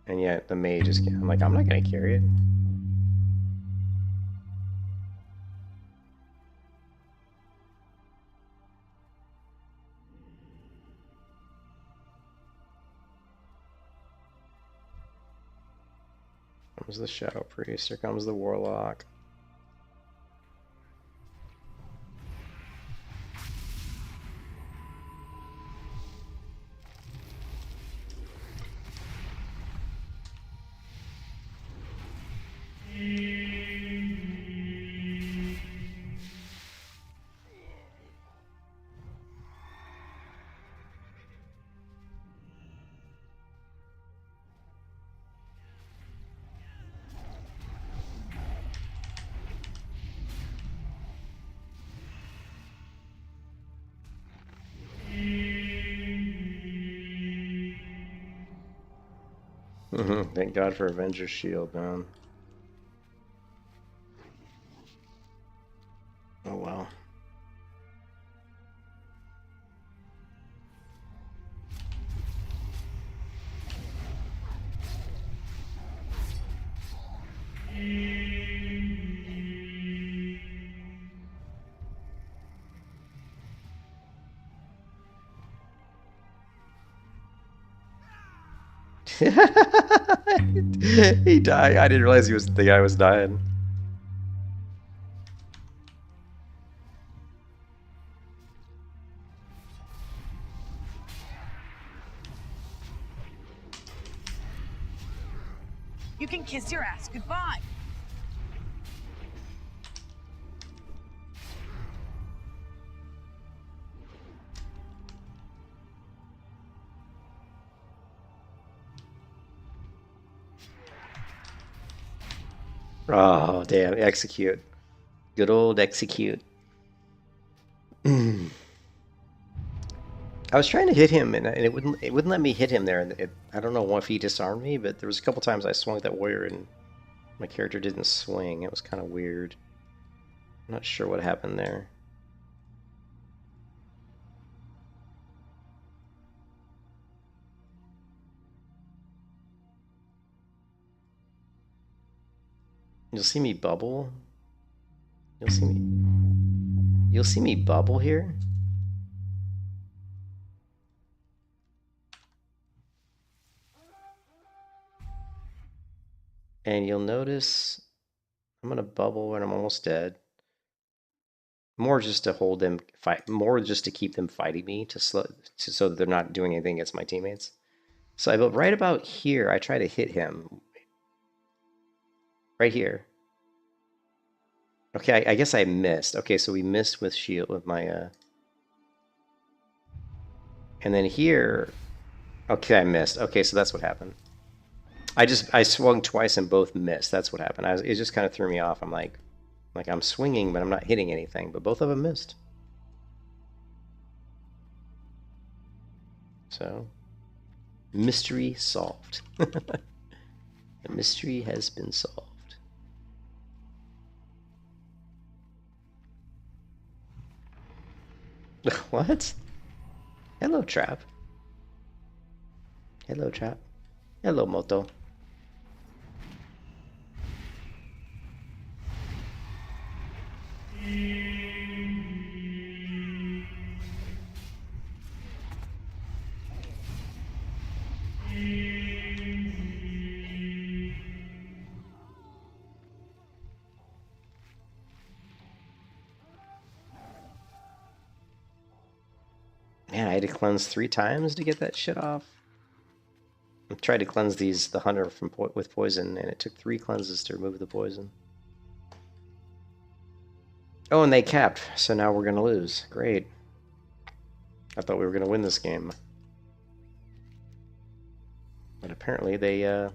And yet the mage is. I'm like, I'm not going to carry it. Here comes the Shadow Priest. Here comes the Warlock. Thank God for Avenger's Shield, man. Oh well. He died. I didn't realize the guy was dying. You can kiss your ass goodbye. Oh, damn. Execute. Good old execute. I was trying to hit him, and it wouldn't let me hit him there. And I don't know if he disarmed me, but there was a couple times I swung at that warrior, and my character didn't swing. It was kind of weird. I'm not sure what happened there. You'll see me bubble. You'll see me bubble here. And you'll notice I'm gonna bubble when I'm almost dead. More just to hold them fight, more just to keep them fighting me so that they're not doing anything against my teammates. So I built right about here. I try to hit him. Right here. Okay, I guess I missed. Okay, so we missed with shield with my and then here, okay, I missed. Okay, so that's what happened. I swung twice and both missed. That's what happened. It just kind of threw me off. I'm like I'm swinging, but I'm not hitting anything. But both of them missed. So, mystery solved. The mystery has been solved. What? Hello, Trap. Hello, Trap. Hello, Moto. Man, I had to cleanse 3 times to get that shit off. I tried to cleanse the hunter from with poison, and it took 3 cleanses to remove the poison. Oh, and they capped, so now we're gonna lose. Great. I thought we were gonna win this game, but apparently I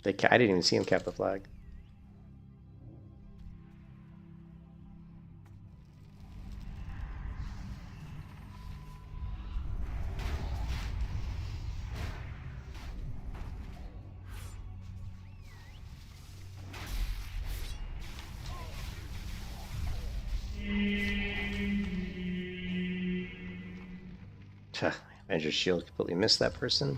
didn't even see him cap the flag. Avenger Shield completely missed that person.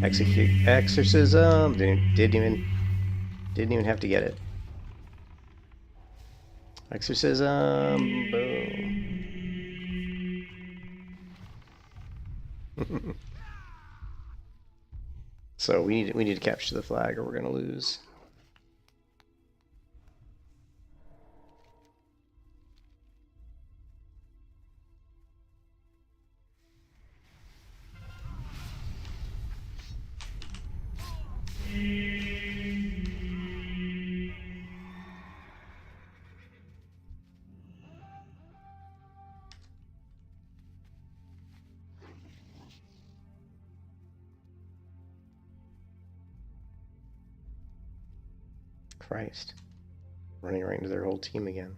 Execute exorcism. Didn't even have to get it. Exorcism. Boom. So we need to capture the flag, or we're gonna lose. Christ. Running right into their whole team again.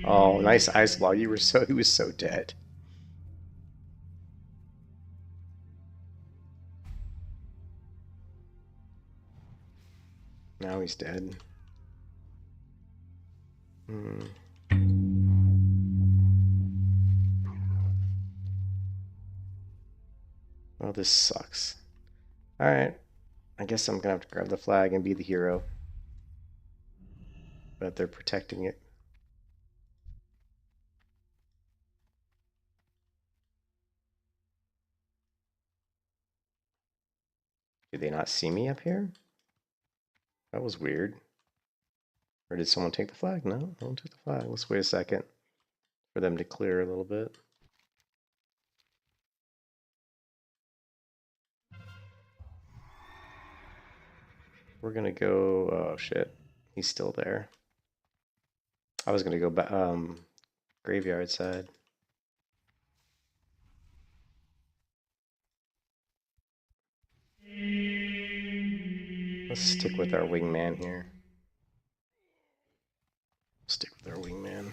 Oh, nice ice block. He was so dead. Now he's dead. Oh, this sucks. Alright. I guess I'm gonna have to grab the flag and be the hero. But they're protecting it. Did they not see me up here? That was weird. Or did someone take the flag? No, no one took the flag. Let's wait a second for them to clear a little bit. We're gonna go. Oh shit, he's still there. I was gonna go back graveyard side. Let's stick with our wingman here. Stick with our wingman.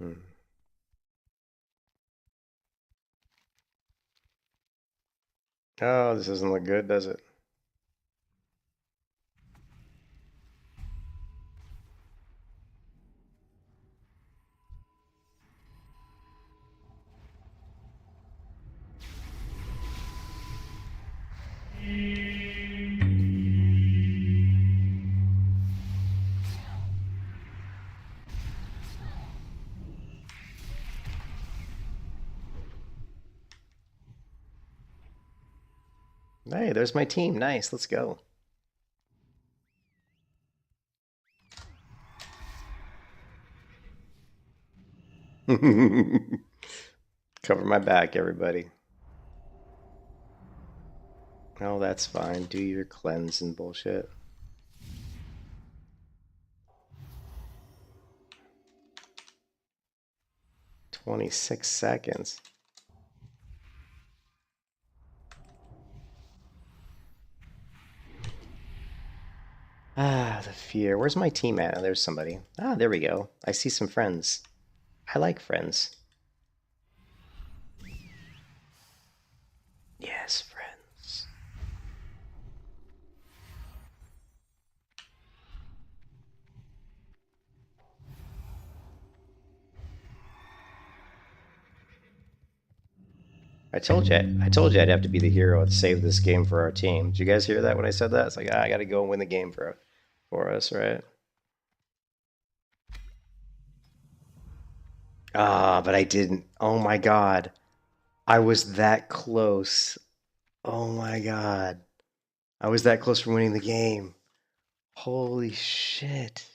Hmm. Oh, this doesn't look good, does it? Hey, there's my team. Nice, let's go. Cover my back, everybody. Oh, that's fine. Do your cleanse and bullshit. $26. Ah, the fear. Where's my team at? Oh, there's somebody. Ah, there we go. I see some friends. I like friends. Yes, friends. I told you I'd have to be the hero to save this game for our team. Did you guys hear that when I said that? It's like, I gotta go and win the game for us, right? Ah, but I didn't. Oh my god. I was that close. Oh my god. I was that close from winning the game. Holy shit.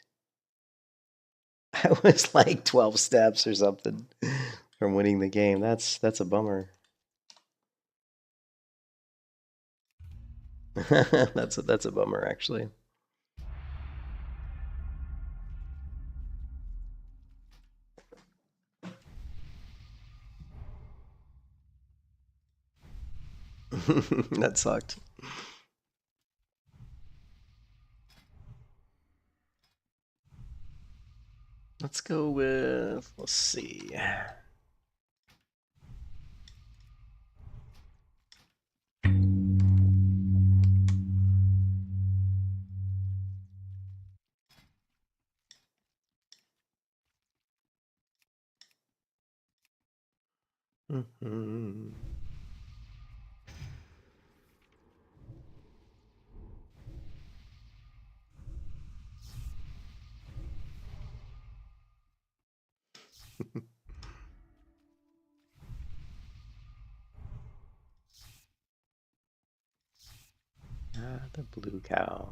I was like 12 steps or something from winning the game. That's a bummer. That's a bummer actually. That sucked. Let's go with, let's see. Ah, the blue cow.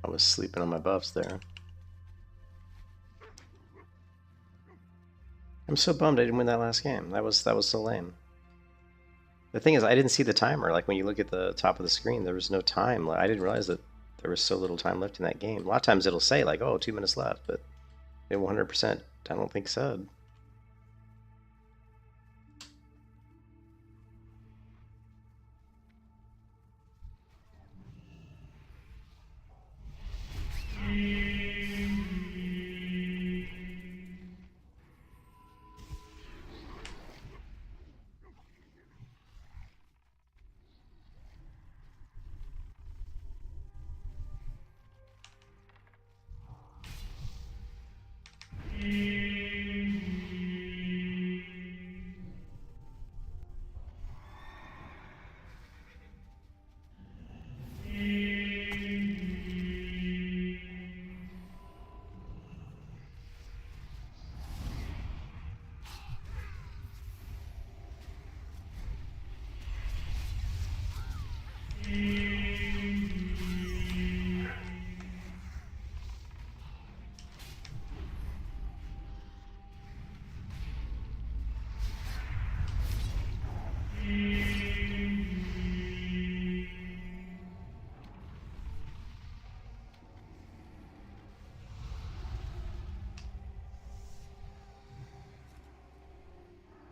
I was sleeping on my buffs there. I'm so bummed I didn't win that last game. That was so lame. The thing is, I didn't see the timer. Like when you look at the top of the screen, there was no time. I didn't realize that there was so little time left in that game. A lot of times it'll say like, "Oh, 2 minutes left," but it 100%, I don't think said.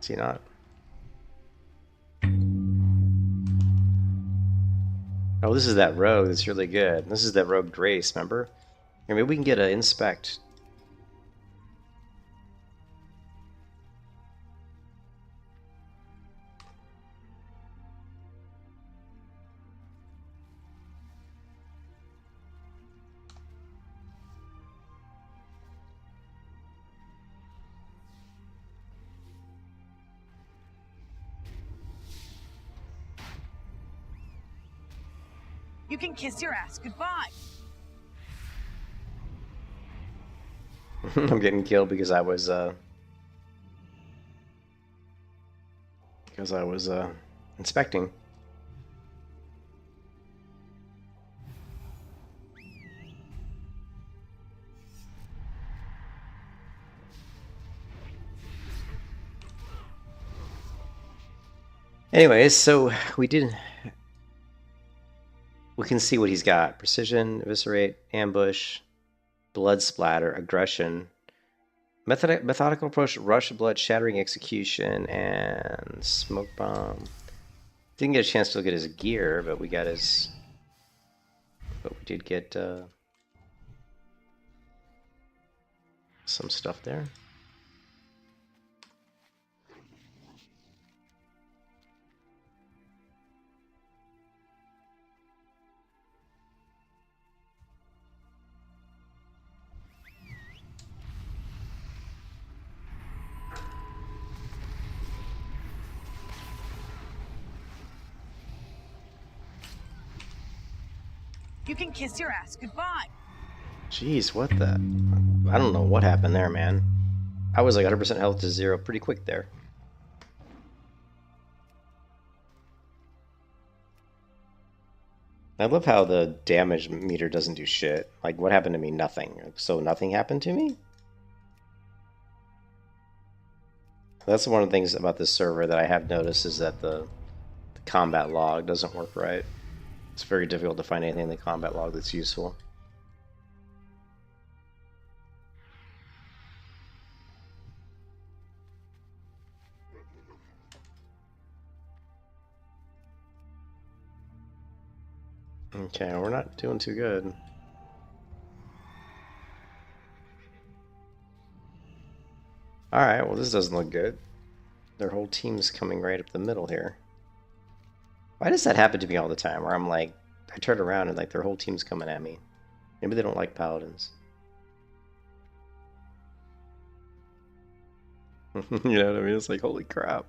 Is he not? Oh, this is that rogue that's really good. This is that rogue Grace, remember? Here, maybe we can get an inspect. You can kiss your ass goodbye. I'm getting killed because I was inspecting. Anyways, so we can see what he's got. Precision, eviscerate, ambush, blood splatter, aggression, methodical approach, rush, blood, shattering, execution, and smoke bomb. Didn't get a chance to look at his gear, but we got his. But we did get some stuff there. You can kiss your ass goodbye. Jeez, what the? I don't know what happened there, man. I was like 100% health to 0 pretty quick there. I love how the damage meter doesn't do shit. Like, what happened to me? Nothing. So nothing happened to me? That's one of the things about this server that I have noticed is that the combat log doesn't work right. It's very difficult to find anything in the combat log that's useful. Okay, we're not doing too good. Alright, well this doesn't look good. Their whole team's coming right up the middle here. Why does that happen to me all the time, where I'm like, I turn around and like their whole team's coming at me? Maybe they don't like paladins. You know what I mean? It's like, holy crap.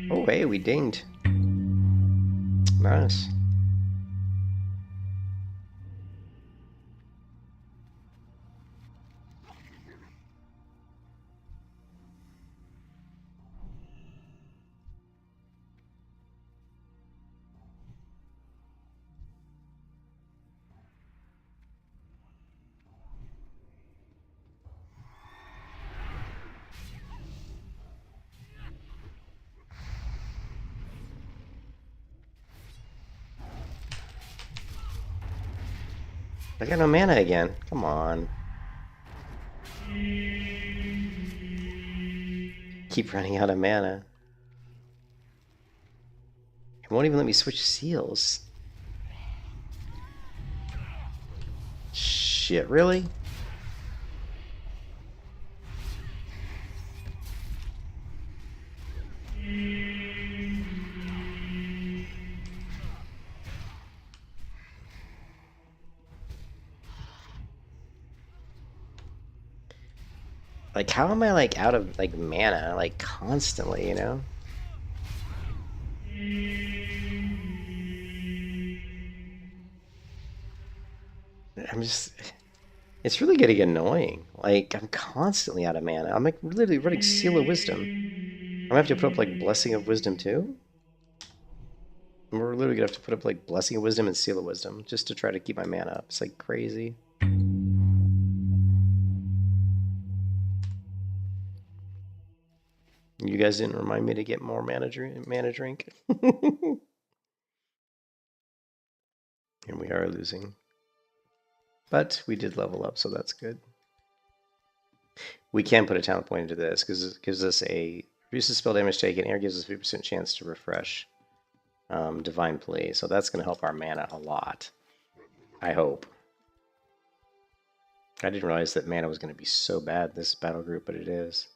Oh, hey, we dinged. Nice. I got no mana again. Come on. Keep running out of mana. It won't even let me switch seals. Shit, really? Like, how am I, like, out of, like, mana, like, constantly, you know? I'm just... It's really getting annoying. Like, I'm constantly out of mana. I'm, like, literally running Seal of Wisdom. I'm gonna have to put up, like, Blessing of Wisdom, too? We're literally gonna have to put up, like, Blessing of Wisdom and Seal of Wisdom just to try to keep my mana up. It's, like, crazy. You guys didn't remind me to get more mana drink. And we are losing. But we did level up, so that's good. We can put a talent point into this because it gives us reduces spell damage taken, and gives us a 50% chance to refresh Divine Plea. So that's going to help our mana a lot. I hope. I didn't realize that mana was going to be so bad in this battle group, but it is.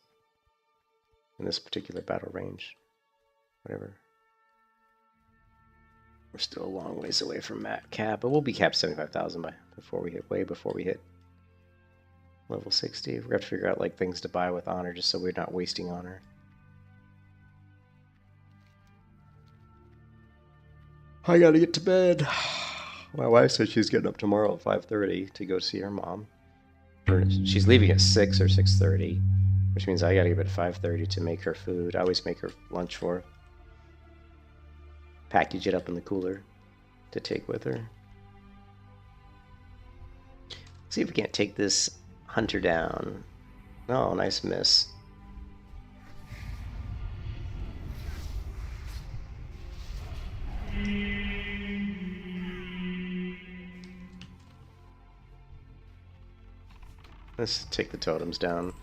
In this particular battle range. Whatever. We're still a long ways away from cap, but we'll be capped 75,000 way before we hit level 60. We're going to have to figure out like things to buy with honor just so we're not wasting honor. I gotta get to bed. My wife said she's getting up tomorrow at 5:30 to go see her mom. She's leaving at 6 or 6:30, which means I gotta get up at 5:30 to make her food. I always make her lunch for her. Package it up in the cooler to take with her. See if we can't take this hunter down. Oh, nice miss. Let's take the totems down.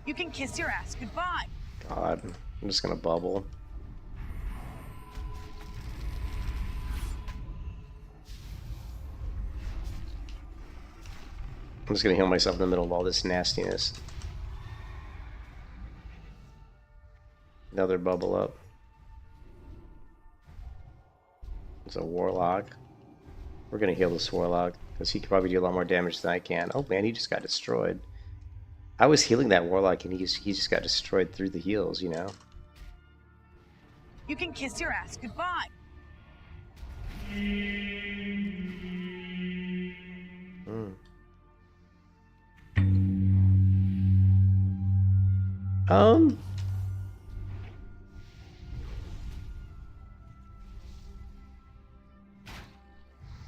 You can kiss your ass goodbye. God, I'm just gonna bubble. I'm just gonna heal myself in the middle of all this nastiness. Another bubble up. It's a warlock. We're gonna heal this warlock because he could probably do a lot more damage than I can. Oh man, he just got destroyed. I was healing that warlock and he just got destroyed through the heals, you know. You can kiss your ass goodbye.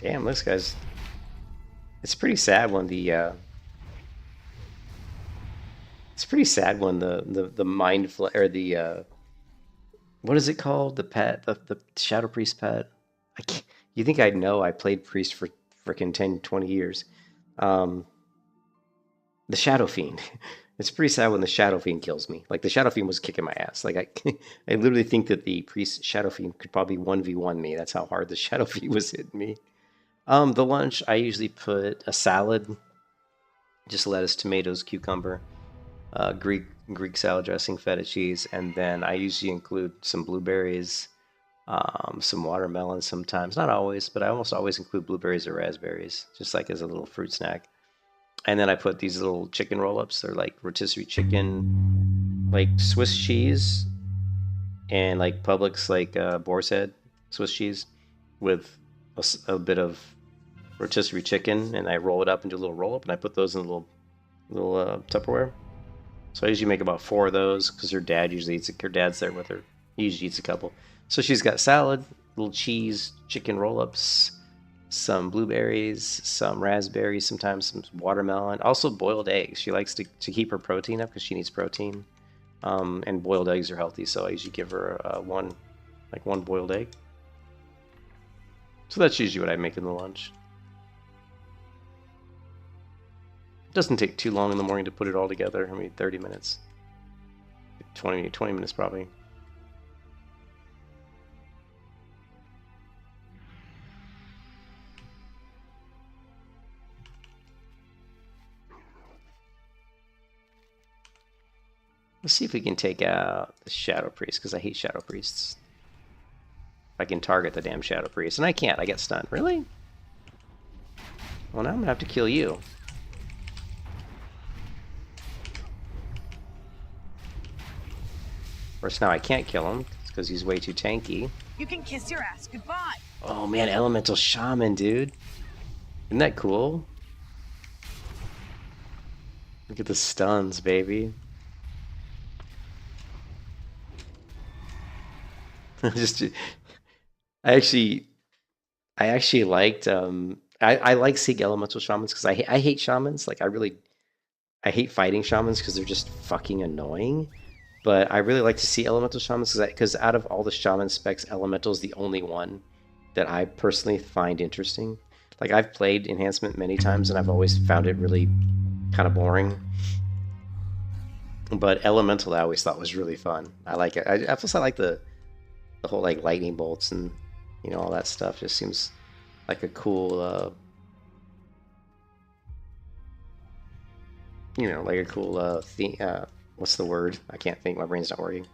Damn, this guy's... It's pretty sad when the it's pretty sad when the mind or the what is it called? The pet, the Shadow Priest pet. You think I'd know? I played Priest for freaking 10, 20 years. The Shadow Fiend. It's pretty sad when the Shadow Fiend kills me. Like the Shadow Fiend was kicking my ass. Like I literally think that the Priest Shadow Fiend could probably 1v1 me. That's how hard the Shadow Fiend was hitting me. The lunch, I usually put a salad, just lettuce, tomatoes, cucumber, Greek salad dressing, feta cheese, and then I usually include some blueberries, some watermelon sometimes, not always, but I almost always include blueberries or raspberries, just like as a little fruit snack. And then I put these little chicken roll-ups. They're like rotisserie chicken, like Swiss cheese, and like Publix, like Boar's Head Swiss cheese, with a bit of rotisserie chicken, and I roll it up into a little roll-up, and I put those in a little Tupperware. So I usually make about 4 of those because her dad usually eats it. Her dad's there with her. He usually eats a couple. So she's got salad, little cheese, chicken roll-ups, some blueberries, some raspberries, sometimes some watermelon. Also boiled eggs. She likes to keep her protein up because she needs protein. And boiled eggs are healthy, so I usually give her one boiled egg. So that's usually what I make in the lunch. It doesn't take too long in the morning to put it all together. I mean, 30 minutes. 20 minutes probably. Let's see if we can take out the Shadow Priest, because I hate Shadow Priests. If I can target the damn Shadow Priest. And I can't, I get stunned. Really? Well, now I'm going to have to kill you. Of course, now I can't kill him, because he's way too tanky. You can kiss your ass goodbye. Oh man, Elemental Shaman, dude. Isn't that cool? Look at the stuns, baby. I actually liked I like seeing elemental shamans because I hate shamans. Like I hate fighting shamans because they're just fucking annoying. But I really like to see elemental shamans because out of all the shaman specs, elemental is the only one that I personally find interesting. Like I've played enhancement many times and I've always found it really kind of boring. But elemental I always thought was really fun. I like it. I plus I like the whole like lightning bolts and you know all that stuff. Just seems like a cool you know, like a cool theme. What's the word? I can't think. My brain's not working.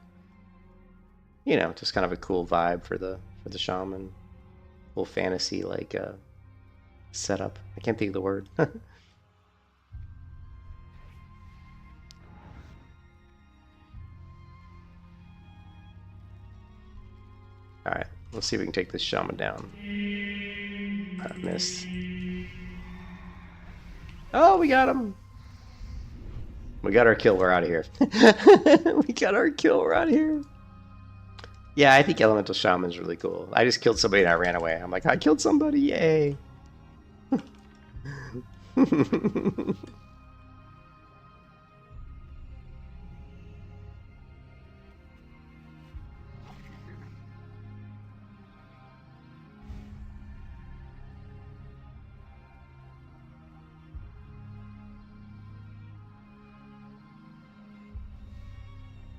You know, just kind of a cool vibe for the shaman. Whole fantasy like setup. I can't think of the word. Alright, let's see if we can take this shaman down. I missed. Oh, we got him! We got our kill, we're out of here. We got our kill, we're out of here. Yeah, I think Elemental Shaman's really cool. I just killed somebody and I ran away. I'm like, I killed somebody, yay!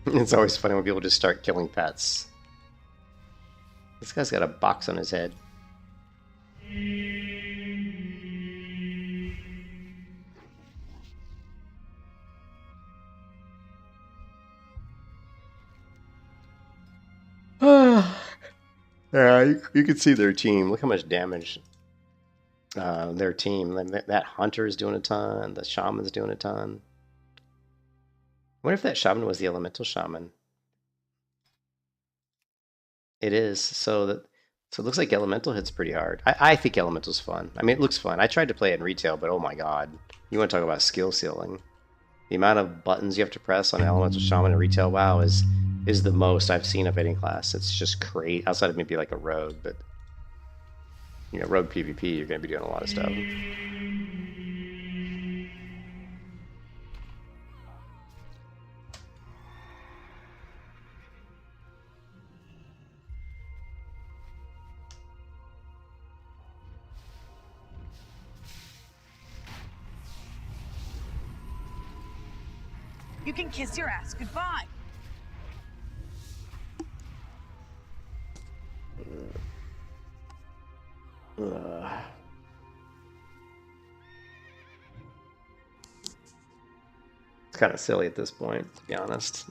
It's always funny when people just start killing pets. This guy's got a box on his head. Yeah, you can see their team. Look how much damage their team. That hunter is doing a ton. The shaman's doing a ton. I wonder if that shaman was the elemental shaman. It is. So it looks like elemental hits pretty hard. I think elemental's fun. I mean, it looks fun. I tried to play it in retail, but oh my god. You want to talk about skill ceiling. The amount of buttons you have to press on elemental shaman in retail WoW is the most I've seen of any class. It's just great. Outside of maybe like a rogue, but you know, rogue PvP, you're going to be doing a lot of stuff. You can kiss your ass goodbye. It's kind of silly at this point, to be honest.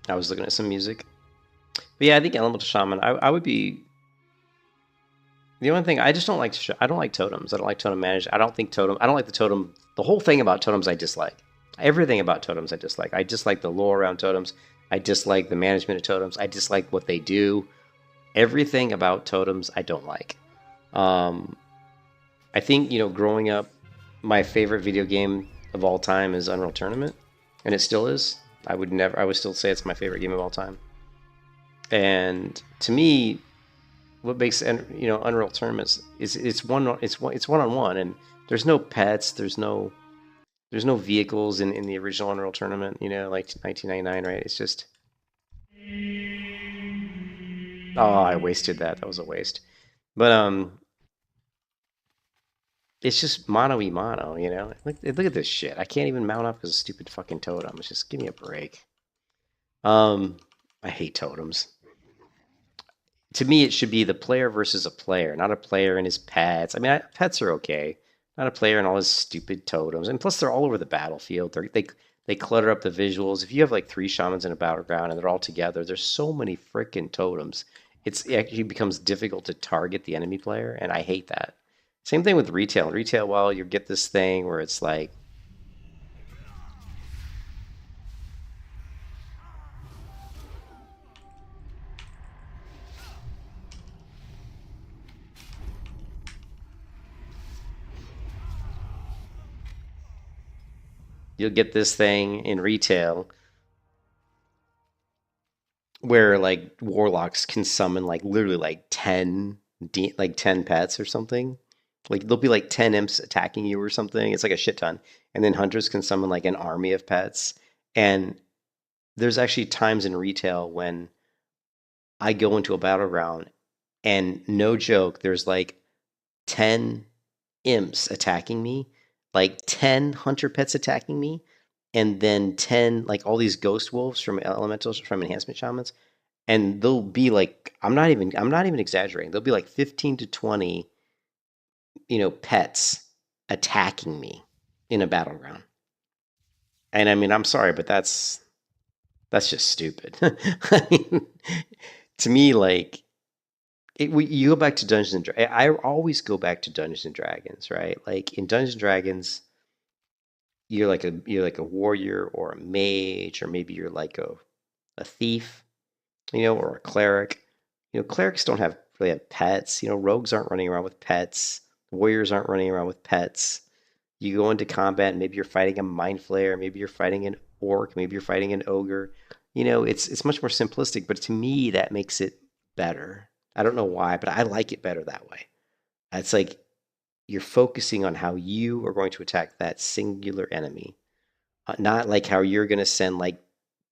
I was looking at some music. But yeah, I think Elemental Shaman, I would be... The only thing, I just don't like totems. I don't like totem managed. I don't like the totem. The whole thing about totems I dislike. Everything about totems I dislike. I dislike the lore around totems. I dislike the management of totems. I dislike what they do. Everything about totems I don't like. I think, you know, growing up, my favorite video game of all time is Unreal Tournament. And it still is. I would still say it's my favorite game of all time. And to me, what makes Unreal Tournaments is it's one on one, and there's no pets, there's no vehicles in the original Unreal Tournament, like 1999, right? It's just oh, I wasted that. That was a waste. But it's just mono y mono, Look at this shit. I can't even mount up as a stupid fucking totem. It's just give me a break. Um, I hate totems. To me, it should be the player versus a player, not a player and his pets. I mean, pets are okay, not a player and all his stupid totems. And plus, they're all over the battlefield. They clutter up the visuals. If you have like 3 shamans in a battleground and they're all together, there's so many freaking totems. It actually becomes difficult to target the enemy player, and I hate that. Same thing with retail. Retail, well, you get this thing where it's like you'll get this thing in retail where like warlocks can summon like literally like 10 pets or something. Like there'll be like 10 imps attacking you or something. It's like a shit ton. And then hunters can summon like an army of pets. And there's actually times in retail when I go into a battleground and no joke, there's like 10 imps attacking me, like 10 hunter pets attacking me, and then 10 like all these ghost wolves from elementals from enhancement shamans, and they'll be like I'm not even exaggerating. There'll be like 15 to 20, pets attacking me in a battleground. And I mean, I'm sorry, but that's just stupid. I mean, to me, like you go back to Dungeons and Dragons. I always go back to Dungeons and Dragons, right? Like in Dungeons and Dragons, you're like a warrior or a mage, or maybe you're like a thief, or a cleric. Clerics don't really have pets. Rogues aren't running around with pets. Warriors aren't running around with pets. You go into combat, and maybe you're fighting a mind flayer, maybe you're fighting an orc, maybe you're fighting an ogre. It's much more simplistic, but to me that makes it better. I don't know why, but I like it better that way. It's like you're focusing on how you are going to attack that singular enemy, not like how you're going to send like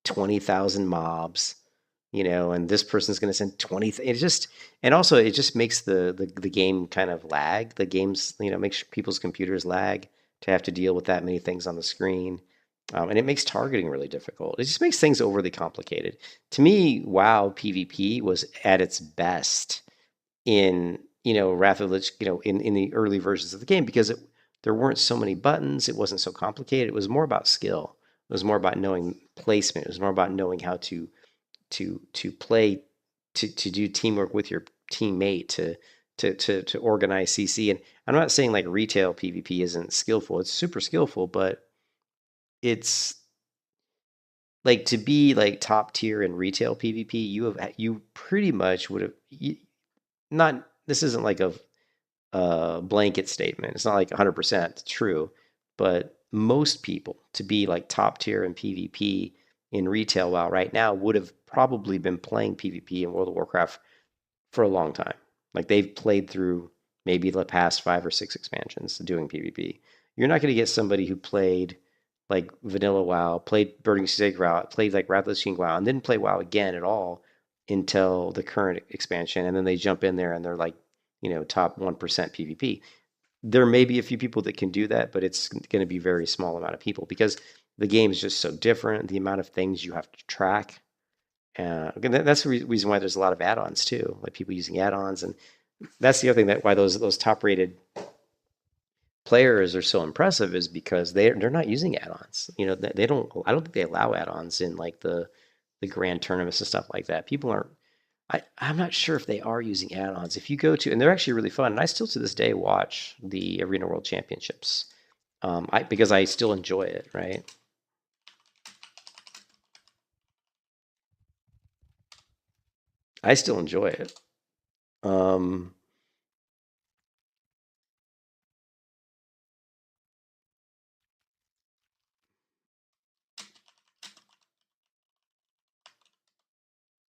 20,000 mobs, and this person's going to send 20. It just, and also it just makes the game kind of lag. The games, makes people's computers lag to have to deal with that many things on the screen. And it makes targeting really difficult. It just makes things overly complicated. To me, WoW PvP was at its best in Wrath of the Lich, in the early versions of the game, because there weren't so many buttons. It wasn't so complicated. It was more about skill. It was more about knowing placement. It was more about knowing how to play, to do teamwork with your teammate, to organize CC. And I'm not saying like retail PvP isn't skillful. It's super skillful, but it's like to be like top tier in retail PvP, you pretty much would have not. This isn't like a blanket statement. It's not like 100% true, but most people to be like top tier in PvP in retail WoW right now would have probably been playing PvP in World of Warcraft for a long time. Like they've played through maybe the past 5 or 6 expansions doing PvP. You're not going to get somebody who played like vanilla WoW, played Burning Sacred WoW, played like Wrath of the King WoW, and didn't play WoW again at all until the current expansion, and then they jump in there and they're like, top 1% PvP. There may be a few people that can do that, but it's going to be a very small amount of people because the game is just so different. The amount of things you have to track. That's the reason why there's a lot of add-ons too, like people using add-ons, and that's the other thing that why those top-rated players are so impressive is because they're not using add-ons. They don't. I don't think they allow add-ons in like the grand tournaments and stuff like that. People aren't. I'm not sure if they are using add-ons. If you go to, and they're actually really fun, and I still to this day watch the Arena World Championships, because I still enjoy it, right? I still enjoy it. Um,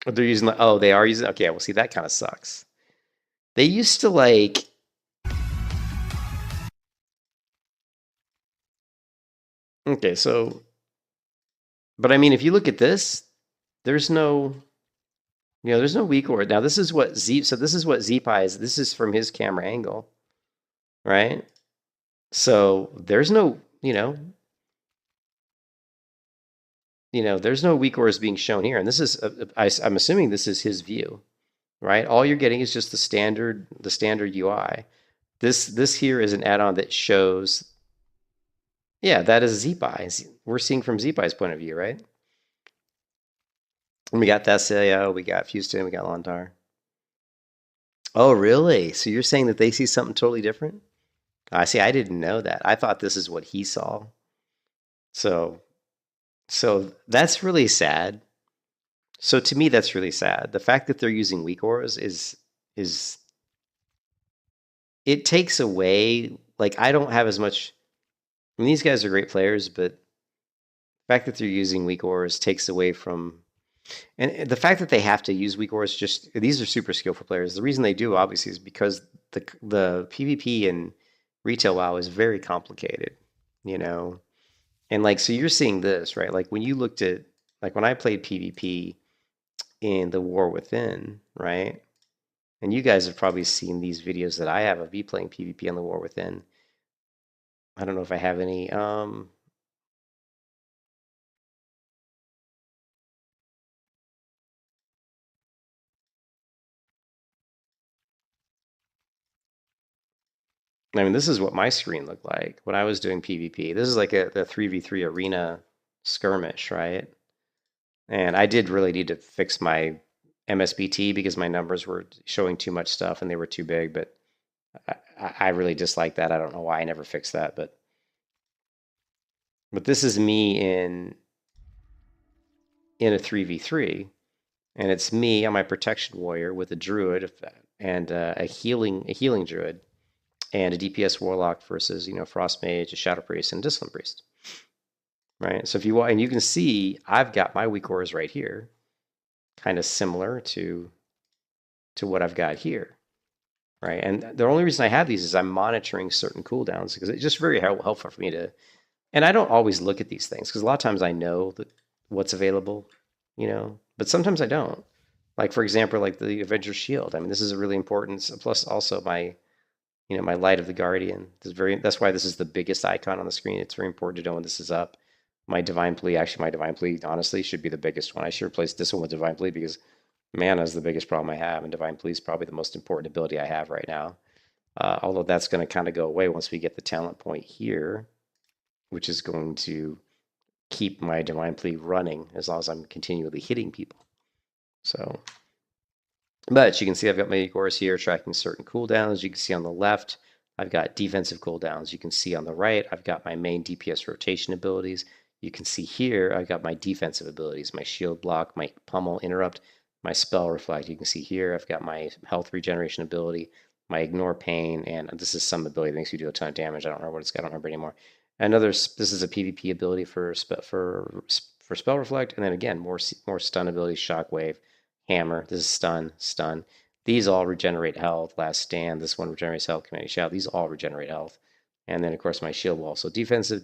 they're using they are using. Okay, well, see, that kind of sucks. They used to like... Okay, so... But I mean, if you look at this, there's no... You know, there's no weak aura. Now, this is what Z... So this is what Zeepai is. This is from his camera angle, right? So there's no, there's no weak auras being shown here. And this is, I'm assuming this is his view, right? All you're getting is just the standard UI. This here is an add-on that shows, yeah, that is Zeepai. We're seeing from Zeepai's point of view, right? And we got Thessalia, we got Fuston, we got Lontar. Oh, really? So you're saying that they see something totally different? I see. I didn't know that. I thought this is what he saw. So that's really sad. So to me, that's really sad. The fact that they're using weak auras is it takes away. Like, I don't have as much. I mean, these guys are great players, but the fact that they're using weak auras takes away from. And the fact that they have to use weak auras, just these are super skillful players. The reason they do, obviously, is because the PvP and retail WoW is very complicated, And like, so you're seeing this, right? Like when you looked at, like when I played PvP in the War Within, right? And you guys have probably seen these videos that I have of me playing PvP on the War Within. I don't know if I have any. I mean, this is what my screen looked like when I was doing PvP. This is like the 3v3 arena skirmish, right? And I did really need to fix my MSBT because my numbers were showing too much stuff and they were too big, but I really dislike that. I don't know why I never fixed that, but this is me in a 3v3, and it's me on my protection warrior with a druid and a healing druid and a DPS warlock versus frost mage, a shadow priest, and a discipline priest. Right. So if you and you can see I've got my weak auras right here, kind of similar to what I've got here. Right. And the only reason I have these is I'm monitoring certain cooldowns because it's just very helpful for me to. And I don't always look at these things because a lot of times I know what's available, but sometimes I don't. Like, for example, like the Avenger Shield. I mean, this is a really important. Plus, also my Light of the Guardian. That's why this is the biggest icon on the screen. It's very important to know when this is up. My Divine Plea, honestly, should be the biggest one. I should replace this one with Divine Plea because mana is the biggest problem I have, and Divine Plea is probably the most important ability I have right now. Although that's going to kind of go away once we get the talent point here, which is going to keep my Divine Plea running as long as I'm continually hitting people. So, but you can see I've got my auras here tracking certain cooldowns. You can see on the left, I've got defensive cooldowns. You can see on the right, I've got my main DPS rotation abilities. You can see here, I've got my defensive abilities, my shield block, my pummel interrupt, my spell reflect. You can see here, I've got my health regeneration ability, my ignore pain, and this is some ability that makes you do a ton of damage. I don't remember what it's got. I don't remember anymore. This is a PvP ability for spell reflect, and then again, more stun abilities, shockwave, hammer. This is stun. These all regenerate health. Last stand. This one regenerates health. Commanding shout. These all regenerate health. And then of course my shield wall. So defensive,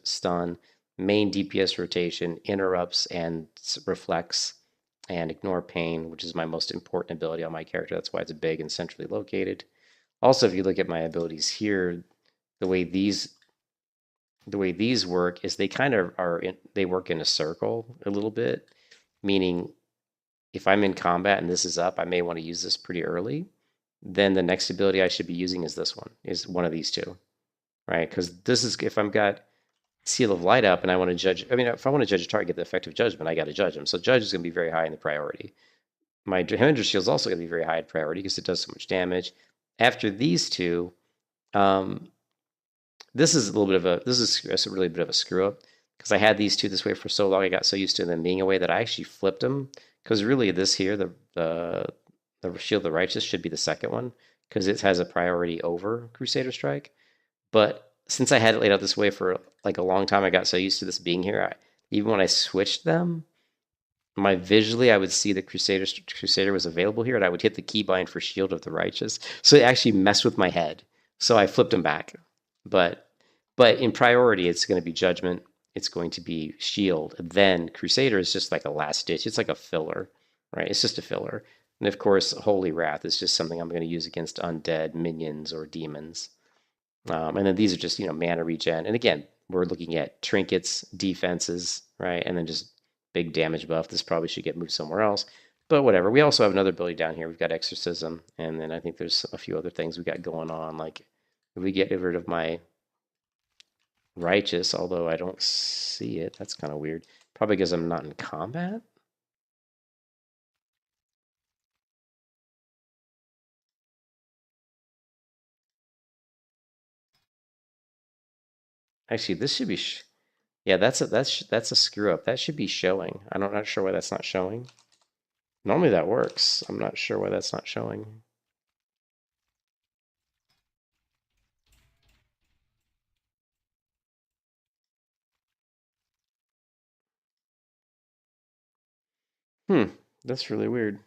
stun, main DPS rotation, interrupts and reflects, and ignore pain, which is my most important ability on my character. That's why it's big and centrally located. Also, if you look at my abilities here, the way these work is they kind of they work in a circle a little bit, meaning if I'm in combat and this is up, I may want to use this pretty early. Then the next ability I should be using is this one, is one of these two, right? Because this is, if I've got Seal of Light up and I want to judge, if I want to judge a target, get the effective judgment, I got to judge them. So judge is going to be very high in the priority. My Avenger Shield is also going to be very high in priority because it does so much damage. After these two, this is a really bit of a screw up because I had these two this way for so long. I got so used to them being away that I actually flipped them. Because really, this here, the Shield of the Righteous should be the second one because it has a priority over Crusader Strike. But since I had it laid out this way for like a long time, I got so used to this being here. Even when I switched them, visually, I would see the Crusader was available here, and I would hit the keybind for Shield of the Righteous. So it actually messed with my head. So I flipped him back. But in priority, it's going to be Judgment. It's going to be Shield. And then Crusader is just like a last ditch. It's like a filler, right? It's just a filler. And of course, Holy Wrath is just something I'm going to use against undead minions or demons. And then these are just, mana regen. And again, we're looking at trinkets, defenses, right? And then just big damage buff. This probably should get moved somewhere else. But whatever. We also have another ability down here. We've got Exorcism. And then I think there's a few other things we got going on. Like if we get rid of my Righteous, although I don't see it. That's kind of weird. Probably because I'm not in combat. Actually, this should be... yeah, that's a screw up. That should be showing. I'm not sure why that's not showing. Normally that works. I'm not sure why that's not showing. That's really weird.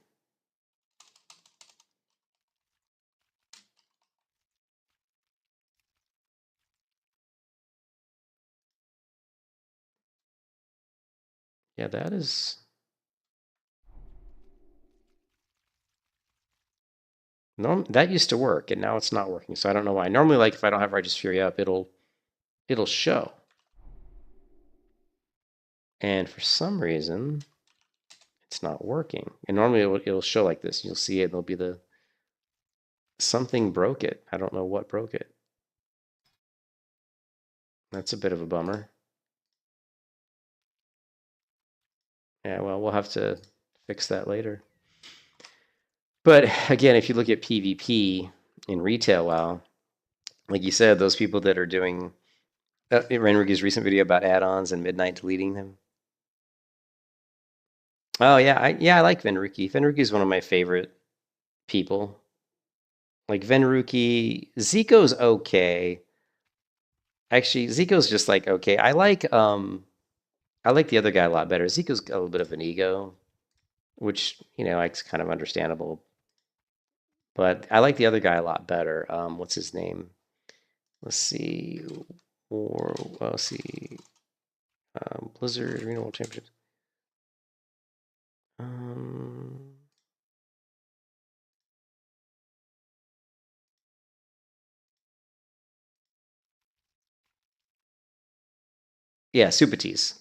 Yeah, that is... that used to work, and now it's not working, so I don't know why. Normally, like, if I don't have Righteous Fury up, it'll show. And for some reason, it's not working. And normally it'll show like this. You'll see it, and it'll be the... something broke it. I don't know what broke it. That's a bit of a bummer. Yeah, well, we'll have to fix that later. But again, if you look at PvP in retail, WoW, like you said, those people that are doing Renrigu's recent video about add-ons and Midnight deleting them. Oh yeah, I like Venruki. Venruki is one of my favorite people. Like Venruki, Zico's okay. Actually, Zico's just like okay. I like the other guy a lot better. Zico's got a little bit of an ego, which it's kind of understandable. But I like the other guy a lot better. What's his name? Let's see. Let's see. Blizzard Arena World Championship. Yeah, Supatis.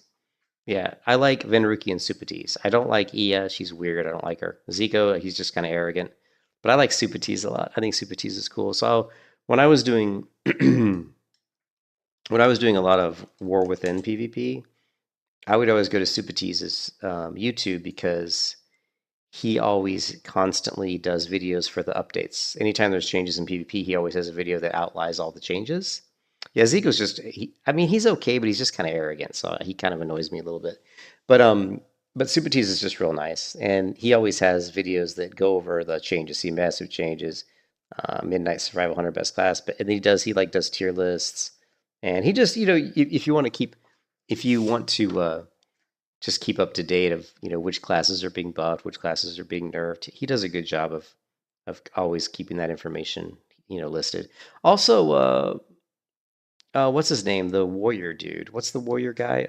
Yeah, I like Venruki and Supatis. I don't like Iya. She's weird. I don't like her. Zico, he's just kind of arrogant. But I like Supatis a lot. I think Supatis is cool. So when I was doing a lot of War Within PvP, I would always go to Supatis' YouTube because he always constantly does videos for the updates. Anytime there's changes in PvP, he always has a video that outlines all the changes. Yeah, Zico's just, he's okay, but he's just kind of arrogant, so he kind of annoys me a little bit. But Supatis is just real nice, and he always has videos that go over the changes, see massive changes, Midnight Survival 100 best class, and he does tier lists, and he just, if you want to just keep up to date of, which classes are being buffed, which classes are being nerfed, he does a good job of always keeping that information, listed. Also, what's his name? The warrior dude. What's the warrior guy?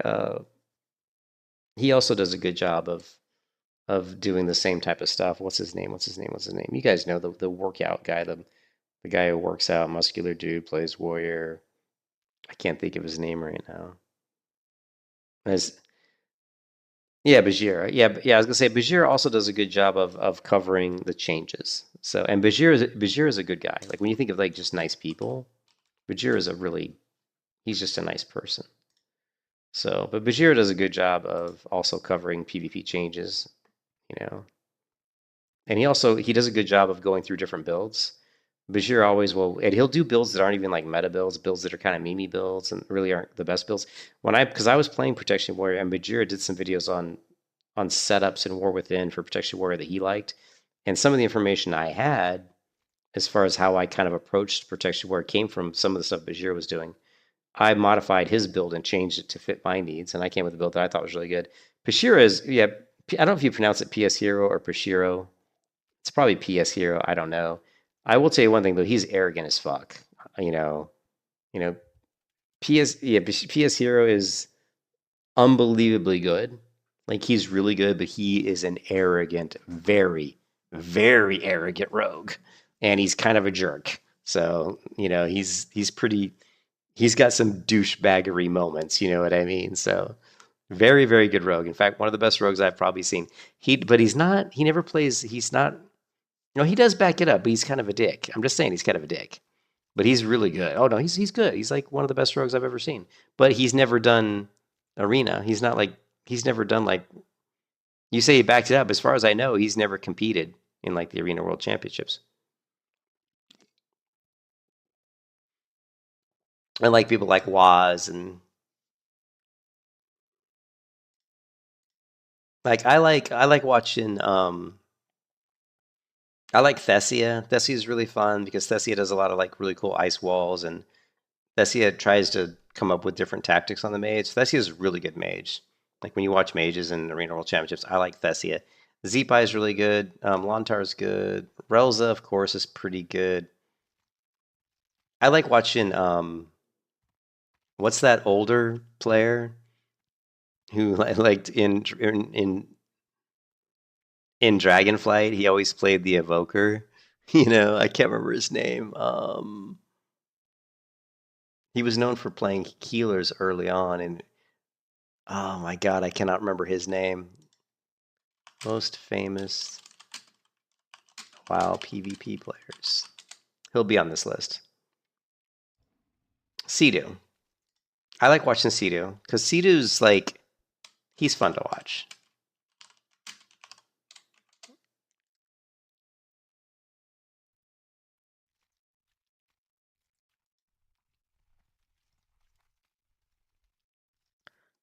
He also does a good job of doing the same type of stuff. What's his name? You guys know the workout guy, the guy who works out, muscular dude, plays warrior. I can't think of his name right now. Yeah, Bajir. Yeah, I was gonna say Bajir also does a good job of covering the changes. So, and Bajir is a good guy. Like when you think of like just nice people, Bajir is he's just a nice person. So, but Bajir does a good job of also covering PvP changes, and he does a good job of going through different builds. Bajir always will, and he'll do builds that aren't even like meta builds that are kind of meme builds and really aren't the best builds. Because I was playing Protection Warrior, and Bajir did some videos on setups in War Within for Protection Warrior that he liked, and some of the information I had as far as how I kind of approached Protection Warrior came from some of the stuff Bajir was doing. I modified his build and changed it to fit my needs, and I came with a build that I thought was really good. Pashira I don't know if you pronounce it PS Hero or Pashiro. It's probably PS Hero. I don't know. I will tell you one thing though. He's arrogant as fuck. You know. You know. PS Hero is unbelievably good. Like he's really good, but he is an arrogant, very, very arrogant rogue, and he's kind of a jerk. So he's pretty. He's got some douchebaggery moments. You know what I mean? So very, very good rogue. In fact, one of the best rogues I've probably seen. But he's not. He never plays. He's not. No, he does back it up, but he's kind of a dick. I'm just saying he's kind of a dick. But he's really good. Oh no, he's good. He's like one of the best rogues I've ever seen. But he's never done arena. He's not like he's never done like you say he backed it up. As far as I know, he's never competed in like the Arena World Championships. And like people like Waz and like I like watching I like Thessia. Thessia is really fun because Thessia does a lot of like really cool ice walls and Thessia tries to come up with different tactics on the mage. Thessia is a really good mage. Like when you watch mages in Arena World Championships, I like Thessia. Zeepai is really good. Lontar is good. Relza, of course, is pretty good. I like watching what's that older player who liked in Dragonflight? He always played the Evoker. I can't remember his name. He was known for playing healers early on, and oh my god, I cannot remember his name. Most famous WoW PvP players. He'll be on this list. Sidu. I like watching Sidu because Sidu's like he's fun to watch.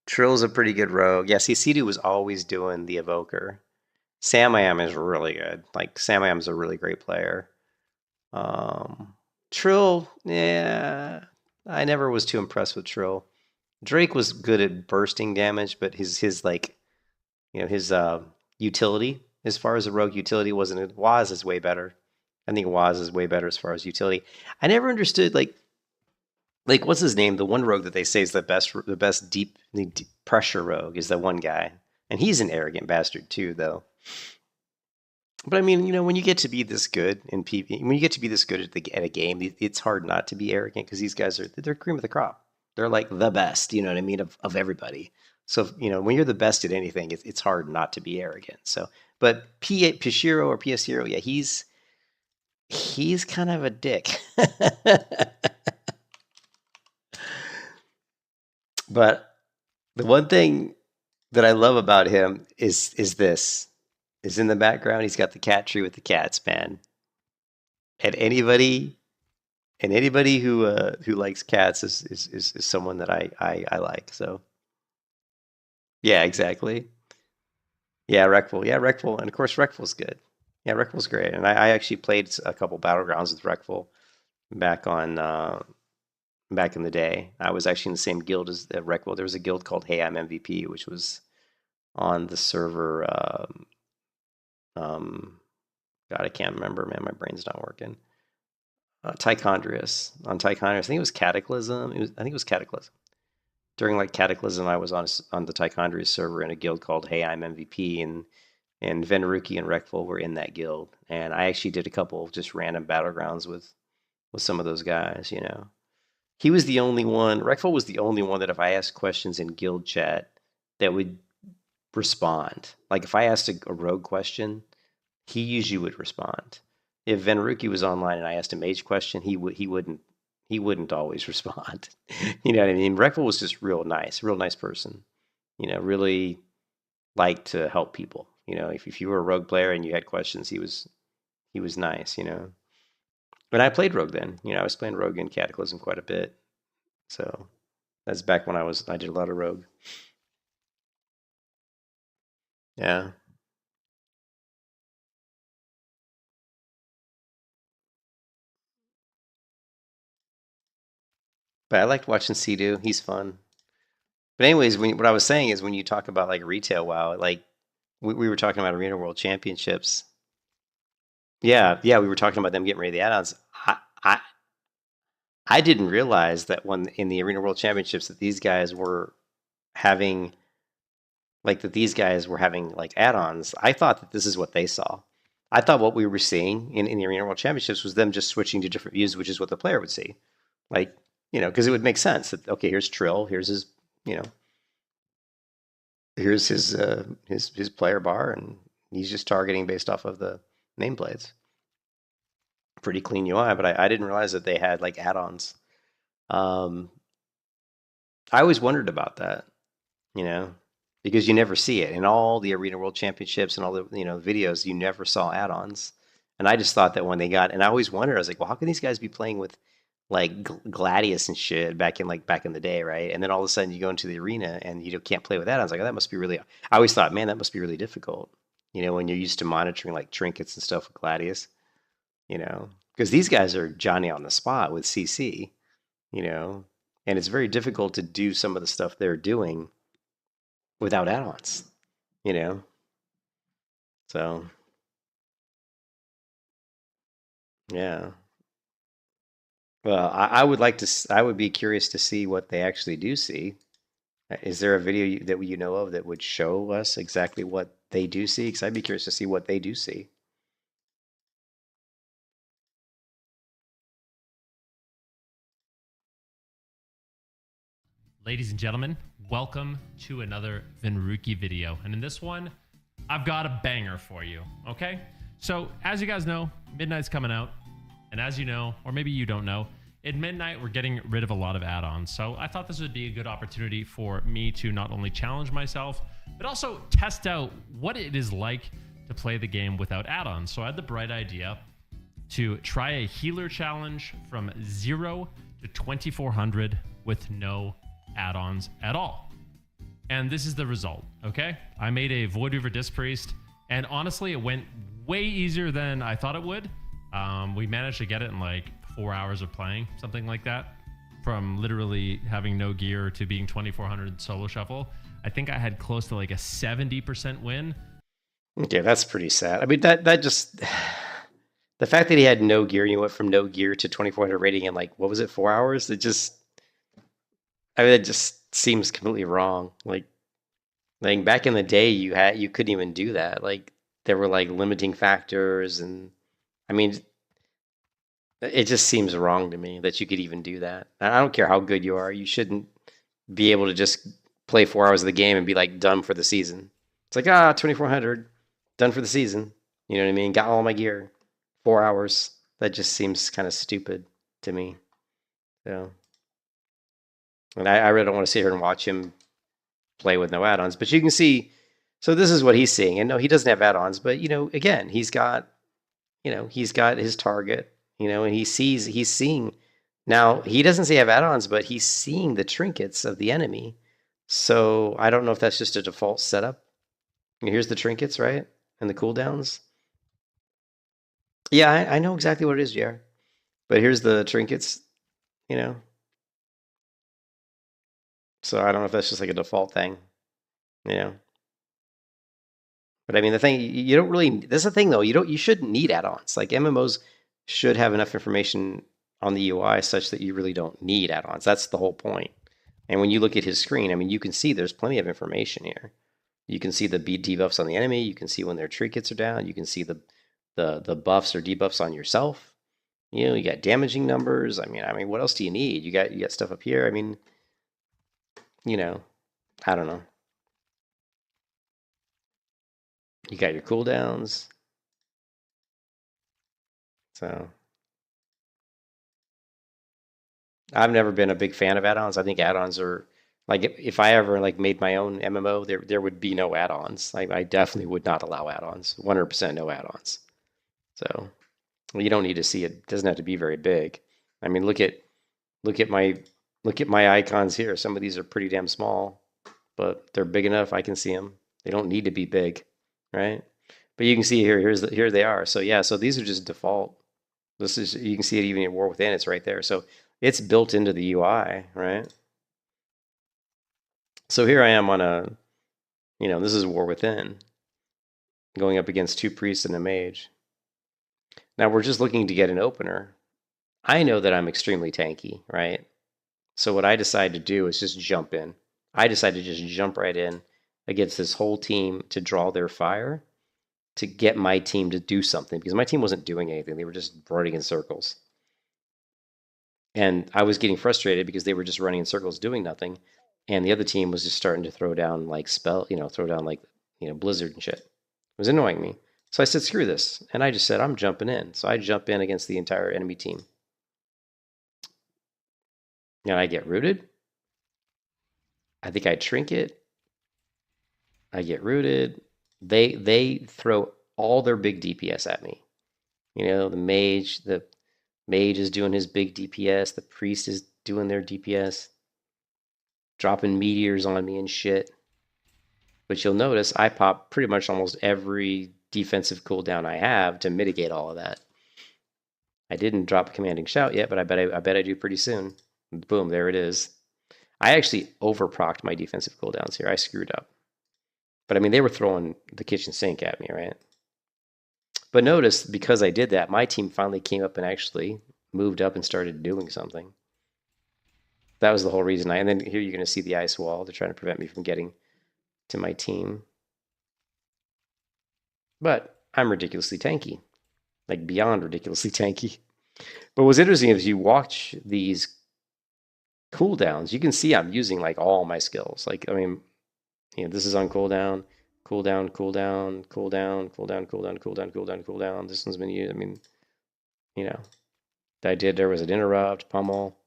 Trill's a pretty good rogue. Yeah, see, Sidu was always doing the Evoker. Samayam is really good. Like Samayam's a really great player. Trill, yeah, I never was too impressed with Trill. Drake was good at bursting damage, but his like his utility as far as a rogue utility wasn't. Waz is way better. I think Waz is way better as far as utility. I never understood like what's his name? The one rogue that they say is the best deep pressure rogue is the one guy, and he's an arrogant bastard too, though. But I mean, when you get to be this good in PvP, when you get to be this good at a game, it's hard not to be arrogant because these guys they're cream of the crop. They're like the best, you know what I mean, of everybody. So when you're the best at anything, it's hard not to be arrogant. So, but Pishiro or PS Hero, yeah, he's kind of a dick. But the one thing that I love about him is in the background. He's got the cat tree with the cats, man. And anybody who likes cats is someone that I like. So yeah, exactly. Yeah, Reckful. Yeah, Reckful, and of course Reckful's good. Yeah, Reckful's great. And I actually played a couple battlegrounds with Reckful back on back in the day. I was actually in the same guild as Reckful. There was a guild called Hey I'm MVP, which was on the server. God, I can't remember, man. My brain's not working. Tichondrius. On Tichondrius, I think it was Cataclysm. I think it was Cataclysm. During like Cataclysm, I was on the Tichondrius server in a guild called Hey I'm MVP, and Venruki and Reckful were in that guild. And I actually did a couple of just random battlegrounds with some of those guys. He was the only one. Reckful was the only one that if I asked questions in guild chat, that would respond. Like if I asked a rogue question, he usually would respond. If Venruki was online and I asked a mage question, he wouldn't always respond. You know what I mean? Reckful was just real nice person. Really liked to help people. If you were a rogue player and you had questions, he was nice. And I played rogue then. I was playing rogue in Cataclysm quite a bit. So that's back when I did a lot of rogue. Yeah. But I liked watching Sea-Doo. He's fun. But anyways, what I was saying is when you talk about like retail WoW, like we were talking about Arena World Championships. Yeah, yeah, we were talking about them getting rid of the add-ons. I, I I didn't realize that when in the Arena World Championships that these guys were having like add-ons. I thought that this is what they saw. I thought what we were seeing in the Arena World Championships was them just switching to different views, which is what the player would see. Like, because it would make sense that, okay, here's Trill, here's his, here's his player bar, and he's just targeting based off of the nameplates. Pretty clean UI, but I didn't realize that they had like add-ons. I always wondered about that, because you never see it in all the Arena World Championships and all the videos. You never saw add-ons, and I just thought that when they got, and I always wondered, I was like, well, how can these guys be playing with like Gladius and shit back in the day, right? And then all of a sudden you go into the arena and you can't play with add-ons. Like, oh, that must be really. I always thought, man, that must be really difficult, when you're used to monitoring like trinkets and stuff with Gladius, because these guys are Johnny on the spot with CC, and it's very difficult to do some of the stuff they're doing without add-ons, So, yeah. Well, I would like to. I would be curious to see what they actually do see. Is there a video that you know of that would show us exactly what they do see? Because I'd be curious to see what they do see. Ladies and gentlemen, welcome to another Vinruki video. And in this one, I've got a banger for you, okay? So, as you guys know, Midnight's coming out. And as you know, or maybe you don't know, at Midnight, we're getting rid of a lot of add-ons. So I thought this would be a good opportunity for me to not only challenge myself, but also test out what it is like to play the game without add-ons. So I had the bright idea to try a healer challenge from 0 to 2400 with no add-ons at all. And this is the result, okay? I made a Void Reaver Disc Priest, and honestly, it went way easier than I thought it would. We managed to get it in like 4 hours of playing, something like that. From literally having no gear to being 2400 solo shuffle. I think I had close to like a 70% win. Okay, that's pretty sad. I mean, that just... The fact that he had no gear, and you went from no gear to 2400 rating in like, what was it, 4 hours? It just... I mean, it just seems completely wrong. Like back in the day, you couldn't even do that. Like, there were like limiting factors, and I mean, it just seems wrong to me that you could even do that. I don't care how good you are. You shouldn't be able to just play 4 hours of the game and be like done for the season. It's like, 2400, done for the season. You know what I mean? Got all my gear. 4 hours. That just seems kind of stupid to me. So, and I really don't want to sit here and watch him play with no add-ons. But you can see, so this is what he's seeing. And no, he doesn't have add-ons, but again, he's got his target, and he's seeing. Now, he doesn't say have add-ons, but he's seeing the trinkets of the enemy. So I don't know if that's just a default setup. Here's the trinkets, right? And the cooldowns. Yeah, I know exactly what it is, JR. But here's the trinkets, So I don't know if that's just like a default thing, But I mean, the thing, you don't really, that's the thing though, you shouldn't need add-ons. Like, MMOs should have enough information on the UI such that you really don't need add-ons. That's the whole point. And when you look at his screen, I mean, you can see there's plenty of information here. You can see the debuffs on the enemy. You can see when their trinkets are down. You can see the buffs or debuffs on yourself. You got damaging numbers. I mean, what else do you need? You got stuff up here. I mean, I don't know. You got your cooldowns. So I've never been a big fan of add-ons. I think add-ons are like, if I ever like made my own MMO, there would be no add-ons. I definitely would not allow add-ons. 100% no add-ons. So you don't need to see it. It doesn't have to be very big. I mean, look at my icons here. Some of these are pretty damn small, but they're big enough. I can see them. They don't need to be big, right? But you can see here. Here they are. So yeah. So these are just default. You can see it even in War Within. It's right there. So it's built into the UI, right? So here I am on a, this is War Within. going up against 2 priests and a mage. Now we're just looking to get an opener. I know that I'm extremely tanky, right? So what I decided to do is just jump in. I decided to just jump right in against this whole team to draw their fire, to get my team to do something, because my team wasn't doing anything. They were just running in circles. And I was getting frustrated because they were just running in circles doing nothing. And the other team was just starting to throw down like throw down like, blizzard and shit. It was annoying me. So I said, screw this. And I just said, I'm jumping in. So I jump in against the entire enemy team. And I get rooted. I think I trinket. I get rooted. They throw all their big DPS at me. The mage is doing his big DPS. The priest is doing their DPS. Dropping meteors on me and shit. But you'll notice I pop pretty much almost every defensive cooldown I have to mitigate all of that. I didn't drop a commanding shout yet, but I bet I do pretty soon. Boom, there it is. I actually overprocced my defensive cooldowns here. I screwed up. But I mean, they were throwing the kitchen sink at me, right? But notice, because I did that, my team finally came up and actually moved up and started doing something. That was the whole reason. And then here you're going to see the ice wall. They're trying to prevent me from getting to my team. But I'm ridiculously tanky. Like, beyond ridiculously tanky. But what's interesting is you watch these cooldowns, you can see I'm using like all my skills. Like, I mean, this is on cooldown, cooldown, cooldown, cooldown, cooldown, cooldown, cooldown, cooldown, cooldown. This one's been used. I mean, there was an interrupt, pummel.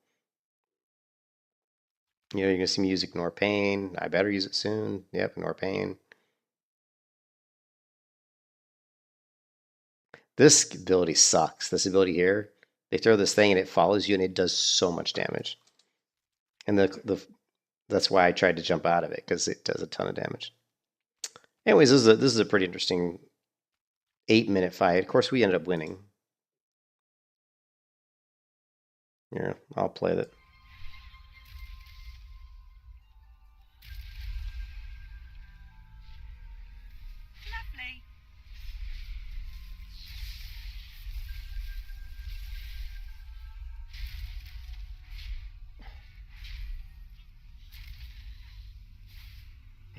You're gonna see me use ignore pain. I better use it soon. Yep, ignore pain. This ability sucks. This ability here, they throw this thing and it follows you and it does so much damage. And that's why I tried to jump out of it, because it does a ton of damage. Anyways, this is a pretty interesting 8-minute fight. Of course, we ended up winning. Here, I'll play it. Lovely.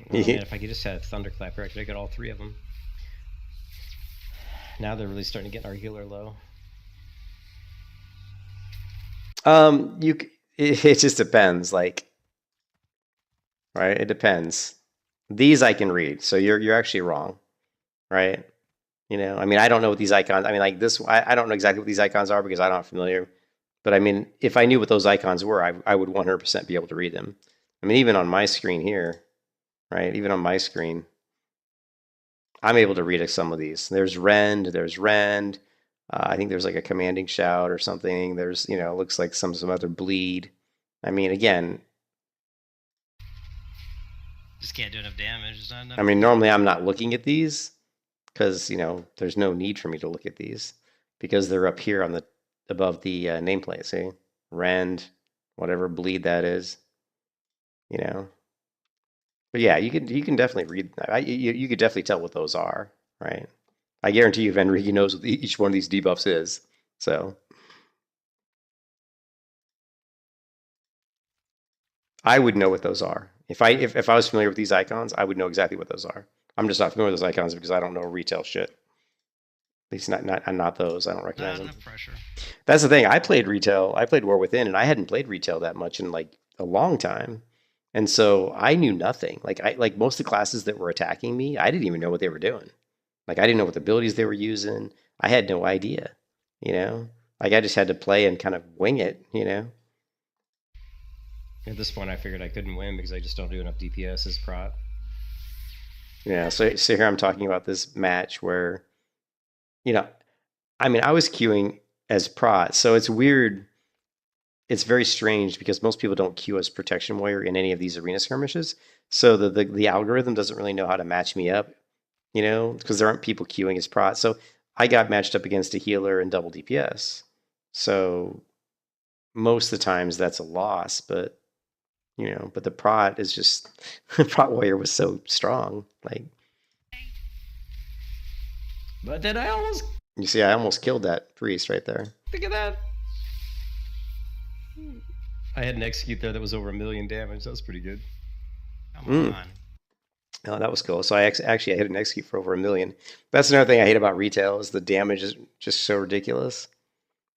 Oh, man, if I could just have Thunderclap, I could get all 3 of them. Now they're really starting to get our healer low. It just depends, like, right? It depends. These I can read, so you're actually wrong, right? I mean, I don't know what these icons. I mean, like this, I don't know exactly what these icons are because I'm not familiar. But I mean, if I knew what those icons were, I would 100% be able to read them. I mean, even on my screen here, right? Even on my screen, I'm able to read some of these. There's Rend. I think there's like a commanding shout or something. There's, looks like some other bleed. I mean, again, just can't do enough damage. It's not enough. I mean, normally I'm not looking at these because, there's no need for me to look at these because they're up here on above the nameplate. See, Rend, whatever bleed that is, But yeah, you can definitely read. You could definitely tell what those are, right? I guarantee you, Enrique knows what each one of these debuffs is. So I would know what those are. If I was familiar with these icons, I would know exactly what those are. I'm just not familiar with those icons because I don't know retail shit. At least not those. I don't recognize them. Not enough pressure. That's the thing. I played retail. I played War Within, and I hadn't played retail that much in like a long time. And so I knew nothing. Like most of the classes that were attacking me, I didn't even know what they were doing. Like I didn't know what abilities they were using. I had no idea, Like I just had to play and kind of wing it, At this point, I figured I couldn't win because I just don't do enough DPS as prot. Yeah, so here I'm talking about this match where, I mean, I was queuing as prot, so it's weird. It's very strange because most people don't queue as protection warrior in any of these arena skirmishes. So the algorithm doesn't really know how to match me up, because there aren't people queuing as prot. So I got matched up against a healer and double DPS. So most of the times that's a loss, but but the prot is just the prot warrior was so strong. Like But then I almost... You see, I almost killed that priest right there. Look at that. I had an execute there that was over 1 million damage. That was pretty good. Come on. Oh, that was cool. So actually I hit an execute for over 1 million. That's another thing I hate about retail is the damage is just so ridiculous.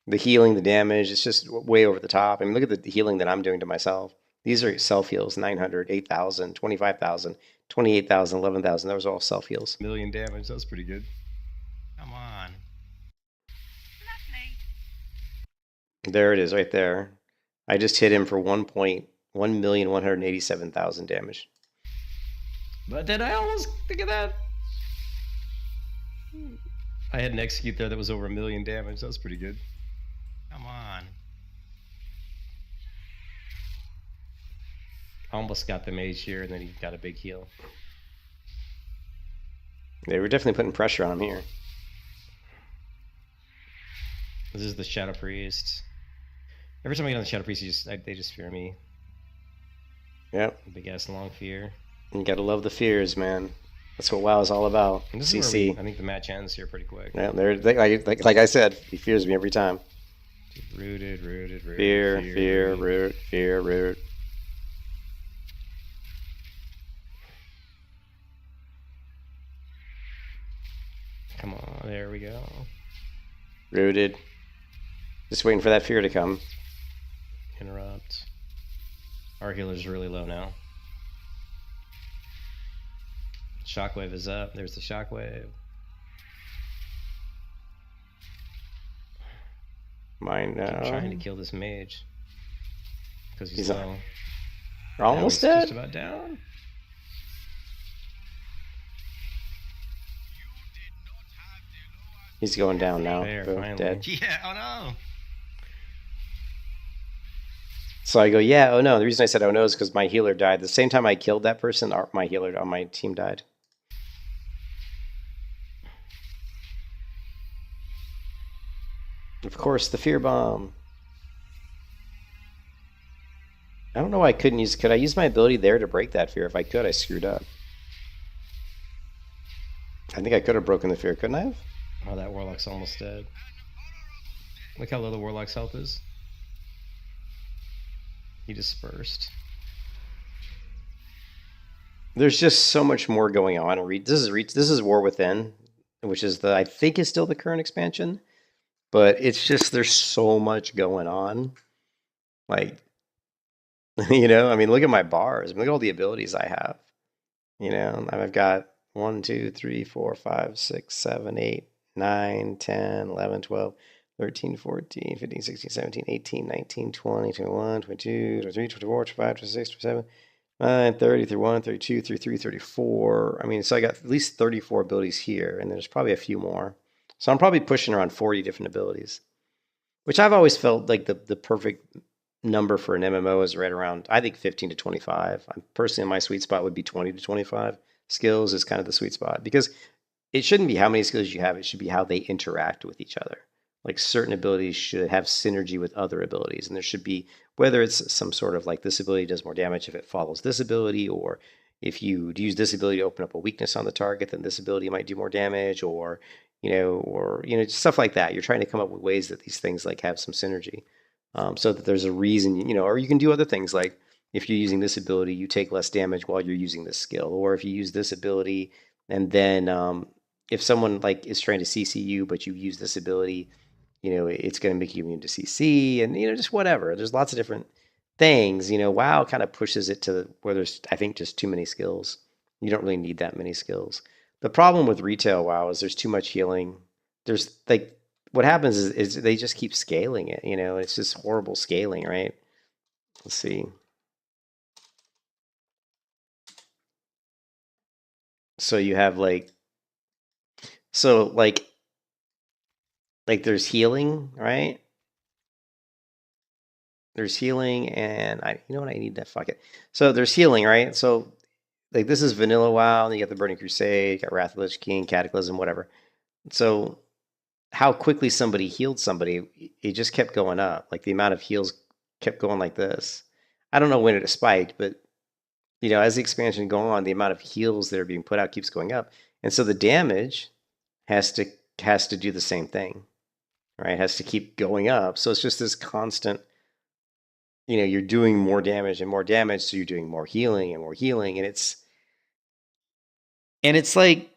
The healing, the damage, it's just way over the top. I mean, look at the healing that I'm doing to myself. These are self heals: 900, 8,000, 25,000, 28,000, 11,000. Those are all self heals. 1 million damage. That was pretty good. Come on. Lovely. There it is, right there. I just hit him for 1,187,000 damage. But then I almost... Look at that. I had an execute there that was over 1 million damage. That was pretty good. Come on. Almost got the mage here, and then he got a big heal. They were definitely putting pressure on him here. This is the Shadow Priest. Every time I get on the Shadow Priest, they just fear me. Yep. Big ass long fear. You gotta love the fears, man. That's what WoW is all about. And this is CC. where I think the match ends here pretty quick. Yeah, like I said, he fears me every time. Rooted. Fear, root. Come on, there we go. Rooted. Just waiting for that fear to come. Interrupt. Our healer's really low now. Shockwave is up. There's the shockwave. Mine now. I'm trying to kill this mage. Because he's He's low. We're almost Now he's dead. just about down. He's going down now. There, Boom, finally. dead. Yeah, oh no. So I go, yeah, oh no. The reason I said oh no is because my healer died. The same time I killed that person, my healer on my team died. Of course, the fear bomb. I don't know why I couldn't use... Could I use my ability there to break that fear? If I could, I screwed up. I think I could have broken the fear, couldn't I have? Oh, that warlock's almost dead. Look how low the warlock's health is. He dispersed. There's just so much more going on. This is War Within, which is I think is still the current expansion. But it's just, there's so much going on. Like, you know, I mean, look at my bars. Look at all the abilities I have. You know, I've got 1, 2, 3, 4, 5, 6, 7, 8, 9, 10, 11, 12, 13, 14, 15, 16, 17, 18, 19, 20, 21, 22, 23, 24, 25, 26, 27, 30, 31, 32, 33, 34. I mean, so I got at least 34 abilities here, and there's probably a few more. So I'm probably pushing around 40 different abilities, which I've always felt like the perfect number for an MMO is right around, I think, 15 to 25. Personally, my sweet spot would be 20 to 25. Skills is kind of the sweet spot because it shouldn't be how many skills you have. It should be how they interact with each other. Like certain abilities should have synergy with other abilities. And there should be, whether it's some sort of like this ability does more damage if it follows this ability, or if you use this ability to open up a weakness on the target, then this ability might do more damage, or stuff like that. You're trying to come up with ways that these things like have some synergy, so that there's a reason, or you can do other things like if you're using this ability, you take less damage while you're using this skill, or if you use this ability and then if someone like is trying to CC you, but you use this ability, it's going to make you immune to CC, and just whatever. There's lots of different things. WoW kind of pushes it to where there's, I think, just too many skills. You don't really need that many skills. The problem with retail WoW is there's too much healing. There's like, what happens is they just keep scaling it. It's just horrible scaling, right? Let's see. So you have like there's healing, right? There's healing, and I need to fuck it. So there's healing, right? So like this is vanilla WoW, and you got the Burning Crusade, you got Wrath of the Lich King, Cataclysm, whatever. So how quickly somebody healed somebody, it just kept going up. Like the amount of heals kept going like this. I don't know when it spiked, but as the expansion going on, the amount of heals that are being put out keeps going up. And so the damage has to has to do the same thing, right? It has to keep going up. So it's just this constant, you're doing more damage and more damage, so you're doing more healing and more healing, and it's like,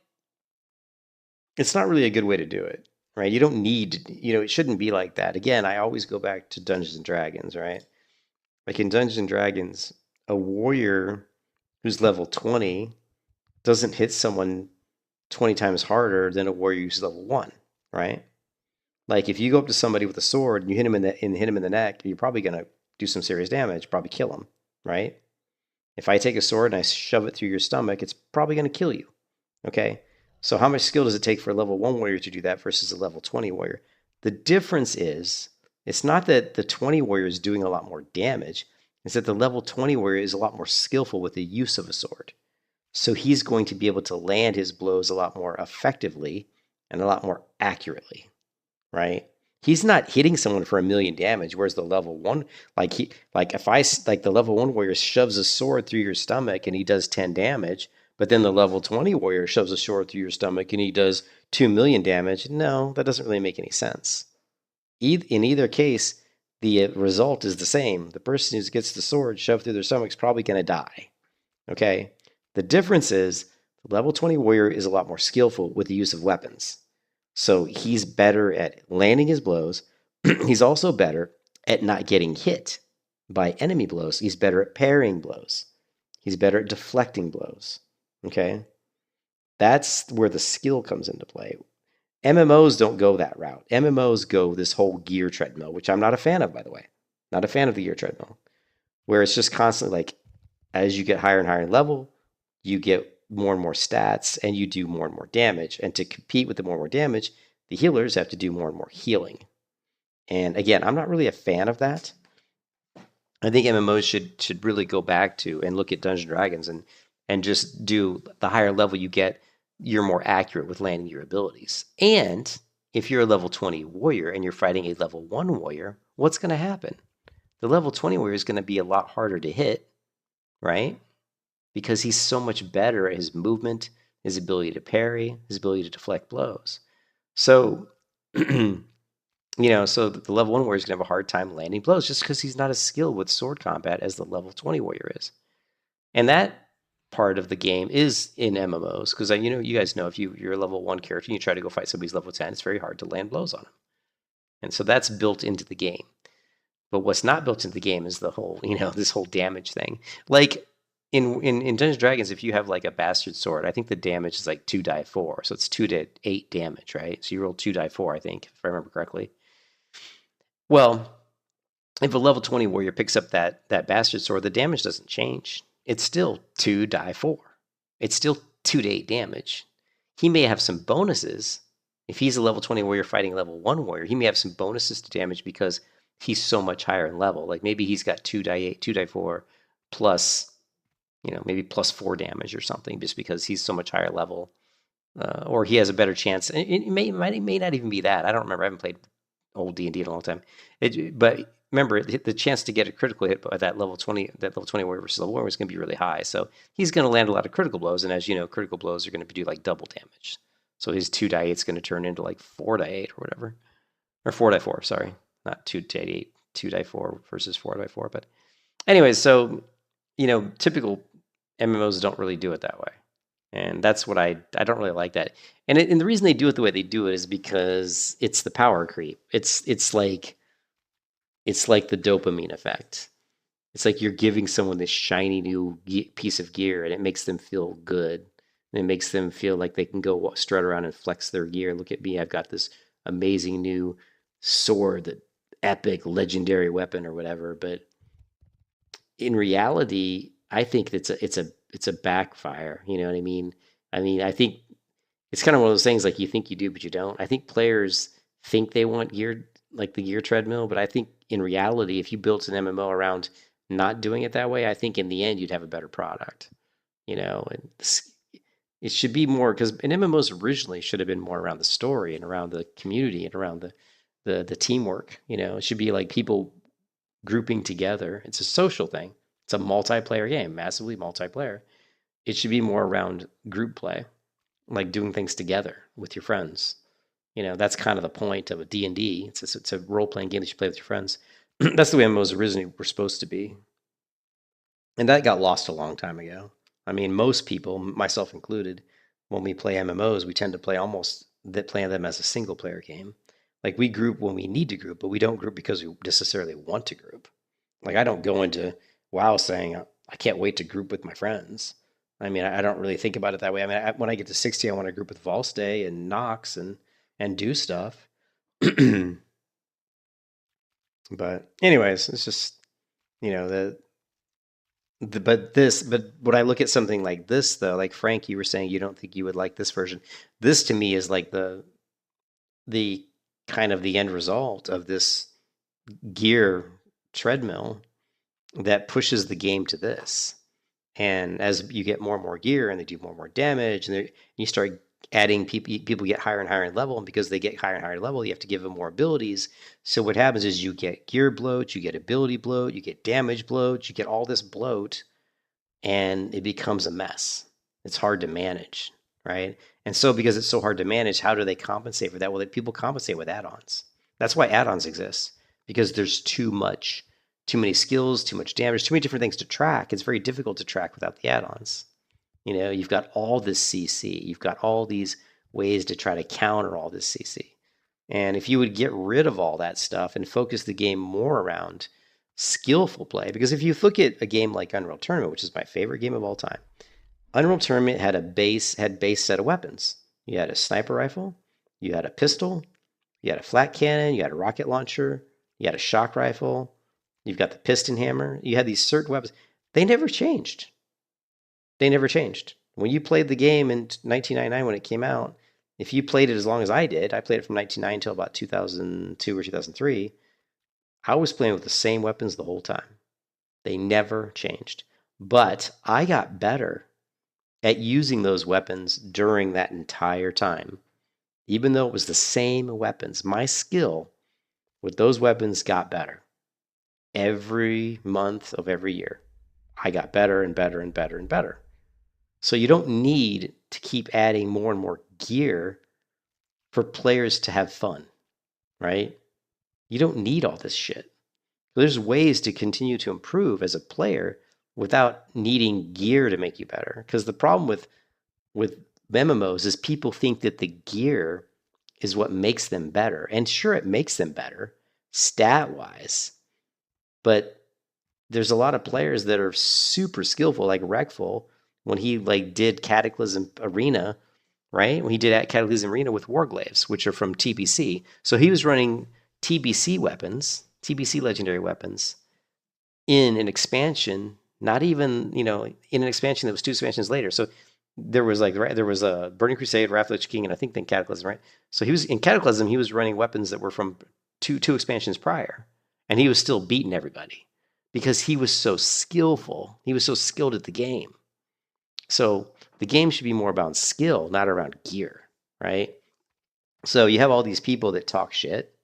it's not really a good way to do it, right? You don't need to, it shouldn't be like that. Again, I always go back to Dungeons and Dragons, right? Like in Dungeons and Dragons, a warrior who's level 20 doesn't hit someone 20 times harder than a warrior who's level 1, right? Like if you go up to somebody with a sword and you hit him in the neck, you're probably going to do some serious damage, probably kill him, right? If I take a sword and I shove it through your stomach, it's probably going to kill you, okay? So how much skill does it take for a level 1 warrior to do that versus a level 20 warrior? The difference is, it's not that the 20 warrior is doing a lot more damage, it's that the level 20 warrior is a lot more skillful with the use of a sword. So he's going to be able to land his blows a lot more effectively and a lot more accurately, right? He's not hitting someone for 1,000,000 damage, whereas the level 1, if the level 1 warrior shoves a sword through your stomach and he does 10 damage, but then the level 20 warrior shoves a sword through your stomach and he does 2,000,000 damage, no, that doesn't really make any sense. In either case, the result is the same. The person who gets the sword shoved through their stomach is probably going to die, okay? The difference is the level 20 warrior is a lot more skillful with the use of weapons. So he's better at landing his blows. He's also better at not getting hit by enemy blows. He's better at parrying blows. He's better at deflecting blows. Okay? That's where the skill comes into play. MMOs don't go that route. MMOs go this whole gear treadmill, which I'm not a fan of, by the way. Not a fan of the gear treadmill, where it's just constantly like, as you get higher and higher in level, you get more and more stats and you do more and more damage. And to compete with the more and more damage, the healers have to do more and more healing. And again, I'm not really a fan of that. I think MMOs should really go back to and look at Dungeons & Dragons and just do the higher level you get, you're more accurate with landing your abilities. And if you're a level 20 warrior and you're fighting a level 1 warrior, what's going to happen? The level 20 warrior is going to be a lot harder to hit, right? Because he's so much better at his movement, his ability to parry, his ability to deflect blows. So, so the level 1 warrior is going to have a hard time landing blows just because he's not as skilled with sword combat as the level 20 warrior is. And that part of the game is in MMOs, because you guys know if you're a level 1 character and you try to go fight somebody's level 10, it's very hard to land blows on him. And so that's built into the game. But what's not built into the game is the whole, this whole damage thing. Like in Dungeons & Dragons, if you have like a bastard sword, I think the damage is like 2 die 4. So it's 2 to 8 damage, right? So you roll 2 die 4, I think, if I remember correctly. Well, if a level 20 warrior picks up that bastard sword, the damage doesn't change. It's still 2 die 4. It's still 2 to 8 damage. He may have some bonuses. If he's a level 20 warrior fighting a level 1 warrior, he may have some bonuses to damage because he's so much higher in level. Like maybe he's got 2 die 8, 2 die 4 plus, maybe plus 4 damage or something, just because he's so much higher level. Or he has a better chance. It may not even be that. I don't remember. I haven't played old D&D in a long time. But remember, the chance to get a critical hit by that level 20 warrior versus level 1 is going to be really high. So he's going to land a lot of critical blows. And as you know, critical blows are going to do like double damage. So his 2 die 8 is going to turn into like 4 die 8 or whatever. Or 4 die 4, sorry. Not 2 die 8, 2 die 4 versus 4 die 4. But anyways, so, typical MMOs don't really do it that way. And that's what I don't really like that. And the reason they do it the way they do it is because it's the power creep. It's like the dopamine effect. It's like you're giving someone this shiny new piece of gear and it makes them feel good. And it makes them feel like they can go strut around and flex their gear. Look at me, I've got this amazing new sword, that epic legendary weapon or whatever. But in reality, I think it's a backfire. You know what I mean? I think it's kind of one of those things like you think you do, but you don't. I think players think they want gear, like the gear treadmill, but I think in reality, if you built an MMO around not doing it that way, I think in the end you'd have a better product. And it should be more, because an MMOs originally should have been more around the story and around the community and around the teamwork. It should be like people grouping together. It's a social thing. It's a multiplayer game, massively multiplayer. It should be more around group play, like doing things together with your friends. You know, that's kind of the point of a D&D. It's a role-playing game that you play with your friends. That's the way MMOs originally were supposed to be. And that got lost a long time ago. I mean, most people, myself included, when we play MMOs, we tend to play them as a single player game. Like we group when we need to group, but we don't group because we necessarily want to group. Like I don't go into WoW saying I can't wait to group with my friends. I mean, I don't really think about it that way. I mean, when I get to 60, I want to group with Volstay and Nox and do stuff. But anyways, it's just but when I look at something like this though, like Frank, you were saying you don't think you would like this version. This to me is like the kind of the end result of this gear treadmill that pushes the game to this. And as you get more and more gear and they do more and more damage, and you start adding people get higher and higher in level, and because they get higher and higher level, you have to give them more abilities. So what happens is you get gear bloat, you get ability bloat, you get damage bloat, you get all this bloat, and it becomes a mess. It's hard to manage, right? And so because it's so hard to manage, how do they compensate for that? Well, people compensate with add-ons. That's why add-ons exist, because there's too many skills, too much damage, too many different things to track. It's very difficult to track without the add-ons. You know, you've got all this CC. You've got all these ways to try to counter all this CC. And if you would get rid of all that stuff and focus the game more around skillful play, because if you look at a game like Unreal Tournament, which is my favorite game of all time, Unreal Tournament had base set of weapons. You had a sniper rifle, you had a pistol, you had a flat cannon, you had a rocket launcher, you had a shock rifle, you've got the piston hammer. You had these certain weapons. They never changed. When you played the game in 1999 when it came out, if you played it as long as I did, I played it from 1999 until about 2002 or 2003, I was playing with the same weapons the whole time. They never changed. But I got better at using those weapons during that entire time. Even though it was the same weapons, my skill with those weapons got better. Every month of every year, I got better and better and better and better. So you don't need to keep adding more and more gear for players to have fun, right? You don't need all this shit. There's ways to continue to improve as a player without needing gear to make you better. Because the problem with MMOs is people think that the gear is what makes them better. And sure, it makes them better stat-wise. But there's a lot of players that are super skillful, like Rekful, when he did Cataclysm Arena, right? When he did Cataclysm Arena with Warglaves, which are from TBC. So he was running TBC weapons, TBC legendary weapons, in an expansion, not even, in an expansion that was 2 expansions later. So there was a Burning Crusade, Wrath of the Lich King, and I think then Cataclysm, right? So he was in Cataclysm, he was running weapons that were from two expansions prior, and he was still beating everybody because he was so skillful. He was so skilled at the game. So the game should be more about skill, not around gear, right? So you have all these people that talk shit,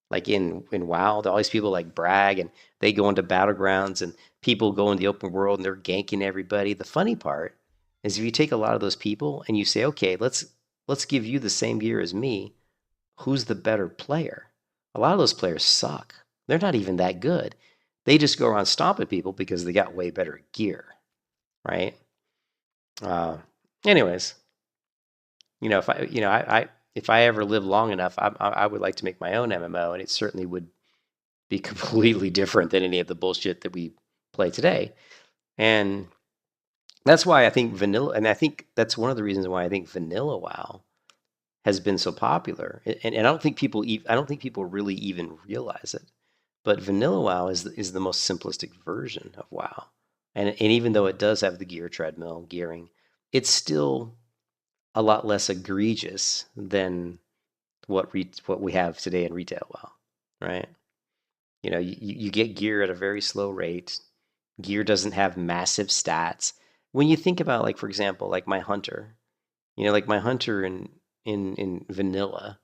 like in WoW, all these people like brag, and they go into battlegrounds, and people go in the open world and they're ganking everybody. The funny part is if you take a lot of those people and you say, okay, let's give you the same gear as me, who's the better player? A lot of those players suck. They're not even that good. They just go around stomping people because they got way better gear, right? Anyways, if I ever live long enough, I would like to make my own MMO, and it certainly would be completely different than any of the bullshit that we play today. And that's why I think vanilla, and I think that's one of the reasons why I think vanilla WoW has been so popular. And I don't think people really even realize it. But vanilla WoW is the most simplistic version of WoW. And even though it does have the gear treadmill, gearing, it's still a lot less egregious than what we have today in retail WoW, right? You get gear at a very slow rate. Gear doesn't have massive stats. When you think about, like, for example, like my hunter, like my hunter in vanilla,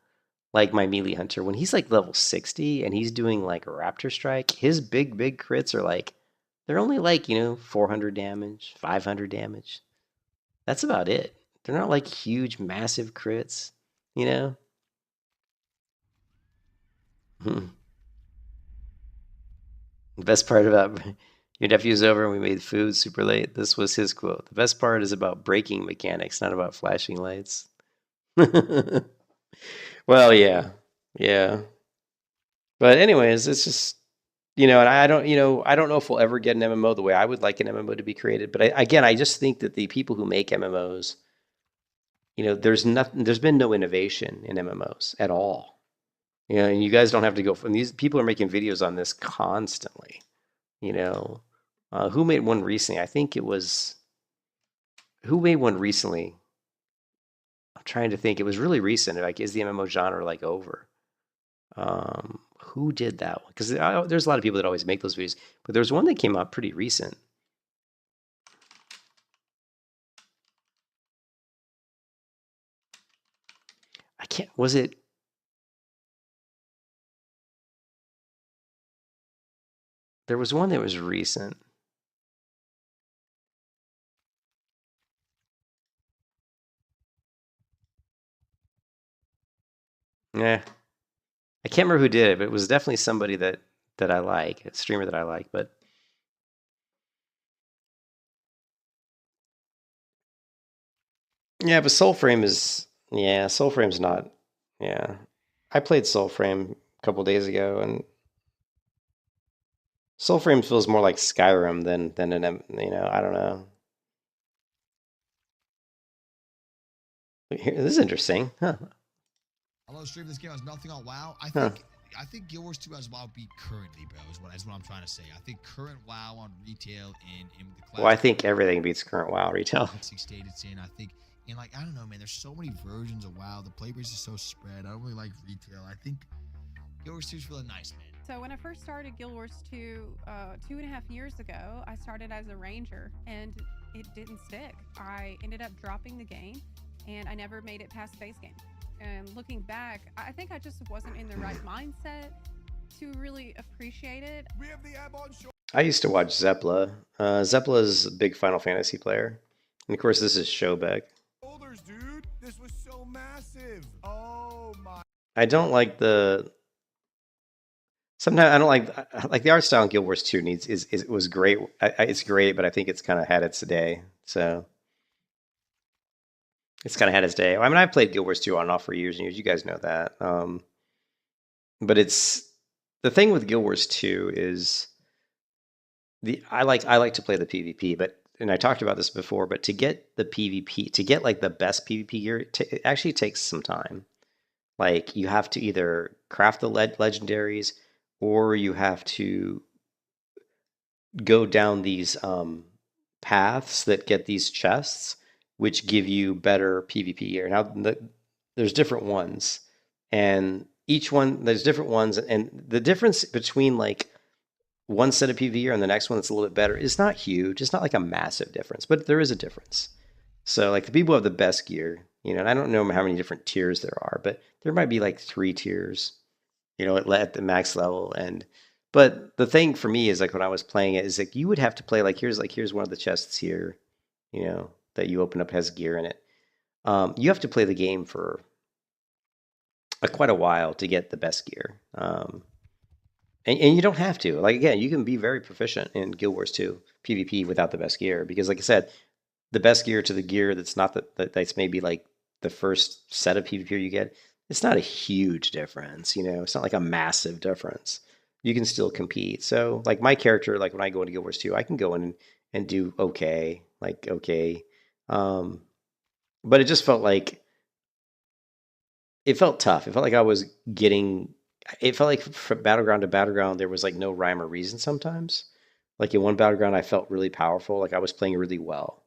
like my melee hunter, when he's like level 60 and he's doing like a raptor strike, his big crits are like, they're only like, 400 damage, 500 damage. That's about it. They're not like huge, massive crits, The best part about your nephew's over and we made food super late. This was his quote. The best part is about braking mechanics, not about flashing lights. Well, yeah. Yeah. But anyways, it's just, and I don't, I don't know if we'll ever get an MMO the way I would like an MMO to be created. But again, I just think that the people who make MMOs, there's been no innovation in MMOs at all. And you guys don't have to go from these people are making videos on this constantly. Who made one recently? I think it was who made one recently? I'm trying to think. It was really recent. Like, is the MMO genre like over? Who did that one? Because there's a lot of people that always make those videos, but there's one that came out pretty recent. I can't. Was it? There was one that was recent. Yeah. I can't remember who did it, but it was definitely somebody that I like, a streamer that I like. But yeah, but Soulframe's not. Yeah, I played Soulframe a couple days ago, and Soulframe feels more like Skyrim than an I don't know. This is interesting, huh? Although stream this game has nothing on WoW, I think Guild Wars 2 has WoW beat currently, bro. Is what I'm trying to say. I think current WoW on retail in the class. Well, I think everything beats current WoW retail. State it's in. I think in I don't know, man. There's so many versions of WoW. The play base is so spread. I don't really like retail. I think Guild Wars 2 is really nice, man. So when I first started Guild Wars 2, 2.5 years ago, I started as a ranger, and it didn't stick. I ended up dropping the game, and I never made it past base game. And looking back, I think I just wasn't in the right mindset to really appreciate it. We have the ab on shore. I used to watch Zepla. Zepla's a big Final Fantasy player. And of course, this is Showbeck. Shoulders, dude. This was so massive. Oh my. I don't like the. Sometimes I don't like the art style in Guild Wars 2 was great. It's great, but I think it's kind of had its day. So it's kind of had its day. I mean, I've played Guild Wars 2 on and off for years and years. You guys know that. But it's the thing with Guild Wars 2 is I like to play the PvP, and I talked about this before, but to get the PvP, to get like the best PvP gear, it actually takes some time. Like, you have to either craft the legendaries, or you have to go down these paths that get these chests, which give you better PvP gear. Now, there's different ones, and each one, there's different ones, and the difference between like one set of PvP gear and the next one that's a little bit better is not huge. It's not like a massive difference, but there is a difference. So like the people who have the best gear, and I don't know how many different tiers there are, but there might be like 3 tiers, at the max level. But the thing for me is, like, when I was playing it, is like you would have to play like here's one of the chests here, that you open up has gear in it. You have to play the game for quite a while to get the best gear. And you don't have to. Like, again, you can be very proficient in Guild Wars 2 PvP without the best gear, because, like I said, the best gear to the gear that's not that's maybe like the first set of PvP you get, it's not a huge difference. It's not like a massive difference. You can still compete. So, like, my character, like when I go into Guild Wars 2, I can go in and do okay, like okay. But it just felt like it felt tough. It felt like I was getting. It felt like from battleground to battleground, there was like no rhyme or reason sometimes. Like in one battleground, I felt really powerful. Like I was playing really well.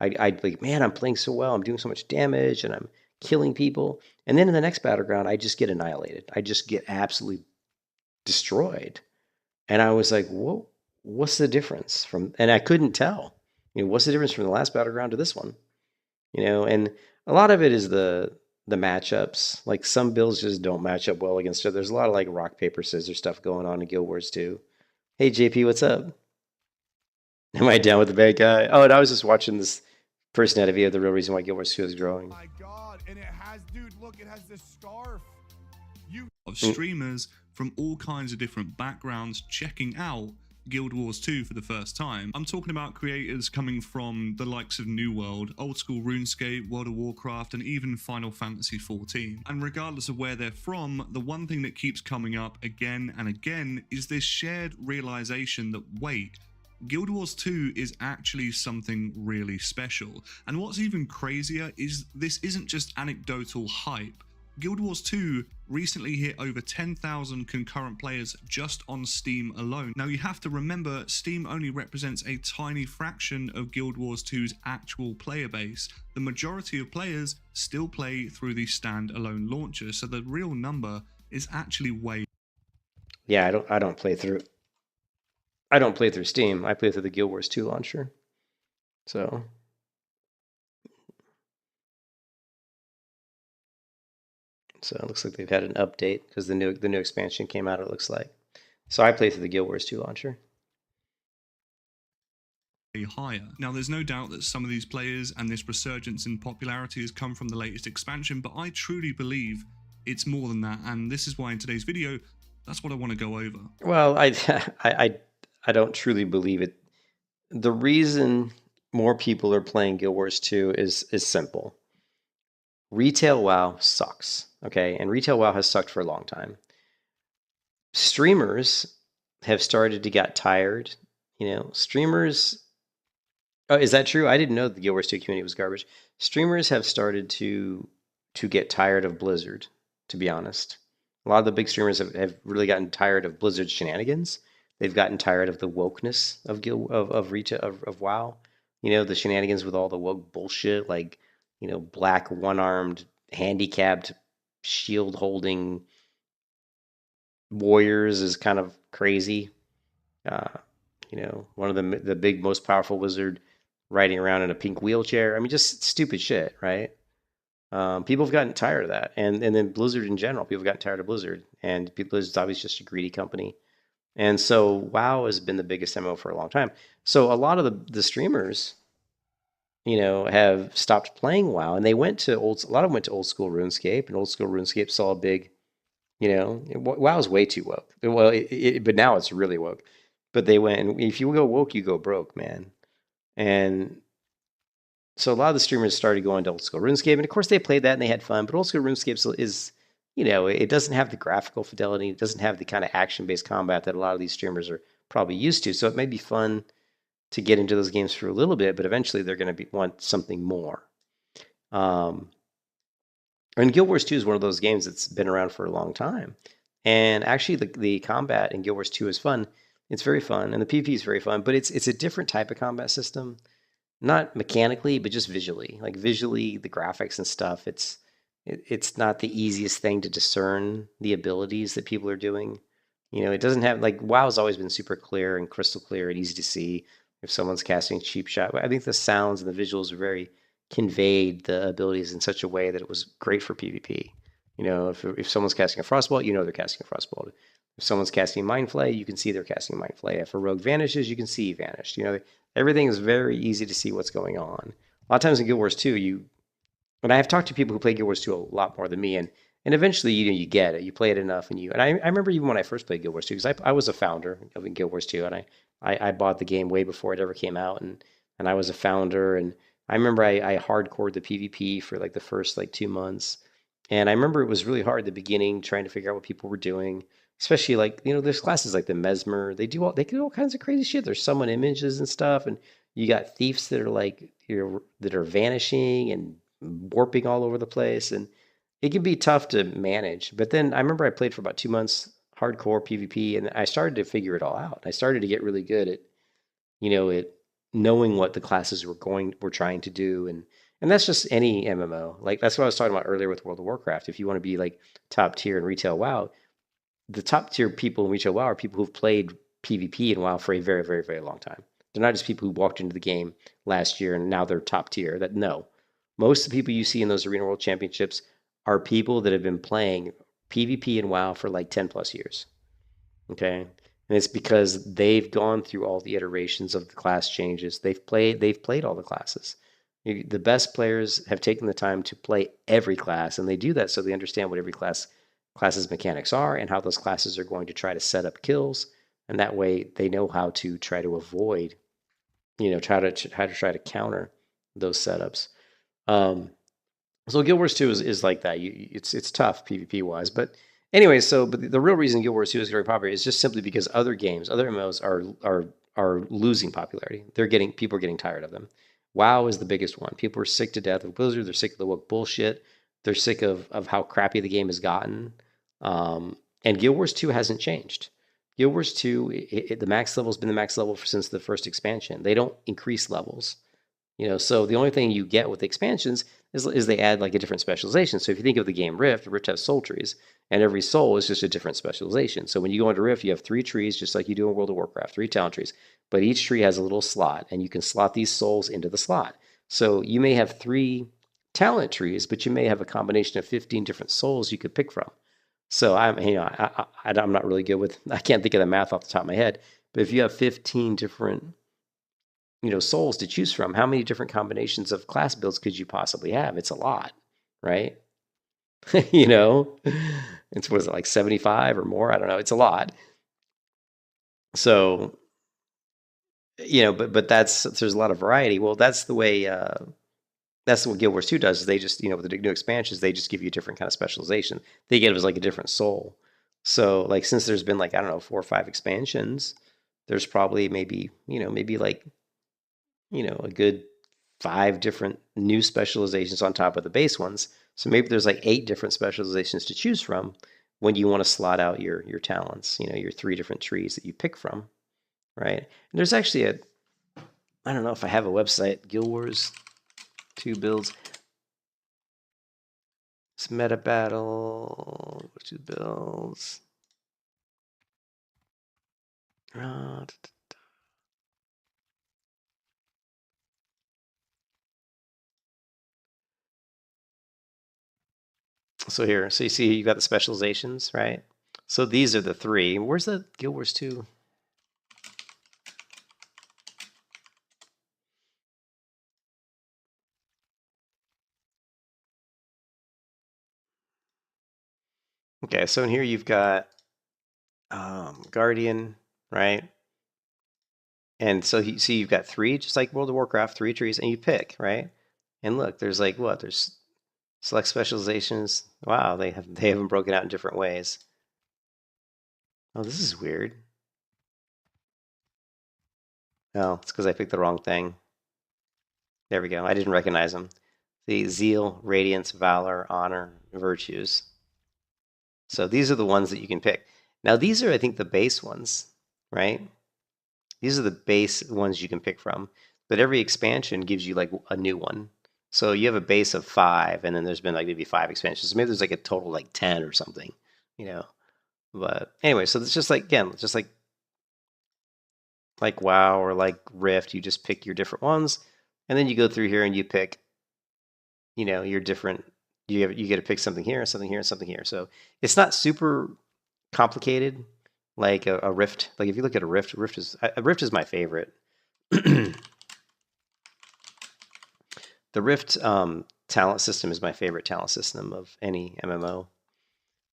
I'd like, man, I'm playing so well. I'm doing so much damage and I'm killing people. And then in the next battleground, I just get annihilated. I just get absolutely destroyed. And I was like, whoa, what's the difference and I couldn't tell, what's the difference from the last battleground to this one? And a lot of it is the matchups. Like, some builds just don't match up well against each other. There's a lot of like rock, paper, scissors stuff going on in Guild Wars 2. Hey, JP, what's up? Am I down with the bad guy? Oh, and I was just watching this person had a video of the real reason why Guild Wars 2 is growing. My God, and it has, dude, look, it has this scarf. of streamers from all kinds of different backgrounds checking out Guild Wars 2 for the first time. I'm talking about creators coming from the likes of New World, old school RuneScape, World of Warcraft, and even Final Fantasy XIV. And regardless of where they're from, the one thing that keeps coming up again and again is this shared realization that, wait, Guild Wars 2 is actually something really special. And what's even crazier is this isn't just anecdotal hype. Guild Wars 2 recently hit over 10,000 concurrent players just on Steam alone. Now you have to remember, Steam only represents a tiny fraction of Guild Wars 2's actual player base. The majority of players still play through the standalone launcher, so the real number is actually way. Yeah, I don't play through Steam. I play through the Guild Wars 2 launcher. So it looks like they've had an update because the new expansion came out, it looks like. So I play through the Guild Wars 2 launcher. Higher. Now there's no doubt that some of these players and this resurgence in popularity has come from the latest expansion, but I truly believe it's more than that, and this is why in today's video that's what I want to go over. Well, I don't truly believe it. The reason more people are playing Guild Wars 2 is simple. Retail WoW sucks, okay? And retail WoW has sucked for a long time. Streamers have started to get tired. Streamers... Oh, is that true? I didn't know the Guild Wars 2 community was garbage. Streamers have started to get tired of Blizzard, to be honest. A lot of the big streamers have really gotten tired of Blizzard's shenanigans. They've gotten tired of the wokeness of WoW. The shenanigans with all the woke bullshit, like black one-armed, handicapped, shield-holding warriors is kind of crazy. One of the big, most powerful wizard riding around in a pink wheelchair. I mean, just stupid shit, right? People have gotten tired of that, and then Blizzard in general. People have gotten tired of Blizzard, and Blizzard's obviously just a greedy company. And so WoW has been the biggest MMO for a long time. So a lot of the streamers, have stopped playing WoW, and they went to a lot of them went to old school RuneScape, and old school RuneScape saw a big, WoW is way too woke. Well, but now it's really woke. But they went, and if you go woke, you go broke, man. And so a lot of the streamers started going to old school RuneScape, and of course they played that and they had fun. But old school RuneScape is, it doesn't have the graphical fidelity, it doesn't have the kind of action-based combat that a lot of these streamers are probably used to. So it may be fun to get into those games for a little bit, but eventually they're going to want something more. And Guild Wars 2 is one of those games that's been around for a long time. And actually the combat in Guild Wars 2 is fun. It's very fun, and the PvP is very fun, but it's a different type of combat system. Not mechanically, but just visually. Like visually, the graphics and stuff, it's not the easiest thing to discern the abilities that people are doing. It doesn't have, like, WoW's always been super clear and crystal clear and easy to see if someone's casting cheap shot. I think the sounds and the visuals are very conveyed the abilities in such a way that it was great for PvP. If someone's casting a Frostbolt, they're casting a Frostbolt. If someone's casting Mind Flay, you can see they're casting Mind Flay. If a rogue vanishes, you can see he vanished. Everything is very easy to see what's going on. A lot of times in Guild Wars 2, and I have talked to people who play Guild Wars 2 a lot more than me, and eventually you get it. You play it enough, and I remember even when I first played Guild Wars 2, because I was a founder of Guild Wars 2, and I bought the game way before it ever came out, and I was a founder, and I remember I hardcored the PvP for like the first 2 months, and I remember it was really hard at the beginning trying to figure out what people were doing. Especially there's classes like the Mesmer. They do all kinds of crazy shit. There's summon images and stuff, and you got thieves that are that are vanishing and warping all over the place, and it can be tough to manage. But then I remember I played for about 2 months hardcore PvP, and I started to figure it all out. I started to get really good at at knowing what the classes were trying to do, and that's just any MMO. Like that's what I was talking about earlier with World of Warcraft. If you want to be like top tier in retail WoW, the top tier people in retail WoW are people who've played PvP in WoW for a very, very, very long time. They're not just people who walked into the game last year and now they're top tier. No. Most of the people you see in those Arena World Championships are people that have been playing PvP in WoW for 10 plus years. Okay? And it's because they've gone through all the iterations of the class changes. They've played all the classes. The best players have taken the time to play every class, and they do that so they understand what every class classes mechanics are and how those classes are going to try to set up kills, and that way they know how to try to avoid, try to counter those setups. So Guild Wars 2 is like that. It's tough PvP wise, but anyway. But the real reason Guild Wars 2 is very popular is just simply because other games, other MMOs are losing popularity. People are getting tired of them. WoW is the biggest one. People are sick to death of Blizzard. They're sick of the woke bullshit. They're sick of how crappy the game has gotten. And Guild Wars 2 hasn't changed. Guild Wars 2, the max level has been the max level since the first expansion. They don't increase levels. So the only thing you get with the expansions is they add like a different specialization. So if you think of the game Rift has soul trees, and every soul is just a different specialization. So when you go into Rift, you have 3 trees, just like you do in World of Warcraft, 3 talent trees. But each tree has a little slot, and you can slot these souls into the slot. So you may have 3 talent trees, but you may have a combination of 15 different souls you could pick from. So I'm not really good with, I can't think of the math off the top of my head, but if you have 15 different souls to choose from, how many different combinations of class builds could you possibly have? It's a lot, right? It's, was it like 75 or more? I don't know. It's a lot. So, but there's a lot of variety. Well, that's what Guild Wars 2 does. Is they just, with the new expansions, they just give you a different kind of specialization. They give us like a different soul. So like, since there's been like, I don't know, 4 or 5 expansions, there's probably maybe like, a good 5 different new specializations on top of the base ones. So maybe there's like 8 different specializations to choose from when you want to slot out your talents, your 3 different trees that you pick from, right? And there's actually I don't know if I have a website, Guild Wars 2 builds. It's meta battle, 2 builds. So here, so you see you got the specializations, right? So these are the 3. Where's the Guild Wars 2? Okay, so in here you've got Guardian, right? And so you see you've got 3, just like World of Warcraft, 3 trees, and you pick, right? And look, there's like what? There's select specializations. Wow, they have them broken out in different ways. Oh, this is weird. Oh, it's because I picked the wrong thing. There we go. I didn't recognize them. The Zeal, Radiance, Valor, Honor, Virtues. So these are the ones that you can pick. Now these are, I think, the base ones, right? These are the base ones you can pick from. But every expansion gives you like a new one. So you have a base of 5, and then there's been like maybe 5 expansions. So maybe there's like a total like 10 or something, But anyway, so it's just like, again, just like WoW or like Rift, you just pick your different ones, and then you go through here and you pick, your different. You get to pick something here, something here, something here. So it's not super complicated like a Rift. Like if you look at a Rift is my favorite. The Rift talent system is my favorite talent system of any MMO.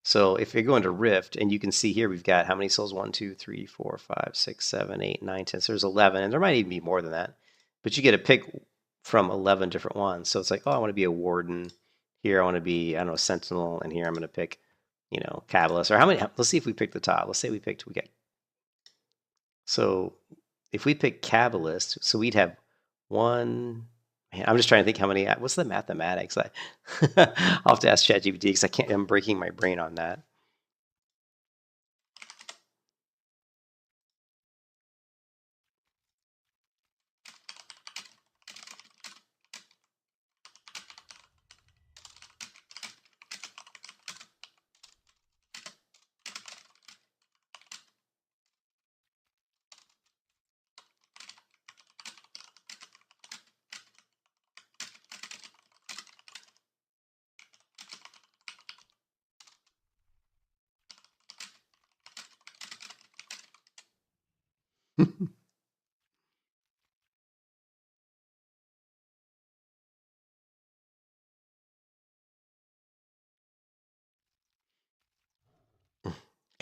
So if you go into Rift, and you can see here, we've got how many souls? 1, 2, 3, 4, 5, 6, 7, 8, 9, 10. So there's 11, and there might even be more than that. But you get to pick from 11 different ones. So it's like, oh, I want to be a Warden. Here I want to be, I don't know, Sentinel. And here I'm going to pick, Cabalist. Or how many? Let's see if we pick the top. Let's say we get. So if we pick Cabalist, so we'd have 1. Man, I'm just trying to think how many. What's the mathematics? I'll have to ask ChatGPT because I'm breaking my brain on that.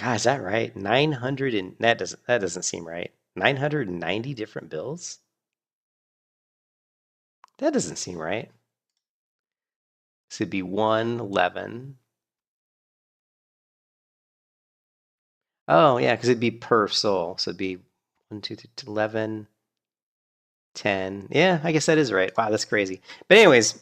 God, is that right? 900 and that doesn't seem right. 990 different builds? That doesn't seem right. This would be 111. Oh, yeah, because it'd be per soul. So it'd be 1, 2, 3, 11, 10. Yeah, I guess that is right. Wow, that's crazy. But anyways,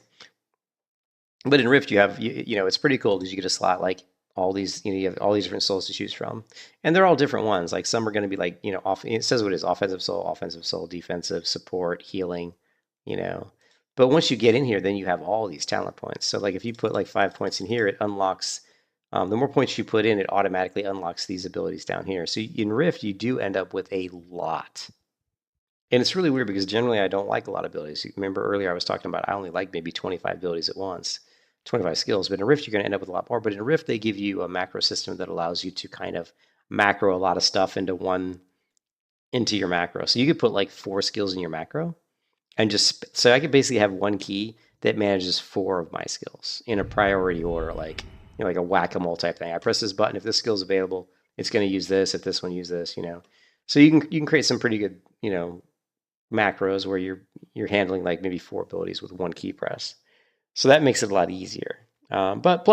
but in Rift you have you know, it's pretty cool because you get a slot like all these, you know, you have all these different souls to choose from. And they're all different ones. Like some are going to be like, you know, it says what it is, offensive soul, defensive, support, healing, you know. But once you get in here, then you have all these talent points. So like if you put like 5 points in here, it unlocks the more points you put in, it automatically unlocks these abilities down here. So in Rift, you do end up with a lot. And it's really weird because generally I don't like a lot of abilities. You remember earlier I was talking about I only like maybe 25 abilities at once, 25 skills. But in Rift, you're going to end up with a lot more. But in Rift, they give you a macro system that allows you to kind of macro a lot of stuff into your macro. So you could put like 4 skills in your macro and just, so I could basically have one key that manages 4 of my skills in a priority order, like, you know, like a whack-a-mole type thing. I press this button. If this skill is available, it's going to use this. If this one use this, you know. So you can create some pretty good, you know, macros where you're handling like maybe 4 abilities with one key press. So that makes it a lot easier. But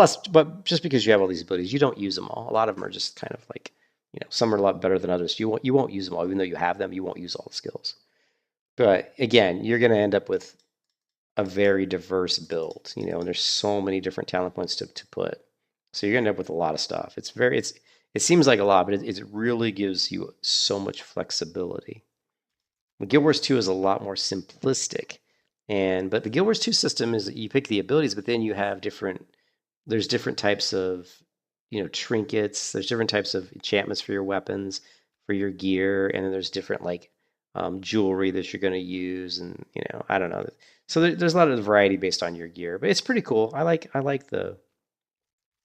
just because you have all these abilities, you don't use them all. A lot of them are just kind of like, you know, some are a lot better than others. You won't use them all, even though you have them. You won't use all the skills. But again, you're going to end up with a very diverse build, you know, and there's so many different talent points to put. So you're going to end up with a lot of stuff. It seems like a lot, but it really gives you so much flexibility. Guild Wars 2 is a lot more simplistic, but the Guild Wars 2 system is that you pick the abilities, but then you have there's different types of, you know, trinkets. There's different types of enchantments for your weapons, for your gear, and then there's different like jewelry that you're going to use, and you know, I don't know. So there's a lot of variety based on your gear, but it's pretty cool. I like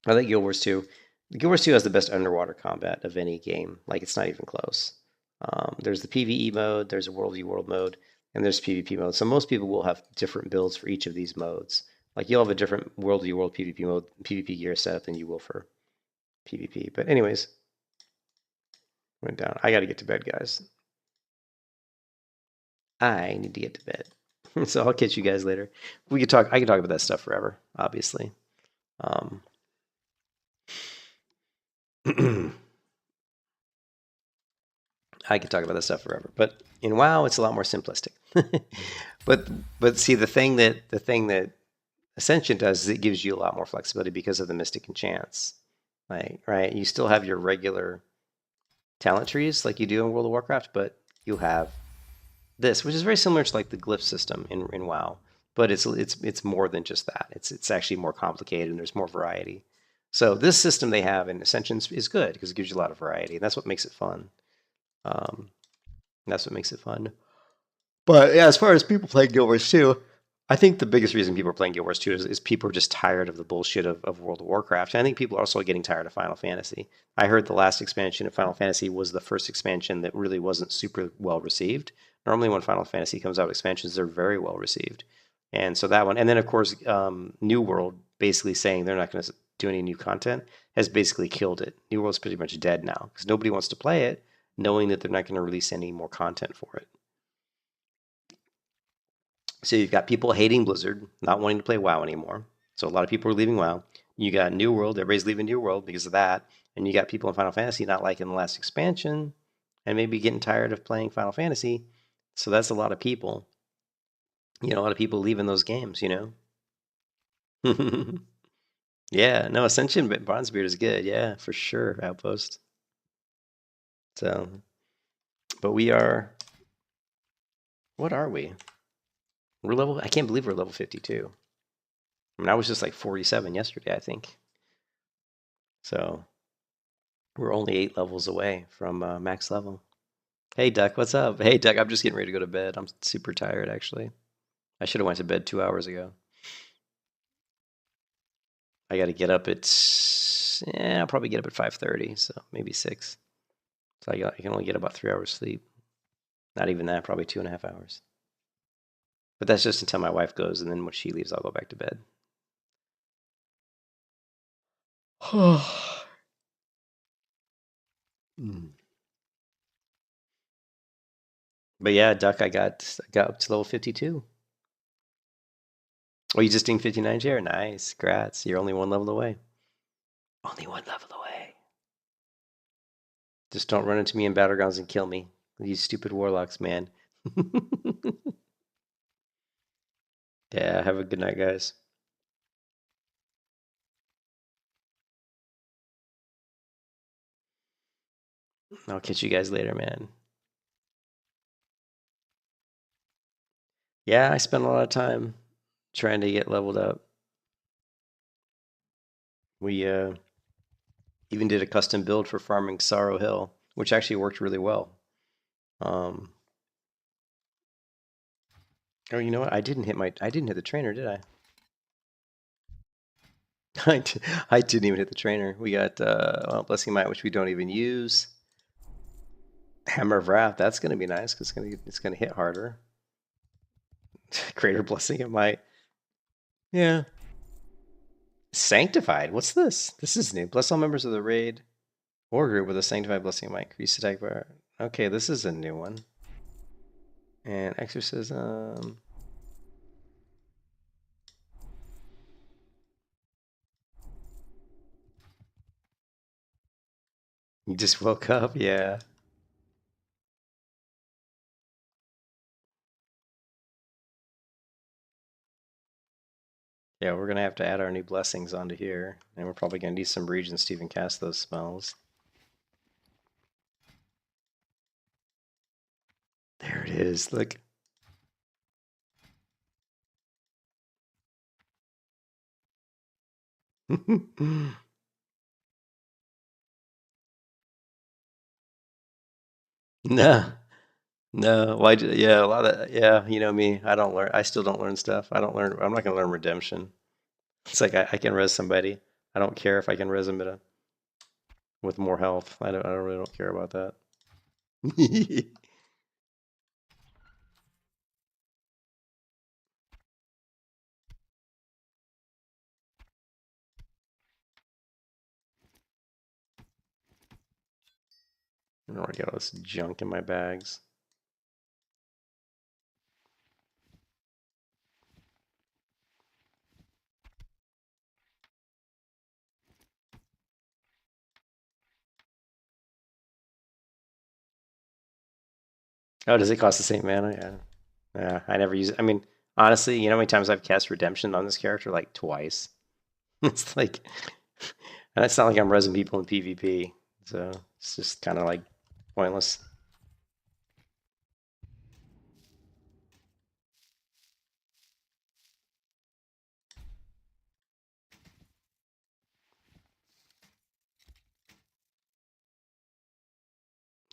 Guild Wars 2. Guild Wars 2 has the best underwater combat of any game. Like it's not even close. There's the PvE mode, there's a World v World mode, and there's PvP mode. So most people will have different builds for each of these modes. Like you'll have a different World v World PvP mode, PvP gear setup than you will for PvP. But anyways, went down. I got to get to bed, guys. I need to get to bed. So I'll catch you guys later. I can talk about that stuff forever, obviously. I could talk about this stuff forever, but in WoW, it's a lot more simplistic. but see, the thing that Ascension does is it gives you a lot more flexibility because of the Mystic Enchants. Like, right, you still have your regular talent trees like you do in World of Warcraft, but you have this, which is very similar to like the glyph system in WoW, but it's more than just that. It's actually more complicated and there's more variety. So this system they have in Ascension is good because it gives you a lot of variety, and that's what makes it fun. That's what makes it fun. But yeah, as far as people playing Guild Wars 2, I think the biggest reason people are playing Guild Wars 2 is people are just tired of the bullshit of World of Warcraft. And I think people are also getting tired of Final Fantasy. I heard the last expansion of Final Fantasy was the first expansion that really wasn't super well received. Normally when Final Fantasy comes out with expansions, they're very well received. And so that one, and then of course, New World basically saying they're not going to do any new content has basically killed it. New World's pretty much dead now because nobody wants to play it, knowing that they're not going to release any more content for it. So you've got people hating Blizzard, not wanting to play WoW anymore. So a lot of people are leaving WoW. You got New World, everybody's leaving New World because of that. And you got people in Final Fantasy not liking the last expansion and maybe getting tired of playing Final Fantasy. So that's a lot of people. You know, a lot of people leaving those games, you know? Yeah, no, Ascension Bronzebeard is good. Yeah, for sure, Outpost. So, but we are, what are we? We're level, I can't believe we're level 52. I mean, I was just like 47 yesterday, I think. So, we're only 8 levels away from max level. Hey, Duck, what's up? Hey, Duck, I'm just getting ready to go to bed. I'm super tired, actually. I should have went to bed 2 hours ago. I got to get up at, I'll probably get up at 5:30, so maybe 6. So I can only get about 3 hours sleep. Not even that, probably 2.5 hours. But that's just until my wife goes, and then when she leaves, I'll go back to bed. But yeah, Duck, I got up to level 52. Oh, you just doing 59 chair? Nice. Congrats. You're only one level away. Only one level away. Just don't run into me in battlegrounds and kill me. These stupid warlocks, man. Yeah, have a good night, guys. I'll catch you guys later, man. Yeah, I spent a lot of time trying to get leveled up. We even did a custom build for farming Sorrow Hill, which actually worked really well. Oh, you know what? I didn't hit the trainer, did I? I didn't even hit the trainer. We got well, Blessing Might, which we don't even use. Hammer of Wrath, that's gonna be nice because it's gonna hit harder. Greater Blessing of Might. Yeah. Sanctified. What's this? This is new. Bless all members of the raid or group with a Sanctified Blessing of Might. Increase attack power. Okay, this is a new one. And Exorcism. You just woke up, yeah. Yeah, we're gonna have to add our new blessings onto here, and we're probably gonna need some regions to even cast those spells. There it is. Look. No. No, why? Yeah, a lot of yeah. You know me. I don't learn. I still don't learn stuff. I don't learn. I'm not gonna learn redemption. It's like I can res somebody. I don't care if I can res them with more health. I really don't care about that. I don't get all this junk in my bags. Oh, does it cost the same mana? Yeah. Yeah, I never use it. I mean, honestly, you know how many times I've cast Redemption on this character? Like twice. It's like, and it's not like I'm resing people in PvP, so it's just kind of like pointless.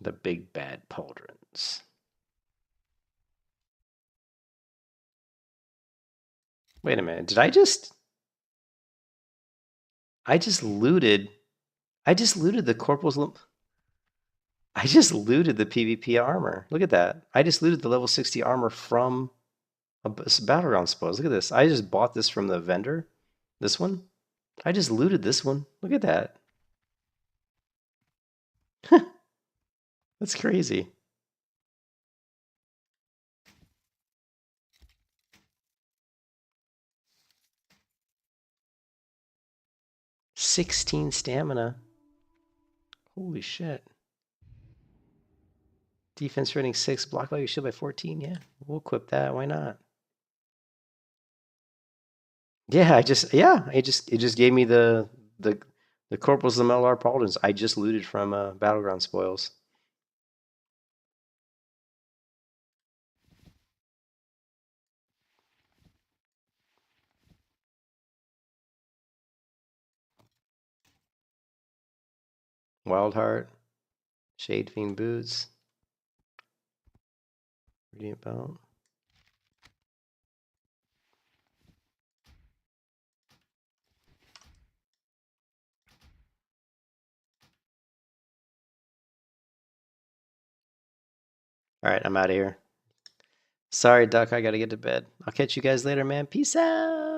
The big bad pauldrons. Wait a minute. Did I just looted the corporal's I just looted the PvP armor. Look at that. I just looted the level 60 armor from a battleground suppose. Look at this. I just bought this from the vendor. This one. I just looted this one. Look at that. That's crazy. $16 stamina. Holy shit. Defense rating 6, block value shield by 14. Yeah, we'll equip that. Why not? Yeah, it just gave me the corporals, the Melar Pauldrons. I just looted from Battleground spoils. Wildheart, Shade Fiend boots, Radiant Belt. All right, I'm out of here. Sorry, Duck. I gotta get to bed. I'll catch you guys later, man. Peace out.